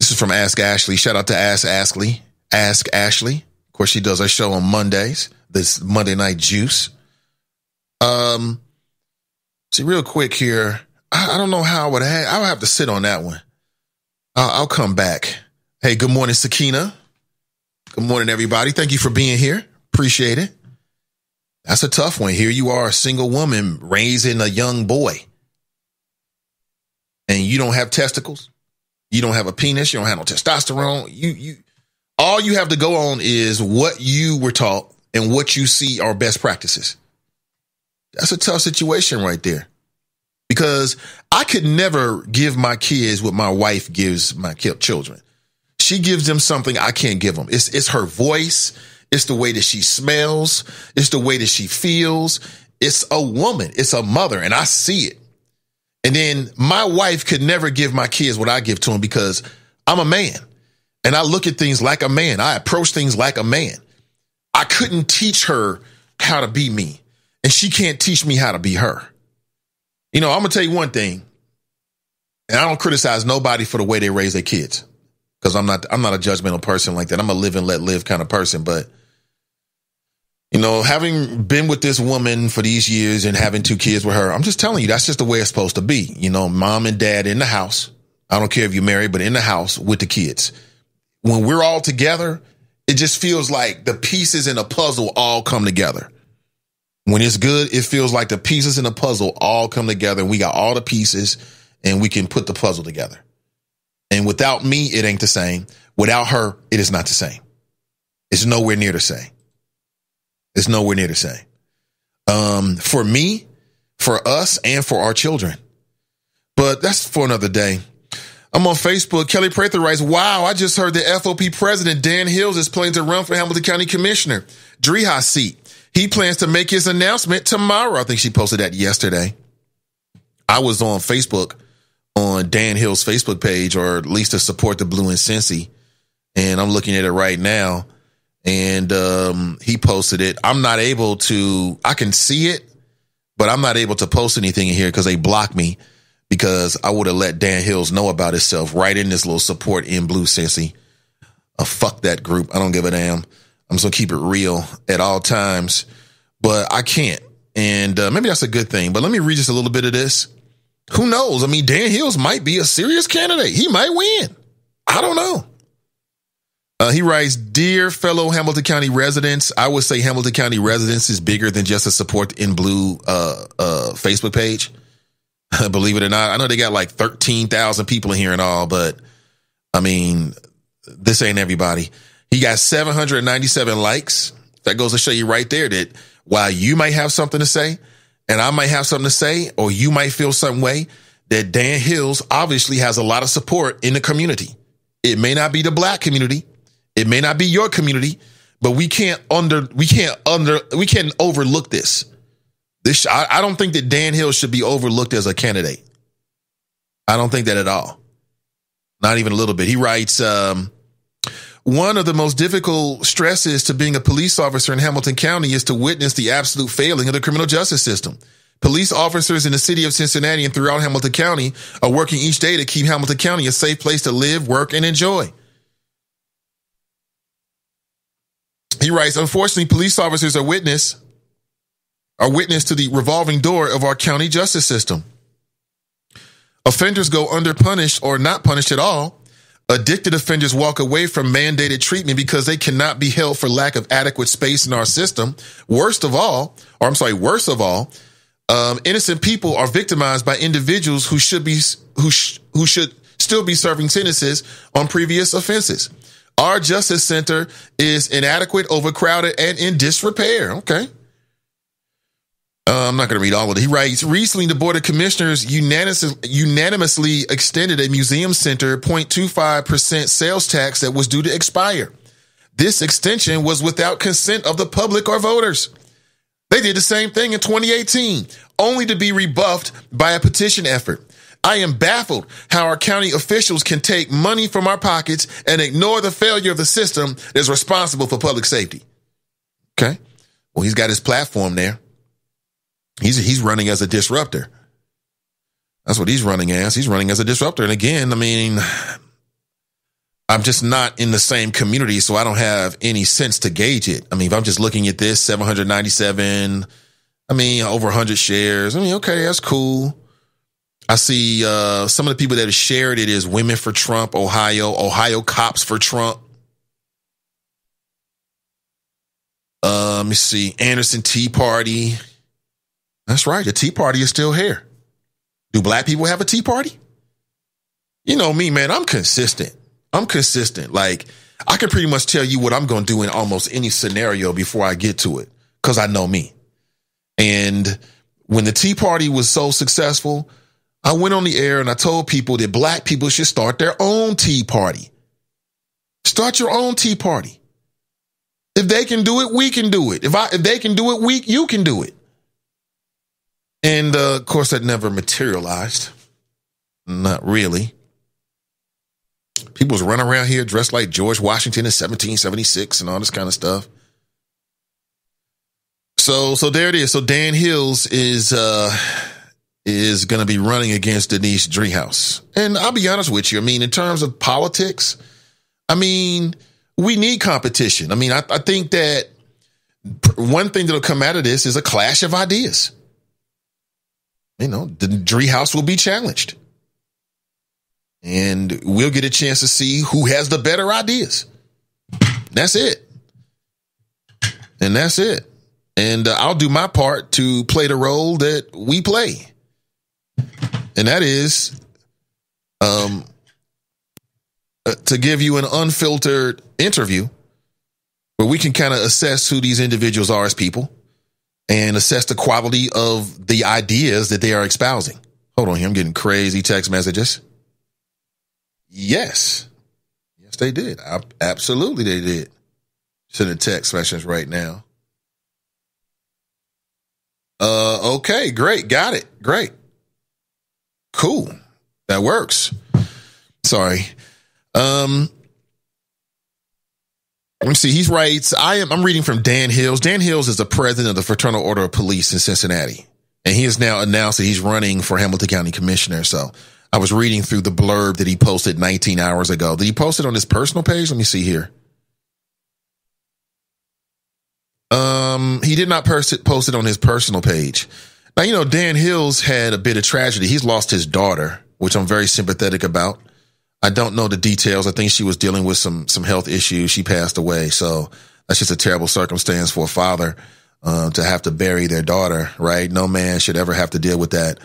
this is from Ask Ashley. Shout out to Ask Ashley. Ask Ashley. Of course, she does her show on Mondays. This Monday Night Juice. See, real quick here. I don't know how I'll have to sit on that one. I'll come back. Hey, good morning, Sakina. Good morning, everybody. Thank you for being here. Appreciate it. That's a tough one. Here you are, a single woman raising a young boy. And you don't have testicles. You don't have a penis. You don't have no testosterone. You all you have to go on is what you were taught and what you see are best practices. That's a tough situation right there. Because I could never give my kids what my wife gives my children. She gives them something I can't give them. It's her voice. It's the way that she smells. It's the way that she feels. It's a woman. It's a mother. And I see it. And then my wife could never give my kids what I give to them because I'm a man. And I look at things like a man. I approach things like a man. I couldn't teach her how to be me. And she can't teach me how to be her. You know, I'm going to tell you one thing. And I don't criticize nobody for the way they raise their kids. Because I'm not a judgmental person like that. I'm a live and let live kind of person. But, you know, having been with this woman for these years and having 2 kids with her, I'm just telling you, that's just the way it's supposed to be. You know, mom and dad in the house. I don't care if you're married, but in the house with the kids. When we're all together, it just feels like the pieces in a puzzle all come together. When it's good, it feels like the pieces in the puzzle all come together and we got all the pieces and we can put the puzzle together. And without me, it ain't the same. Without her, it is not the same. It's nowhere near the same. It's nowhere near the same. For me, for us, and for our children. But that's for another day. I'm on Facebook. Kelly Prather writes, wow, I just heard the FOP president, Dan Hills, is planning to run for Hamilton County Commissioner. Driehaus seat. He plans to make his announcement tomorrow. I think she posted that yesterday. I was on Facebook, on Dan Hill's Facebook page, or at least to support the Blue in Cincy. And I'm looking at it right now. And he posted it. I'm not able to, I can see it, but I'm not able to post anything in here because they blocked me, because I would have let Dan Hills know about himself right in this little support in Blue Cincy. Fuck that group. I don't give a damn. I'm just going to keep it real at all times, but I can't. And maybe that's a good thing. But let me read just a little bit of this. Who knows? I mean, Dan Hills might be a serious candidate. He might win. I don't know. He writes, dear fellow Hamilton County residents, I would say Hamilton County residents is bigger than just a support in Blue Facebook page. Believe it or not. I know they got like 13,000 people in here and all, but I mean, this ain't everybody. He got 797 likes. That goes to show you right there that while you might have something to say and I might have something to say, or you might feel some way, that Dan Hills obviously has a lot of support in the community. It may not be the black community. It may not be your community, but we can't overlook this. I don't think that Dan Hills should be overlooked as a candidate. I don't think that at all. Not even a little bit. He writes, one of the most difficult stresses to being a police officer in Hamilton County is to witness the absolute failing of the criminal justice system. Police officers in the city of Cincinnati and throughout Hamilton County are working each day to keep Hamilton County a safe place to live, work, and enjoy. He writes, unfortunately, police officers are witness are witness to the revolving door of our county justice system. Offenders go underpunished or not punished at all. Addicted offenders walk away from mandated treatment because they cannot be held for lack of adequate space in our system. Worst of all, innocent people are victimized by individuals who should still be serving sentences on previous offenses. Our justice center is inadequate, overcrowded, and in disrepair. Okay. I'm not going to read all of it. He writes, recently the Board of Commissioners unanimously extended a museum center 0.25% sales tax that was due to expire. This extension was without consent of the public or voters. They did the same thing in 2018, only to be rebuffed by a petition effort. I am baffled how our county officials can take money from our pockets and ignore the failure of the system that is responsible for public safety. Okay. Well, he's got his platform there. He's running as a disruptor. That's what he's running as. He's running as a disruptor. And again, I mean, I'm just not in the same community, so I don't have any sense to gauge it. I mean, if I'm just looking at this, 797, I mean, over 100 shares. I mean, okay, that's cool. I see some of the people that have shared it is Women for Trump, Ohio Cops for Trump. Let me see, Anderson Tea Party. That's right. The Tea Party is still here. Do black people have a Tea Party? You know me, man. I'm consistent. Like, I can pretty much tell you what I'm going to do in almost any scenario before I get to it, because I know me. And when the Tea Party was so successful, I went on the air and I told people that black people should start their own Tea Party. Start your own Tea Party. If they can do it, we can do it. If they can do it, you can do it. And, of course, that never materialized. Not really. People was running around here dressed like George Washington in 1776 and all this kind of stuff. So there it is. So Dan Hills is going to be running against Denise Driehaus. And I'll be honest with you. I mean, in terms of politics, I mean, we need competition. I mean, I think that one thing that'll come out of this is a clash of ideas. You know, the Driehaus will be challenged. And we'll get a chance to see who has the better ideas. That's it. And that's it. And I'll do my part to play the role that we play. And that is to give you an unfiltered interview where we can kind of assess who these individuals are as people and assess the quality of the ideas that they are espousing. Hold on here. I'm getting crazy text messages. Yes, they did. Absolutely, they did. Sending text messages right now. Okay, great. Got it. Great. Cool. That works. Sorry. Let me see. He writes, I'm reading from Dan Hills. Dan Hills is the president of the Fraternal Order of Police in Cincinnati. And he has now announced that he's running for Hamilton County Commissioner. So I was reading through the blurb that he posted 19 hours ago. Did he post it on his personal page? Let me see here. He did not post it on his personal page. Now, you know, Dan Hills had a bit of tragedy. He's lost his daughter, which I'm very sympathetic about. I don't know the details. I think she was dealing with some health issues. She passed away. So that's just a terrible circumstance for a father to have to bury their daughter, right? No man should ever have to deal with that.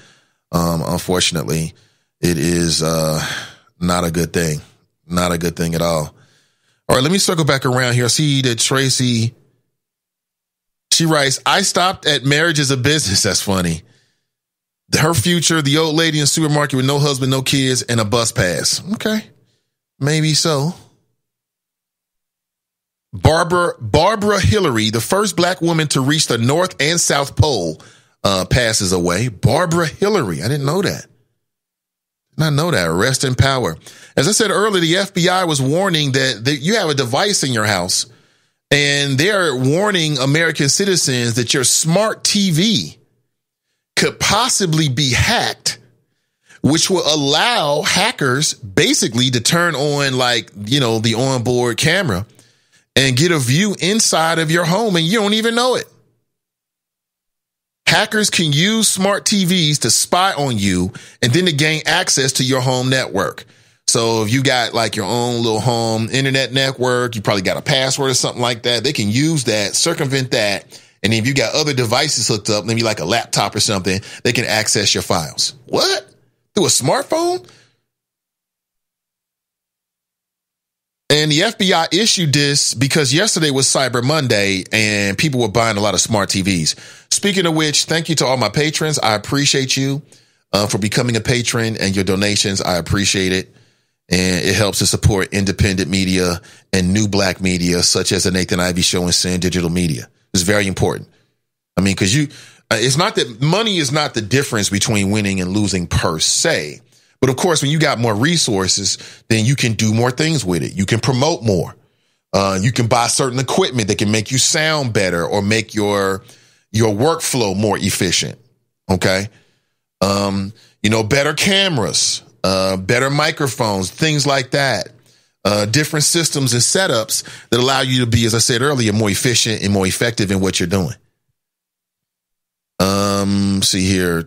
Unfortunately, it is not a good thing. Not a good thing at all. All right, let me circle back around here. I see that Tracy, she writes, I stopped at marriage as a business. That's funny. Her future, the old lady in the supermarket with no husband, no kids, and a bus pass. Okay, maybe so. Barbara Hillary, the first black woman to reach the North and South Pole, passes away. Barbara Hillary. I didn't know that. Did not know that. Rest in power. As I said earlier, the FBI was warning that you have a device in your house, and they're warning American citizens that your smart TV could possibly be hacked, which will allow hackers basically to turn on, like, you know, the onboard camera and get a view inside of your home, and you don't even know it. Hackers can use smart TVs to spy on you and then to gain access to your home network. So if you got like your own little home internet network, you probably got a password or something like that. They can use that, circumvent that. And if you got other devices hooked up, maybe like a laptop or something, they can access your files. What? Through a smartphone? And the FBI issued this because yesterday was Cyber Monday and people were buying a lot of smart TVs. Speaking of which, thank you to all my patrons. I appreciate you for becoming a patron and your donations. I appreciate it. And it helps to support independent media and new black media, such as the Nathan Ivey Show and Sin Digital Media. It's very important. I mean, because it's not that money is not the difference between winning and losing per se. But of course, when you got more resources, then you can do more things with it. You can promote more. You can buy certain equipment that can make you sound better or make your workflow more efficient. Okay. Better cameras, better microphones, things like that. Different systems and setups that allow you to be, as I said earlier, more efficient and more effective in what you're doing. See here.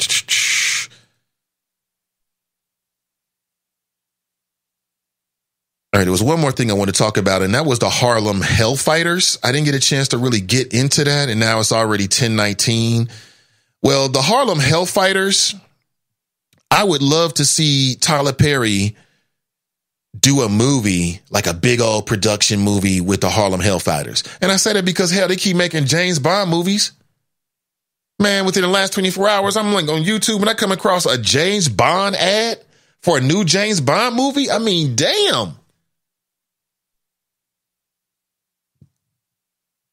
All right, there was one more thing I want to talk about, and that was the Harlem Hellfighters. I didn't get a chance to really get into that, and now it's already 10:19. Well, the Harlem Hellfighters, I would love to see Tyler Perry do a movie, like a big old production movie with the Harlem Hellfighters. And I say that because, hell, they keep making James Bond movies. Man, within the last 24 hours, I'm like on YouTube and I come across a James Bond ad for a new James Bond movie. I mean, damn.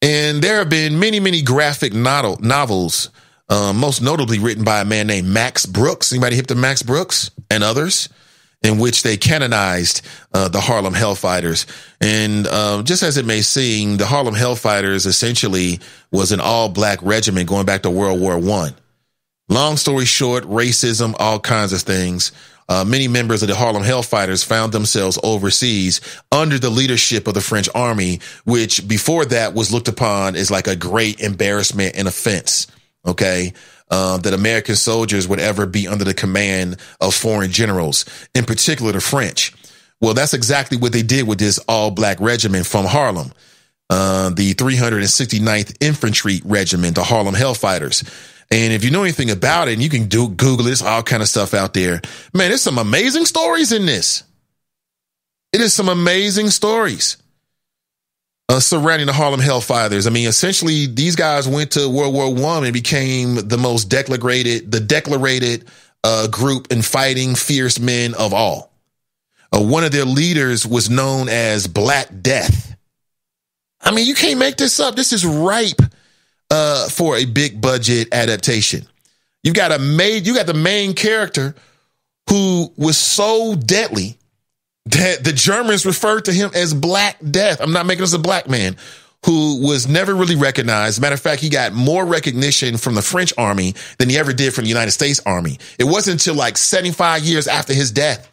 And there have been many, many graphic novels, most notably written by a man named Max Brooks. Anybody hip to Max Brooks and others? In which they canonized the Harlem Hellfighters. And just as it may seem, the Harlem Hellfighters essentially was an all-black regiment going back to World War I. Long story short, racism, all kinds of things. Many members of the Harlem Hellfighters found themselves overseas under the leadership of the French army, which before that was looked upon as like a great embarrassment and offense. Okay. That American soldiers would ever be under the command of foreign generals, in particular the French. Well, that's exactly what they did with this all-black regiment from Harlem, the 369th Infantry Regiment, the Harlem Hellfighters. And if you know anything about it, and you can Google it, there's all kind of stuff out there. Man, there's some amazing stories in this. It is some amazing stories surrounding the Harlem Hellfighters. I mean, essentially, these guys went to World War I and became the most decorated group and fighting fierce men of all. One of their leaders was known as Black Death. I mean, you can't make this up. This is ripe for a big budget adaptation. You got the main character who was so deadly that the Germans referred to him as Black Death. I'm not making this a black man who was never really recognized. Matter of fact, he got more recognition from the French army than he ever did from the United States Army. It wasn't until like 75 years after his death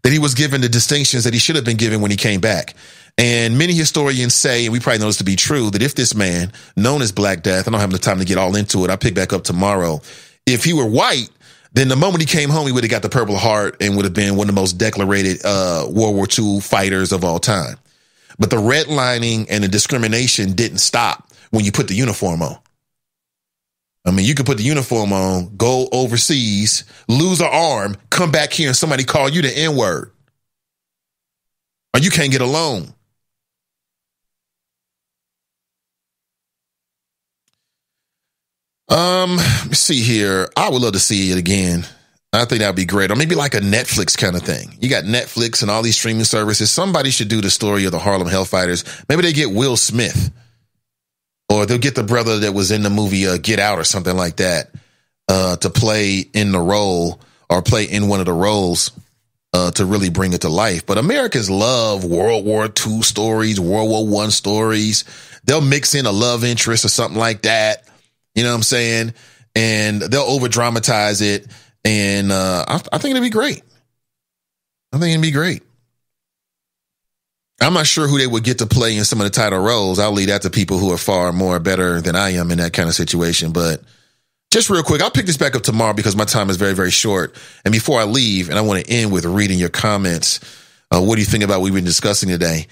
that he was given the distinctions that he should have been given when he came back. And many historians say, and we probably know this to be true, that if this man, known as Black Death, I don't have enough time to get all into it, I'll pick back up tomorrow. If he were white, then the moment he came home, he would have got the Purple Heart and would have been one of the most decorated World War II fighters of all time. But the redlining and the discrimination didn't stop when you put the uniform on. I mean, you could put the uniform on, go overseas, lose an arm, come back here and somebody call you the N-word. Or you can't get a loan. Let me see here. I would love to see it again. I think that'd be great. Or maybe like a Netflix kind of thing. You got Netflix and all these streaming services. Somebody should do the story of the Harlem Hellfighters. Maybe they get Will Smith. Or they'll get the brother that was in the movie Get Out or something like that to play in the role or play in one of the roles to really bring it to life. But Americans love World War II stories, World War I stories. They'll mix in a love interest or something like that. You know what I'm saying? And they'll over dramatize it. And I think it'd be great. I think it'd be great. I'm not sure who they would get to play in some of the title roles. I'll leave that to people who are far more better than I am in that kind of situation. But Just real quick, I'll pick this back up tomorrow because my time is very, very short. And before I leave, and I want to end with reading your comments. What do you think about what we've been discussing today?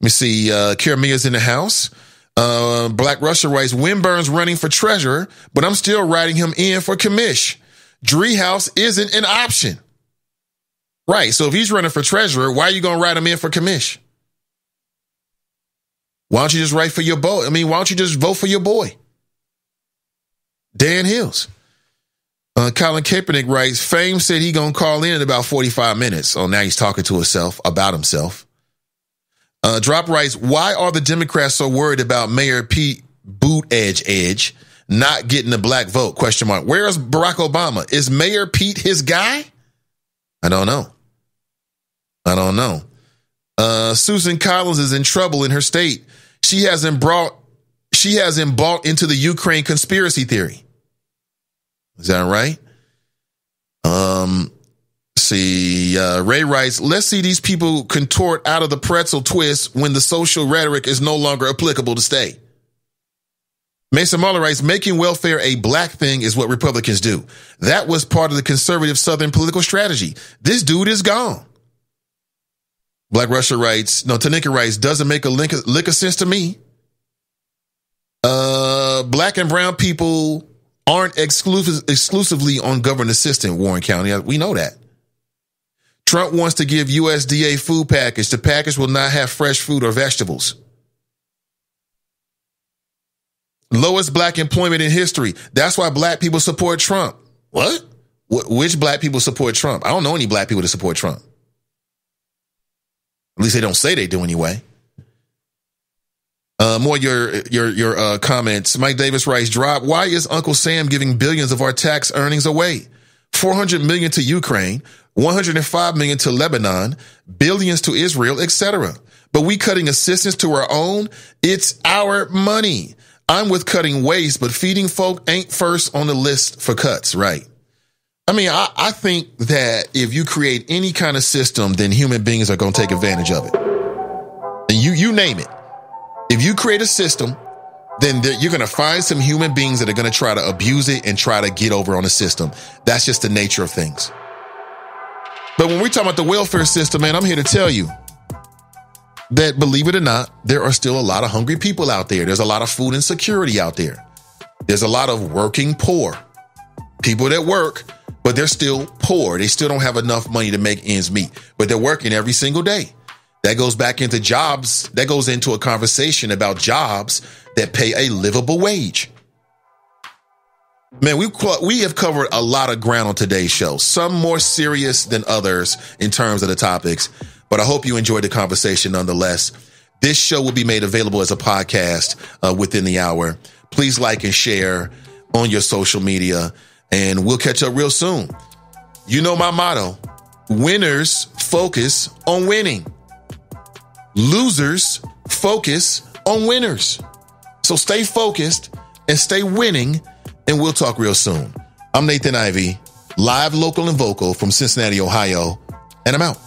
Let me see. Kiramia's in the house. Black Russia writes, Winburn's running for treasurer, but I'm still writing him in for commish. Driehaus isn't an option. Right. So if he's running for treasurer, why are you going to write him in for commish? Why don't you just write for your boy? Why don't you just vote for your boy? Dan Hills. Colin Kaepernick writes, Fame said he going to call in about 45 minutes. Oh, now he's talking to himself about himself. Drop writes, why are the Democrats so worried about Mayor Pete Buttigieg not getting the black vote? ? Where's Barack Obama? Is Mayor Pete his guy? I don't know. Susan Collins is in trouble in her state. She hasn't bought into the Ukraine conspiracy theory. Is that right? Ray writes, let's see these people contort out of the pretzel twist when the social rhetoric is no longer applicable to stay. Mason Muller writes, making welfare a black thing is what Republicans do. That was part of the conservative Southern political strategy. This dude is gone. Black Russia writes, Tanika writes, doesn't make a lick of sense to me. Black and brown people aren't exclusively on government assistance, Warren County. We know that. Trump wants to give USDA food package. The package will not have fresh fruit or vegetables. Lowest black employment in history. That's why black people support Trump. What? Which black people support Trump? I don't know any black people that support Trump. At least they don't say they do anyway. More your comments. Mike Davis writes, drop. Why is Uncle Sam giving billions of our tax earnings away? $400 million to Ukraine, $105 million to Lebanon, billions to Israel, etc. But we cutting assistance to our own. It's our money. I'm with cutting waste, but feeding folk ain't first on the list for cuts, right? I think that if you create any kind of system, then human beings are going to take advantage of it. And you name it. If you create a system, then you're going to find some human beings that are going to try to abuse it and try to get over on the system. That's just the nature of things. But when we talk about the welfare system, man, I'm here to tell you that, believe it or not, there are still a lot of hungry people out there. There's a lot of food insecurity out there. There's a lot of working poor. People that work, but they're still poor. They still don't have enough money to make ends meet, but they're working every single day. That goes back into jobs. That goes into a conversation about jobs that pay a livable wage. Man, we have covered a lot of ground on today's show, some more serious than others in terms of the topics, but I hope you enjoyed the conversation nonetheless. This show will be made available as a podcast within the hour. Please like and share on your social media, and we'll catch up real soon. You know my motto, winners focus on winning. Losers focus on winners. So stay focused and stay winning, and we'll talk real soon. I'm Nathan Ivey, live, local, and vocal from Cincinnati, Ohio, and I'm out.